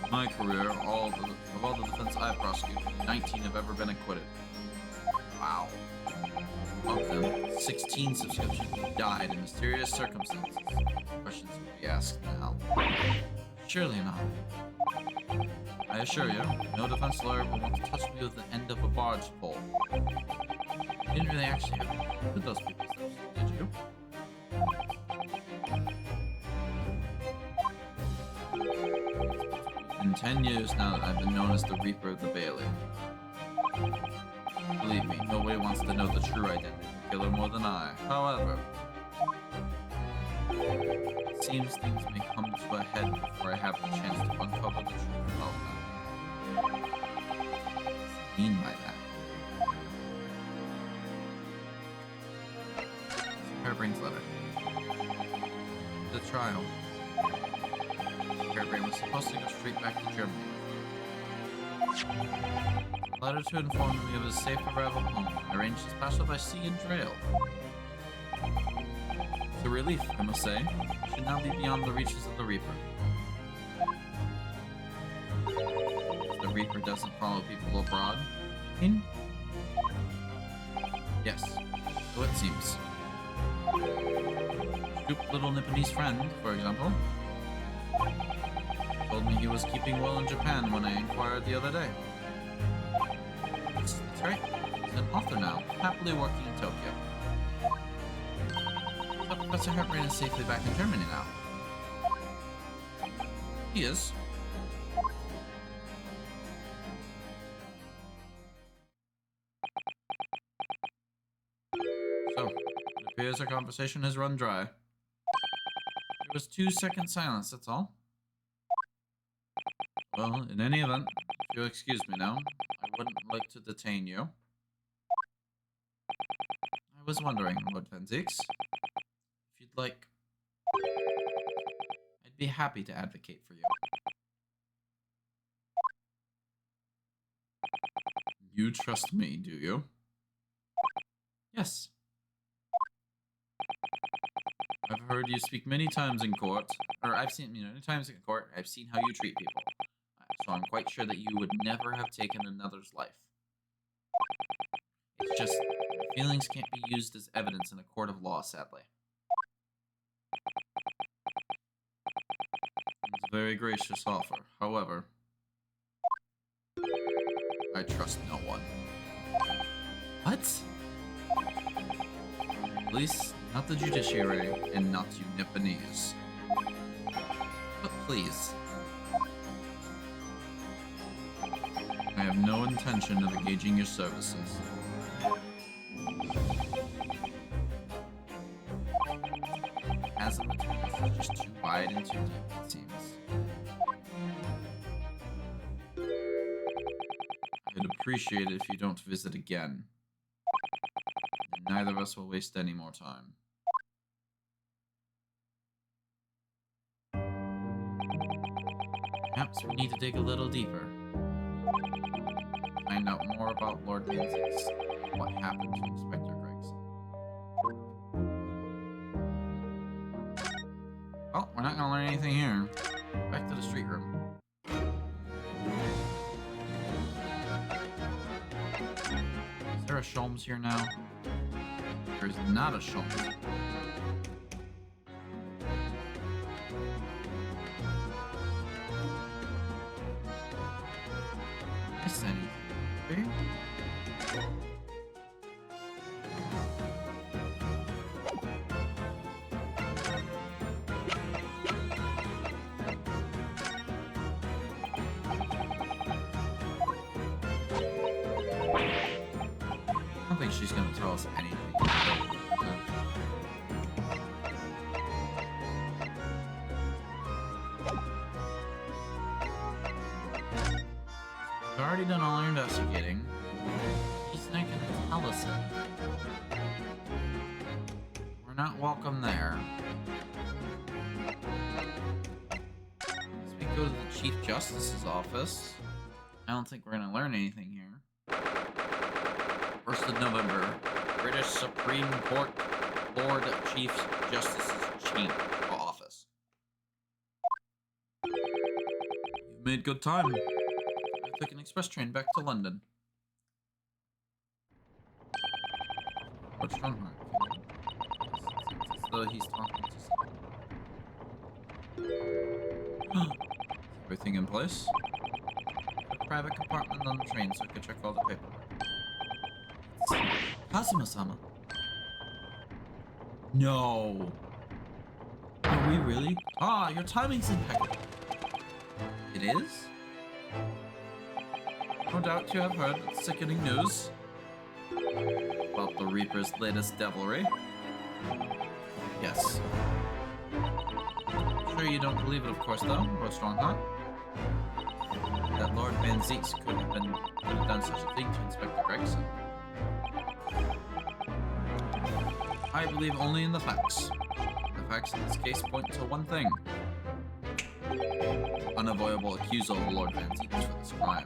In my career, of all the defense I've prosecuted, 19 have ever been acquitted. Wow. Of them, 16 subscriptions died in mysterious circumstances. Questions would be asked now. Surely not. I assure you, no defense lawyer will want to touch me with the end of a barge pole. You didn't really actually have to with those people, did you? It's been 10 years now that I've been known as the Reaper of the Bailey. Believe me, nobody wants to know the true identity of the killer more than I. However, it seems things may come to a head before I have the chance to uncover the truth about them. What does he mean by that? Harebrain's letter. The trial. Harebrain was supposed to go straight back to Germany. A letter to inform me of his safe arrival home, arranged his passage by sea and rail. It's a relief, I must say. It should now be beyond the reaches of the Reaper. The Reaper doesn't follow people abroad. Yes, so it seems. Stupid little Nipponese friend, for example, told me he was keeping well in Japan when I inquired the other day. That's right. He's an author now, happily working in Tokyo. So Professor Harebrain is safely back in Germany now. He is. So, it appears our conversation has run dry. There was 2-second silence, that's all. Well, in any event, if you'll excuse me now, I wouldn't like to detain you. was wondering, Lord Fenzix, if you'd like, I'd be happy to advocate for you. You trust me, do you? Yes. I've heard you speak many times in court, or I've seen, many times in court, I've seen how you treat people. So I'm quite sure that you would never have taken another's life. It's just, feelings can't be used as evidence in a court of law, sadly. It's a very gracious offer. However, I trust no one. What? At least, not the judiciary, and not you Nipponese. But please. I have no intention of engaging your services. Chasm is just too wide and too deep, it seems. I'd appreciate it if you don't visit again. And neither of us will waste any more time. Perhaps we need to dig a little deeper. Find out more about Lord Manzix. What happened to Inspector Gregson. Well, we're not gonna learn anything here. Back to the street room. Is there a Sholmes here now? There's not a Sholmes. Miss anything? I don't think she's gonna tell us anything. We've already done all our investigating. She's not gonna tell us it. We're not welcome there. Let's go to the Chief Justice's office. I don't think we're gonna learn anything here. 1st of November, British Supreme Court Lord Chief Justice's office. You made good time. I took an express train back to London. What's wrong? It's as though he's talking to someone. Everything in place? A private compartment on the train so I could check all the paperwork. Kazuma-sama. No. Are we really? Ah, your timing's impeccable. It is? No doubt you have heard sickening news about the Reaper's latest devilry. Yes. Sure you don't believe it, of course, though, Lord Strongheart. That Lord Manzix could have done such a thing to Inspector Gregson. I believe only in the facts. The facts in this case point to one thing. Unavoidable accusal of Lord Manzix for this crime.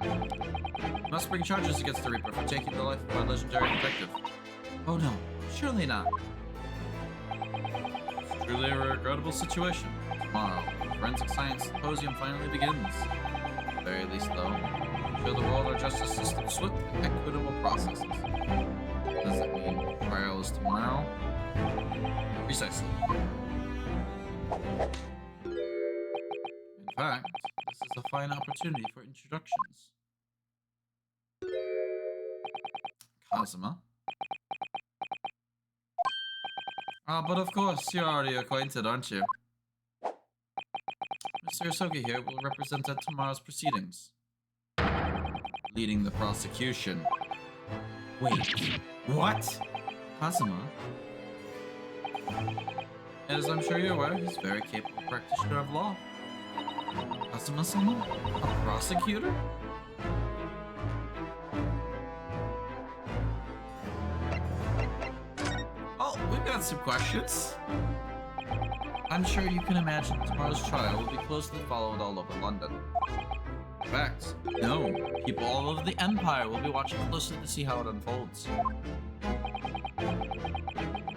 We must bring charges against the Reaper for taking the life of our legendary detective. Oh no, surely not. It's truly a regrettable situation. Tomorrow, the Forensic Science Symposium finally begins. At the very least, though, show the world our justice system's swift and equitable processes. Does that mean trial is tomorrow? Precisely. In fact, this is a fine opportunity for introductions. Kazuma. Ah, but of course, you're already acquainted, aren't you? Mr. Isoki here will represent at tomorrow's proceedings. Leading the prosecution. Wait, what? Kazuma? As I'm sure you're aware, he's a very capable practitioner of law. Kazuma-sama? A prosecutor? got some questions. I'm sure you can imagine tomorrow's trial will be closely followed all over London. In fact, no, people all over the Empire will be watching closely to see how it unfolds.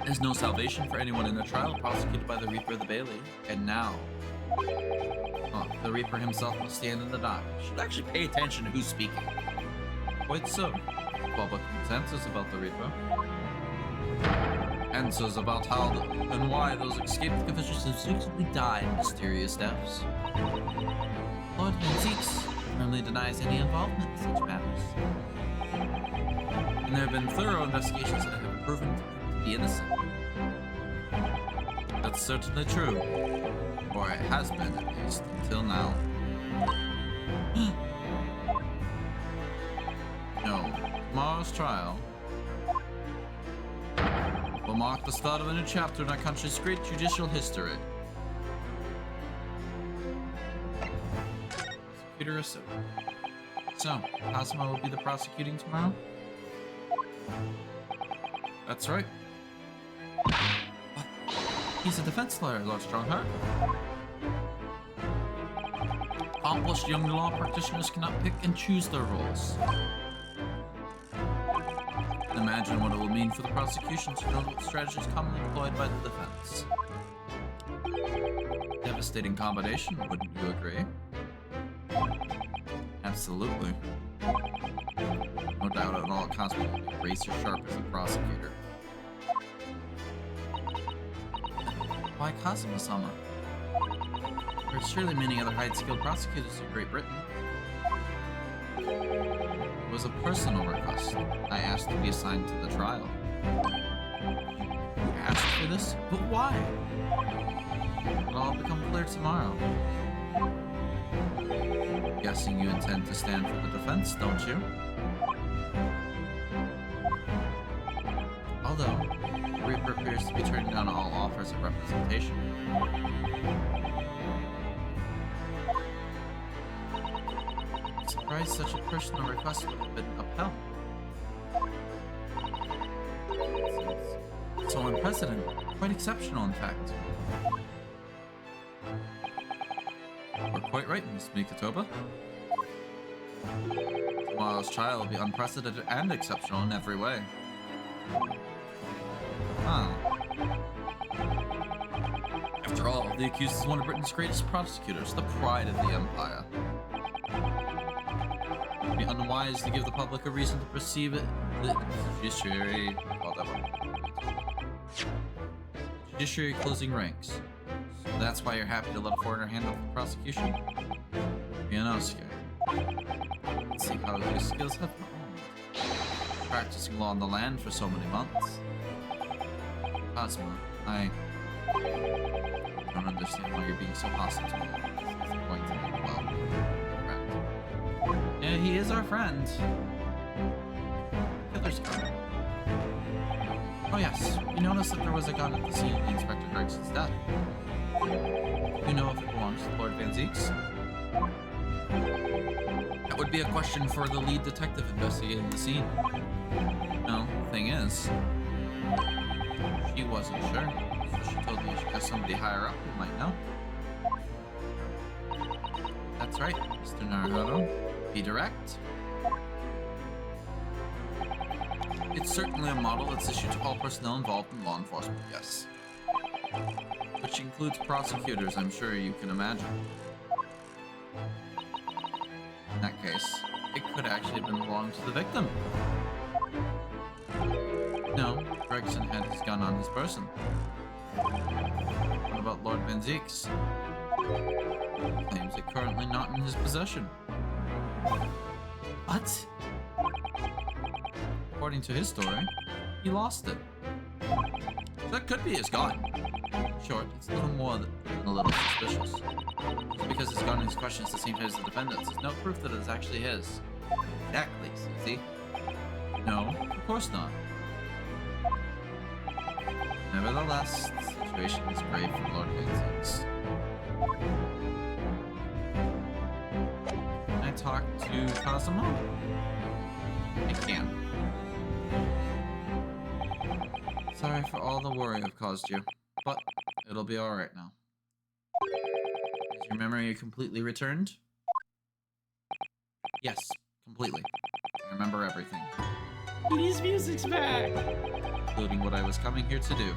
There's no salvation for anyone in a trial prosecuted by the Reaper of the Bailey. And now, the Reaper himself must stand in the dock. Should actually pay attention to who's speaking. Quite so. Public consensus about the Reaper. Answers about how and why those escaped officials have secretly died mysterious deaths. Lord Van firmly denies any involvement in such matters. And there have been thorough investigations that have proven to be innocent. That's certainly true. Or it has been, at least, until now. No, tomorrow's trial will mark the start of a new chapter in our country's great judicial history. Peter Issa. So, Cosmo will be the prosecuting tomorrow? That's right. What? He's a defense lawyer, Lord Strongheart. Accomplished young law practitioners cannot pick and choose their roles. Imagine what it will mean for the prosecution to know what strategies commonly employed by the defense. Devastating combination, wouldn't you agree? Absolutely. No doubt at all, Cosmo will be razor sharp as a prosecutor. Why Cosmo-sama? There are surely many other highly skilled prosecutors in Great Britain. It was a personal request. I asked to be assigned to the trial. You asked for this? But why? It'll all become clear tomorrow. Guessing you intend to stand for the defense, don't you? Although, the Reaper appears to be turning down all offers of representation. I'm surprised such a personal request would have been upheld. So unprecedented, quite exceptional in fact. We're quite right, Miss Mikotoba. Tomorrow's trial will be unprecedented and exceptional in every way. Huh. After all, the accused is one of Britain's greatest prosecutors, the pride of the Empire. It would be unwise to give the public a reason to perceive it. The judiciary... Judiciary closing ranks. So that's why you're happy to let a foreigner handle the prosecution? Ionosuke. Let's see how your skills have honed. Practicing law on the land for so many months. Cosmo, I don't understand why you're being so hostile to me. It's going to be well. Friend. Yeah, he is our friend. Killer's gun. Oh yes, we noticed that there was a gun at the scene of the Inspector Gregson's death. Do you know if it belongs to Lord Van Zieks? That would be a question for the lead detective investigating the scene. No, the thing is, she wasn't sure, so she told me she has somebody higher up who might know. That's right, Mr. Naruhodo. Be direct. It's certainly a model that's issued to all personnel involved in law enforcement, yes. Which includes prosecutors, I'm sure you can imagine. In that case, it could actually have been belonged to the victim. No, Gregson had his gun on his person. What about Lord Van Zieks? He claims it currently not in his possession. What? According to his story, he lost it. That could be his gun. In short, it's a little more than a little suspicious. Just because his gun in his question is the same as the defendant's is no proof that it is actually his. Exactly, see? No, of course not. Nevertheless, the situation is grave for Lord Van Zieks. Can I talk to Cosmo? I can. Sorry for all the worry I've caused you, but it'll be alright now. Is your memory completely returned? Yes, completely. I remember everything. His music's back! Including what I was coming here to do.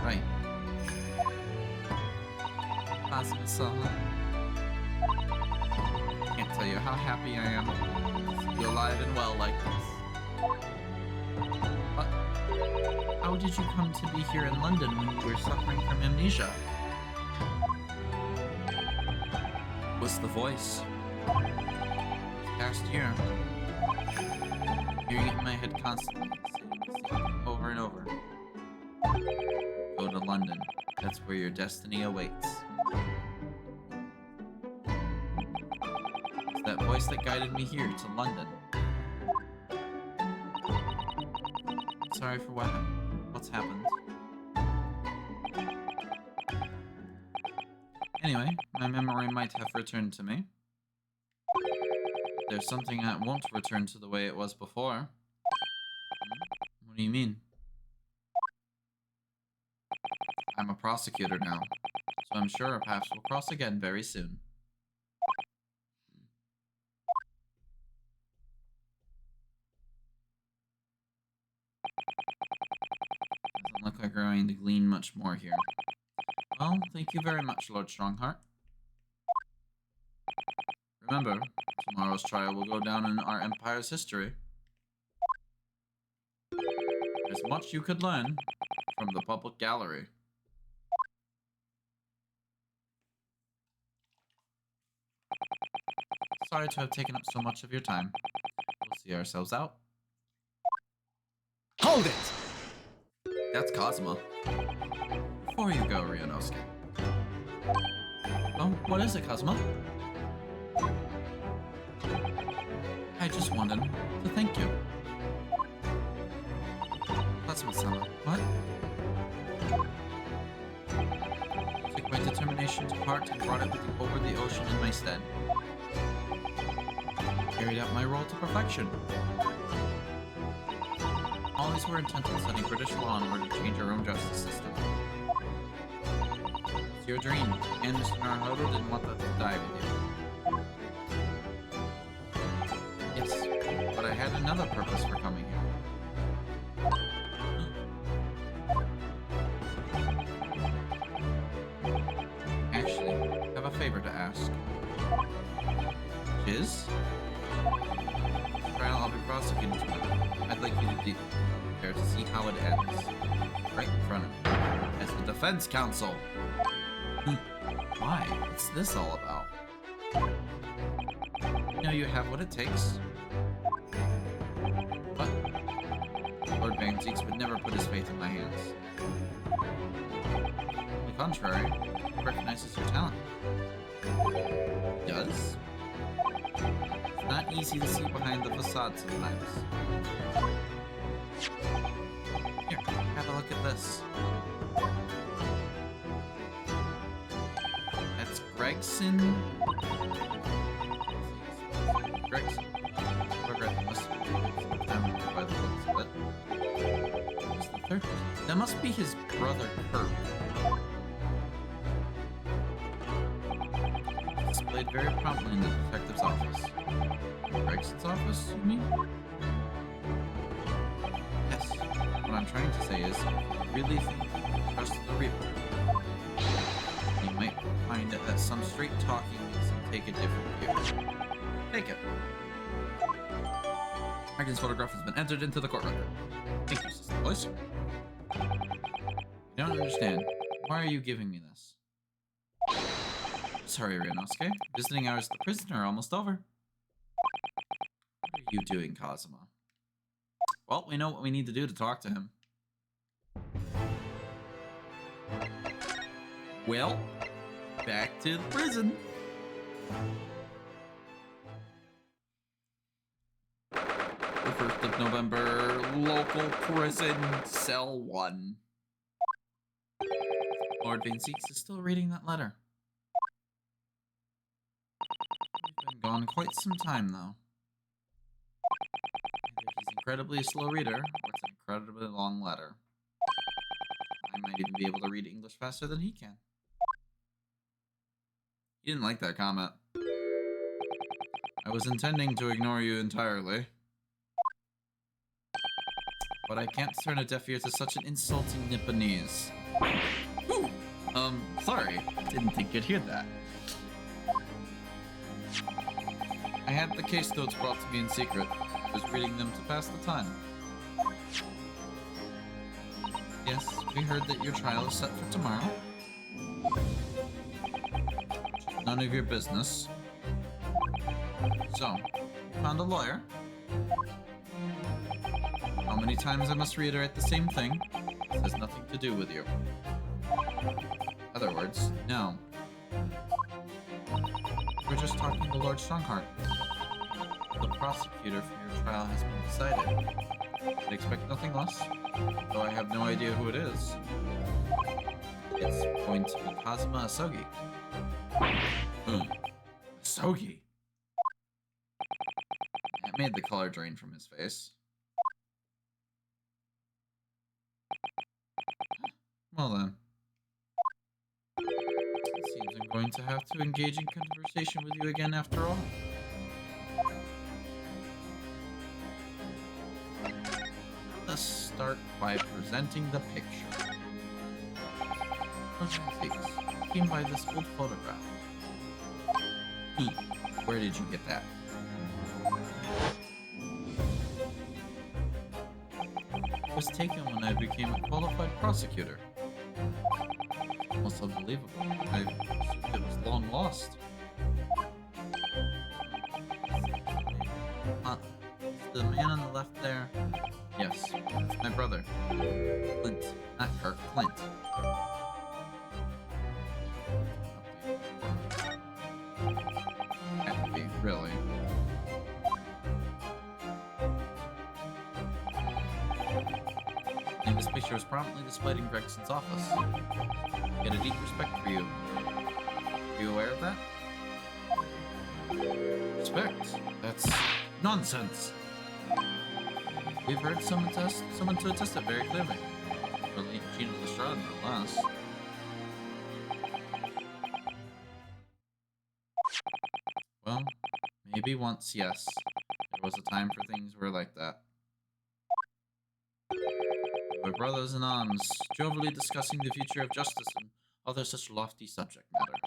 Right. Awesome. Can't tell you how happy I am to be alive and well like this. But how did you come to be here in London when you were suffering from amnesia? What's the voice? This past year, hearing it in my head constantly, saying the same thing over and over. Go to London. That's where your destiny awaits. It's that voice that guided me here to London. Sorry for what's happened. Anyway, my memory might have returned to me. There's something that won't return to the way it was before. What do you mean? I'm a prosecutor now, so I'm sure our paths will cross again very soon. Doesn't look like we're going to glean much more here. Well, thank you very much, Lord Strongheart. Remember, tomorrow's trial will go down in our Empire's history. There's much you could learn from the public gallery. Sorry to have taken up so much of your time. We'll see ourselves out. Hold it! That's Cosmo. Before you go, Ryunosuke. Oh, what is it, Cosmo? I just wanted to thank you. Cosmo-sama, what? Took my determination to heart and brought it over the ocean in my stead. Carried out my role to perfection. Always were intent on setting British law in order to change our own justice system. It's your dream, and Mr. Naruhodo didn't want that to die with you. Yes, but I had another purpose for coming here. Actually, I have a favor to ask. Which is? Trial I'll be prosecuting tomorrow. I'd like you to be there to see how it ends. Right in front of me. As the defense counsel. Why? What's this all about? You know you have what it takes. But Lord Van Zeeks would never put his faith in my hands. On the contrary, he recognizes your talent. He does? It's not easy to see behind the facade sometimes. Here, have a look at this. That's Gregson. Gregson. Whoever it must be. By the looks of it. Who's the third person? That must be his brother Kurt. Displayed very prominently in the detective's office. Gregson's office, you mean? Yes. What I'm trying to say is, if you really think you can trust the Reaper, you might find that some straight talking makes him take a different view. Take it. Dragon's photograph has been entered into the court record. Thank you, Sister Voice. I don't understand. Why are you giving me this? Sorry, Ryunosuke. Visiting hours at the prison are almost over. What are you doing, Kazuma? Well, we know what we need to do to talk to him. Well, back to the prison. The 1st of November, local prison, cell 1. Lord Van Zeeks is still reading that letter. We've been gone quite some time, though. Either he's incredibly a slow reader, or it's an incredibly long letter. I might even be able to read English faster than he can. He didn't like that comment. I was intending to ignore you entirely. But I can't turn a deaf ear to such an insulting Nipponese. Ooh, sorry. Didn't think you'd hear that. I had the case notes brought to me in secret. I was reading them to pass the time. Yes, we heard that your trial is set for tomorrow. None of your business. So, you found a lawyer? How many times I must reiterate the same thing? This has nothing to do with you. Other words, no. We're just talking to Lord Strongheart. The prosecutor for your trial has been decided. I expect nothing less, though I have no idea who it is. It's going to be Kazuma Asogi. Asogi? It made the color drain from his face. Well then. It seems I'm going to have to engage in conversation with you again after all. Let's start by presenting the picture. Came by this old photograph. Where did you get that? It was taken when I became a qualified prosecutor. Almost unbelievable. I assumed it was long lost. The man on the left there? Yes, it's my brother. Clint. Not Kirk, Clint. Can't be, really. And this picture was prominently displayed in Gregson's office. He had a deep respect for you. Are you aware of that? Respect? That's nonsense. We've heard someone to attest it very clearly. Really, Gina Lestrade, no less. Well, maybe once, yes. There was a time for things were like that. We're brothers in arms, jovially discussing the future of justice and other such lofty subject matter.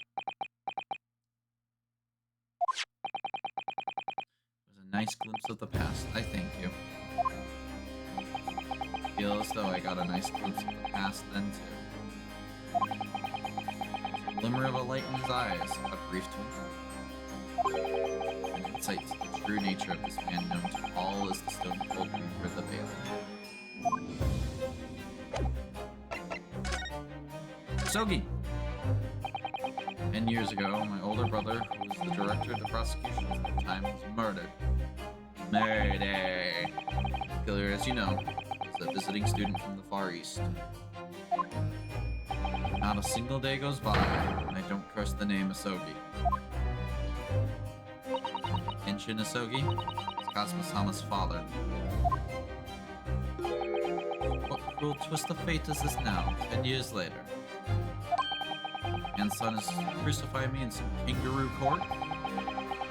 It was a nice glimpse of the past, I thank you. I feel as though I got a nice glimpse of the past then too. A glimmer of a light in his eyes, a brief twinkle. An insight to the true nature of this man known to all as the Stone Cold Reaper the Bailey. Sogi! 10 years ago, my older brother, who was the director of the prosecution at the time, was murdered. Murder! Killer, as you know, was a visiting student from the Far East. Not a single day goes by, and I don't curse the name Asogi. Kenshin Asogi is Kazuma-sama's father. What cruel twist of fate is this now, 10 years later? Grandson is crucifying me in some kangaroo court?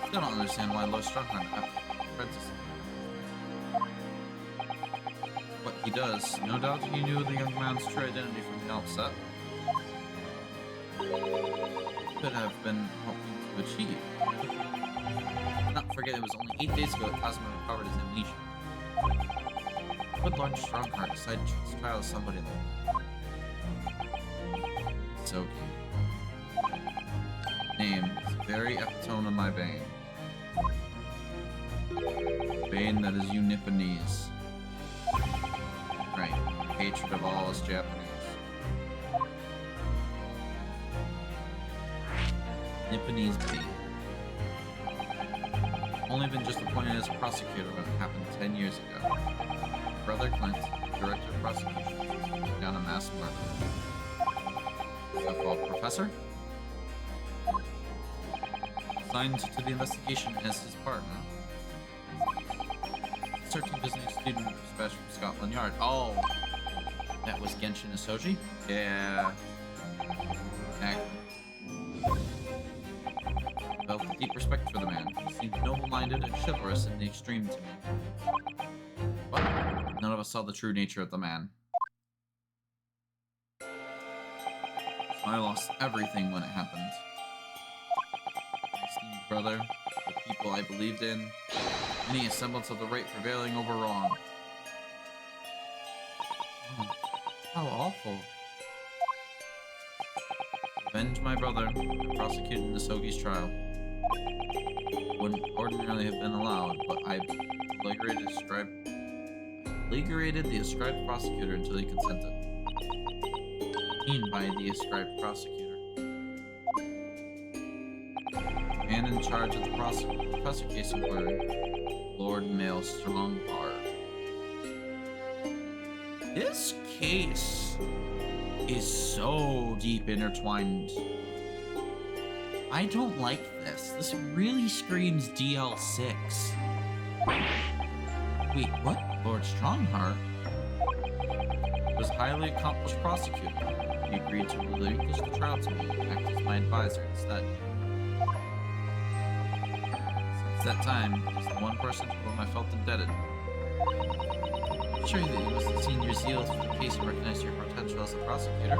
Still don't understand why Lord Strongheart apprentice. What he does, no doubt he knew the young man's true identity from the outset. Could have been hoping to achieve. Not forget it was only 8 days ago that Kazuma recovered his amnesia. Would Lord Strongheart decide to trial somebody like that? It's okay. Name is very epitome of my bane. Bane that is you Nipponese. Right, hatred of all us Japanese. Nipponese bane. Only been just appointed as a prosecutor when it happened 10 years ago. Brother Clint, director of prosecution, took down a mass murder. So-called professor? Assigned to the investigation as his partner. Certain visiting student was dispatched from Scotland Yard. Oh, that was Genshin Isoji? Yeah. I felt a deep respect for the man. He seemed noble-minded and chivalrous in the extreme to me. But none of us saw the true nature of the man. So I lost everything when it happened. My esteemed brother, the people I believed in, any semblance of the right prevailing over wrong. Oh, how awful. Avenge my brother and prosecute Nasogi's trial. Wouldn't ordinarily have been allowed, but I plagiarized the ascribed prosecutor until he consented. Mean by the ascribed prosecutor. Man in charge of the professor case inquiry, Lord Mail Strongbard. This case is so deep intertwined. I don't like this. This really screams DL6. Wait, what? Lord Strongheart was a highly accomplished prosecutor. He agreed to relinquish the trial to me and act as my advisor instead. Since that time, he's the one person to whom I felt indebted. I'm sure that you must have seen your zeal for the case and recognized your potential as a prosecutor.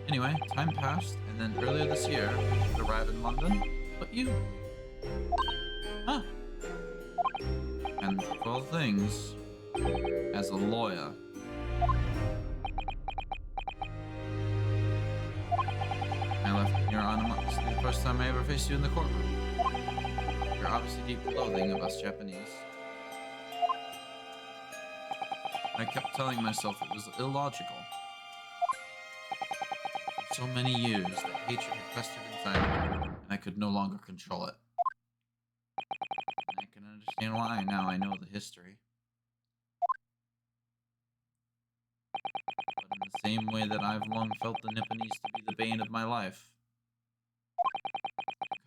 Anyway, time passed, and then earlier this year, I should arrive in London, but you. Huh. And of all things, as a lawyer. I left your anonymous the first time I ever faced you in the courtroom. Your obviously deep loathing of us Japanese. I kept telling myself it was illogical. For so many years, that hatred had festered inside me, and I could no longer control it. And I can understand why now I know the history. But in the same way that I've long felt the Nipponese to be the bane of my life,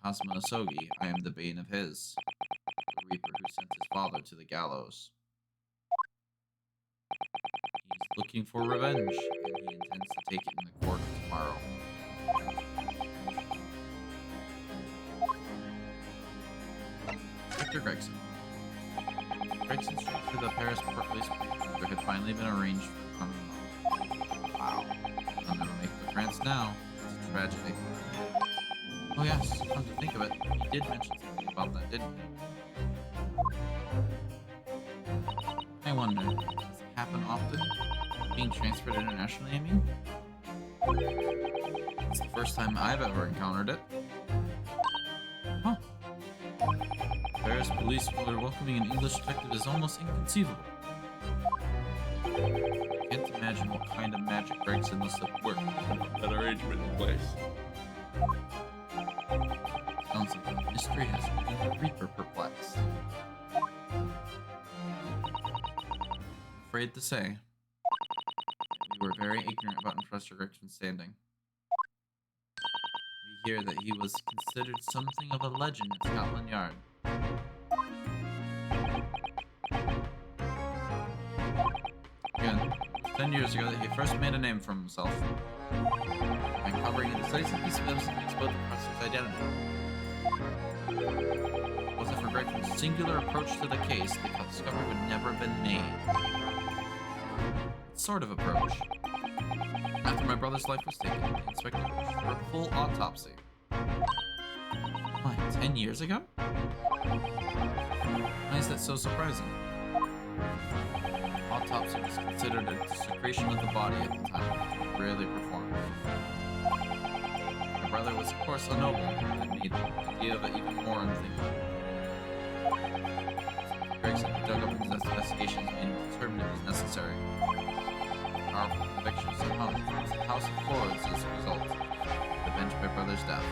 Cosmo Asogi, I am the bane of his, the reaper who sent his father to the gallows. He's looking for revenge, and he intends to take it in the court tomorrow. Victor Gregson. Gregson's trip to the Paris police prefecture had finally been arranged for the coming month. Wow. I'll never make it to France now. It's a tragedy. Oh yes, come to think of it, he did mention something about that, didn't he? I wonder, does it happen often? Being transferred internationally, I mean? It's the first time I've ever encountered it. Huh. Paris police were welcoming an English detective is almost inconceivable. I can't imagine what kind of magic Gregson must have worked with that arrangement in place. Sounds like the mystery has even the Reaper perplexed. Afraid to say, we were very ignorant about Professor Gregson's standing. We hear that he was considered something of a legend at Scotland Yard. Again, 10 years ago that he first made a name for himself by covering a decisive piece of evidence that exposed the professor's identity. Was it for Gregson's singular approach to the case, the discovery would never have been made. Sort of approach. After my brother's life was taken, the inspector pushed for a full autopsy. Why, 10 years ago? Why is that so surprising? Autopsy was considered a desecration of the body at the time, rarely performed. My brother was, of course, a noble, and made the idea of it even more unthinkable. Gregson dug up his investigations and determined it was necessary. Powerful conviction somehow influenced the House of Lords as a result, to avenge my brother's death.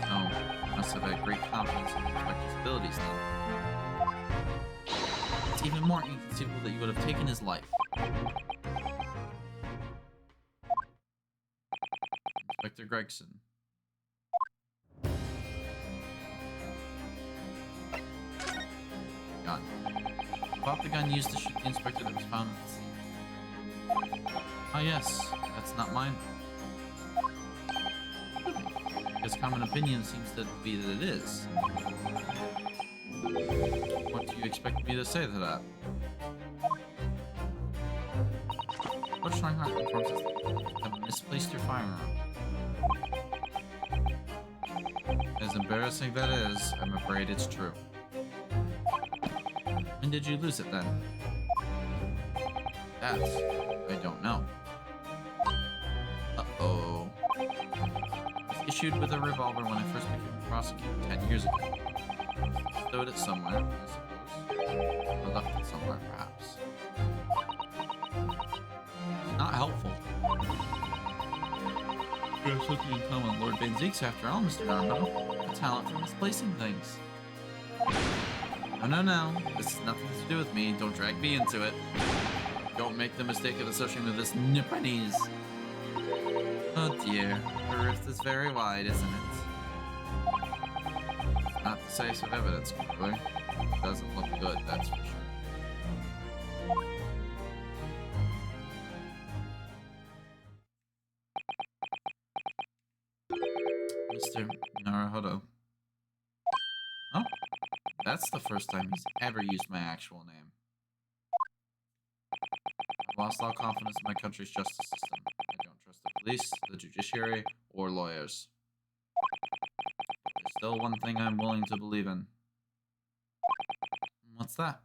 So, I must have had great confidence in the inspector's abilities then. It's even more inconceivable that you would have taken his life. Inspector Gregson. bought the gun used to shoot the inspector that was found at the scene. Ah, yes, that's not mine. His common opinion seems to be that it is. What do you expect me to say to that? What Shanghai informs us that you have misplaced your firearm. As embarrassing that is, I'm afraid it's true. When did you lose it then? That I don't know. Uh-oh. It was issued with a revolver when I first became a prosecutor 10 years ago. Stowed it somewhere, I suppose. Or left it somewhere, perhaps. Not helpful. You have something in common with Lord Van Zeeks after all, Mr. Narbo. A talent for misplacing things. No. This has nothing to do with me. Don't drag me into it. Don't make the mistake of associating with this Nipponese. Oh dear. The rift is very wide, isn't it? Not decisive evidence, clearly. It doesn't look good, that's for sure. Mr. Naruhodo. Oh, that's the first time he's ever used my actual name. I've lost all confidence in my country's justice system. I don't trust the police, the judiciary, or lawyers. There's still one thing I'm willing to believe in. What's that?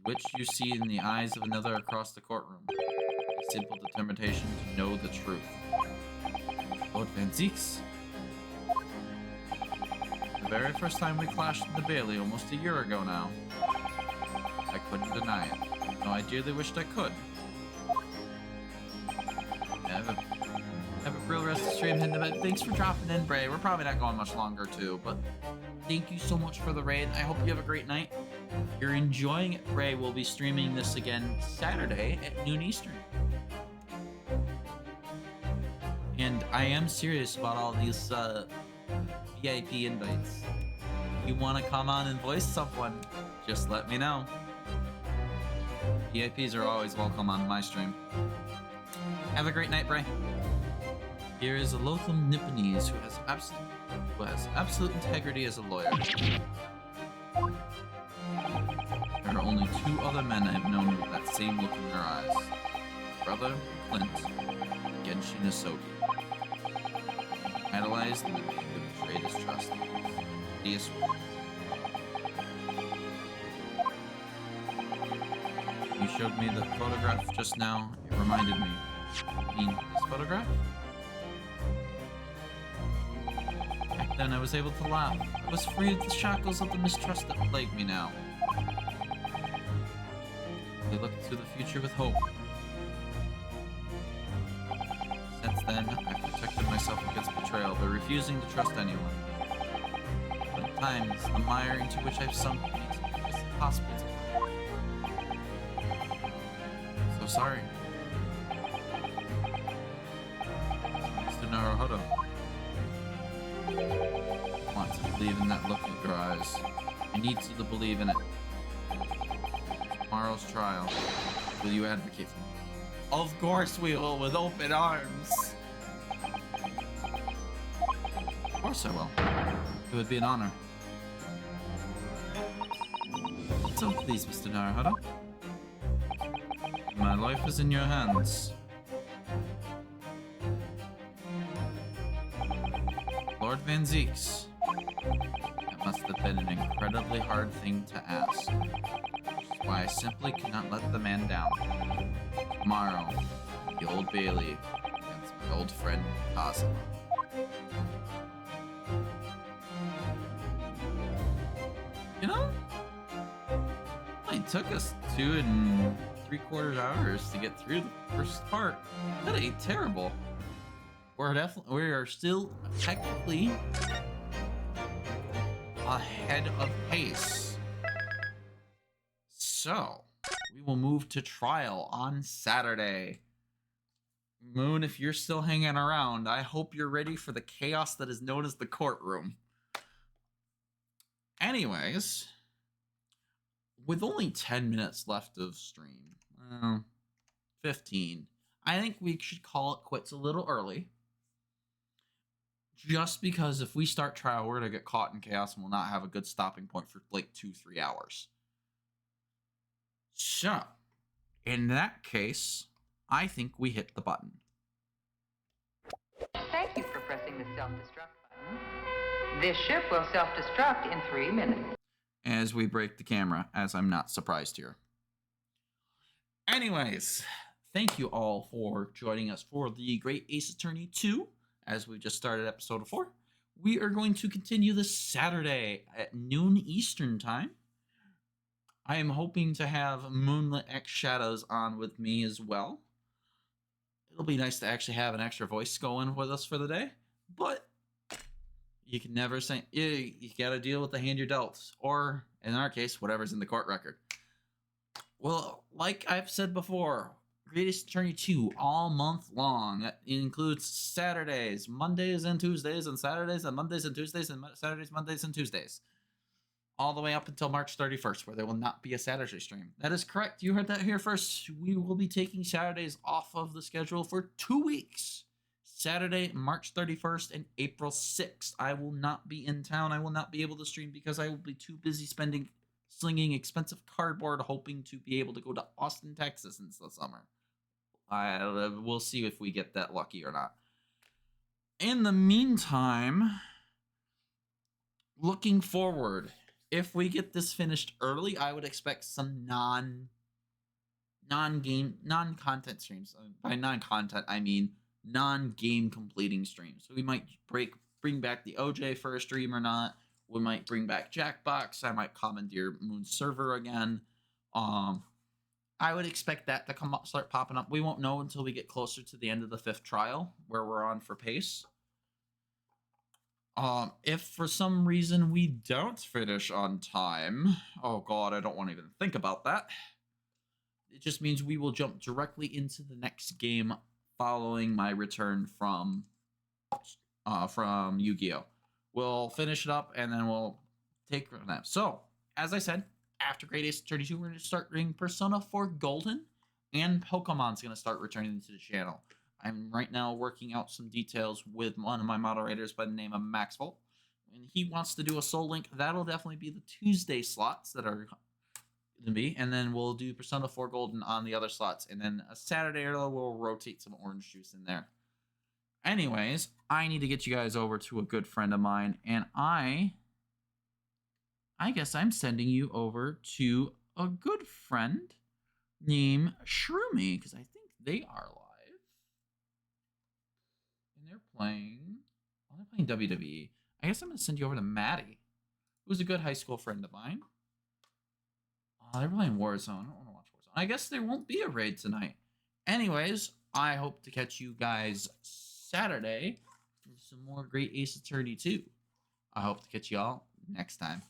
Which you see in the eyes of another across the courtroom. A simple determination to know the truth. Lord Van Zeeks. The very first time we clashed in the Bailey almost a year ago now. I couldn't deny it. Though I dearly wished I could. Have a real rest of the stream hitting the bed. Thanks for dropping in, Bray. We're probably not going much longer too, but thank you so much for the raid. I hope you have a great night. If you're enjoying it, Bray will be streaming this again Saturday at noon Eastern. And I am serious about all these VIP invites. If you want to come on and voice someone, just let me know. VIPs are always welcome on my stream. Have a great night, Bray. Here is a local Nipponese who has absolute integrity as a lawyer. There are only 2 other men I have known with that same look in their eyes. Brother Clint, Genshin Isogi. Idolized and the man who betrayed his trust. Hideous. You showed me the photograph just now. It reminded me. You mean this photograph? Back then I was able to laugh. I was free of the shackles of the mistrust that plague me now. I looked to the future with hope. Since then, I've protected myself against betrayal by refusing to trust anyone. But at times, the mire into which I've sunk makes it impossible to so sorry. Mr. Naruhodo. I want to believe in that look in your eyes. I need you to believe in it. Tomorrow's trial. Will you advocate for me? Of course we will, with open arms. Of course I will. It would be an honor. So please, Mr. Naruhodo. My life is in your hands. Lord Van Zeeks. That must have been an incredibly hard thing to ask. Which is why I simply cannot let the man down. Tomorrow, the Old Bailey against my old friend Cosmo. You know, it took us 2 3/4 hours to get through the first part. That ain't terrible. We are still technically ahead of pace. So, we will move to trial on Saturday. Moon, if you're still hanging around, I hope you're ready for the chaos that is known as the courtroom. Anyways, with only 10 minutes left of stream, 15, I think we should call it quits a little early. Just because if we start trial, we're going to get caught in chaos and we'll not have a good stopping point for like 2-3 hours. So, in that case, I think we hit the button. Thank you for pressing the self-destruct button. This ship will self-destruct in 3 minutes. As we break the camera, as I'm not surprised here. Anyways, thank you all for joining us for the Great Ace Attorney 2. As we just started episode 4, we are going to continue this Saturday at noon Eastern time. I am hoping to have Moonlit X Shadows on with me as well. It'll be nice to actually have an extra voice going with us for the day, but you can never say, you gotta deal with the hand you're dealt, or in our case, whatever's in the court record. Well, like I've said before, Greatest Attorney 2 all month long. That includes Saturdays, Mondays, and Tuesdays, and Saturdays, and Mondays, and Tuesdays, and Saturdays, Mondays, and Tuesdays. All the way up until March 31st, where there will not be a Saturday stream. That is correct. You heard that here first. We will be taking Saturdays off of the schedule for 2 weeks. Saturday, March 31st, and April 6th. I will not be in town. I will not be able to stream because I will be too busy slinging expensive cardboard, hoping to be able to go to Austin, Texas in the summer. We'll see if we get that lucky or not. In the meantime, looking forward, if we get this finished early, I would expect some non-content streams. By non-content, I mean non-game completing streams. So we might bring back the OJ for a stream or not. We might bring back Jackbox. I might commandeer Moon Server again. I would expect that to start popping up. We won't know until we get closer to the end of the 5th trial, where we're on for pace. If for some reason we don't finish on time, oh god, I don't want to even think about that. It just means we will jump directly into the next game following my return from Yu-Gi-Oh! We'll finish it up and then we'll take that. So, as I said, after Great Ace 32, we're going to start doing Persona 4 Golden, and Pokemon's going to start returning to the channel. I'm right now working out some details with one of my moderators by the name of Maxwell, and he wants to do a Soul Link. That'll definitely be the Tuesday slots that are going to be, and then we'll do Persona 4 Golden on the other slots, and then a Saturday or we'll rotate some orange juice in there. Anyways, I need to get you guys over to a good friend of mine, and I guess I'm sending you over to a good friend named Shroomy, because I think they are live. And they're playing WWE. I guess I'm going to send you over to Maddie, who's a good high school friend of mine. They're playing Warzone. I don't want to watch Warzone. I guess there won't be a raid tonight. Anyways, I hope to catch you guys Saturday for some more Great Ace Attorney 2. I hope to catch y'all next time.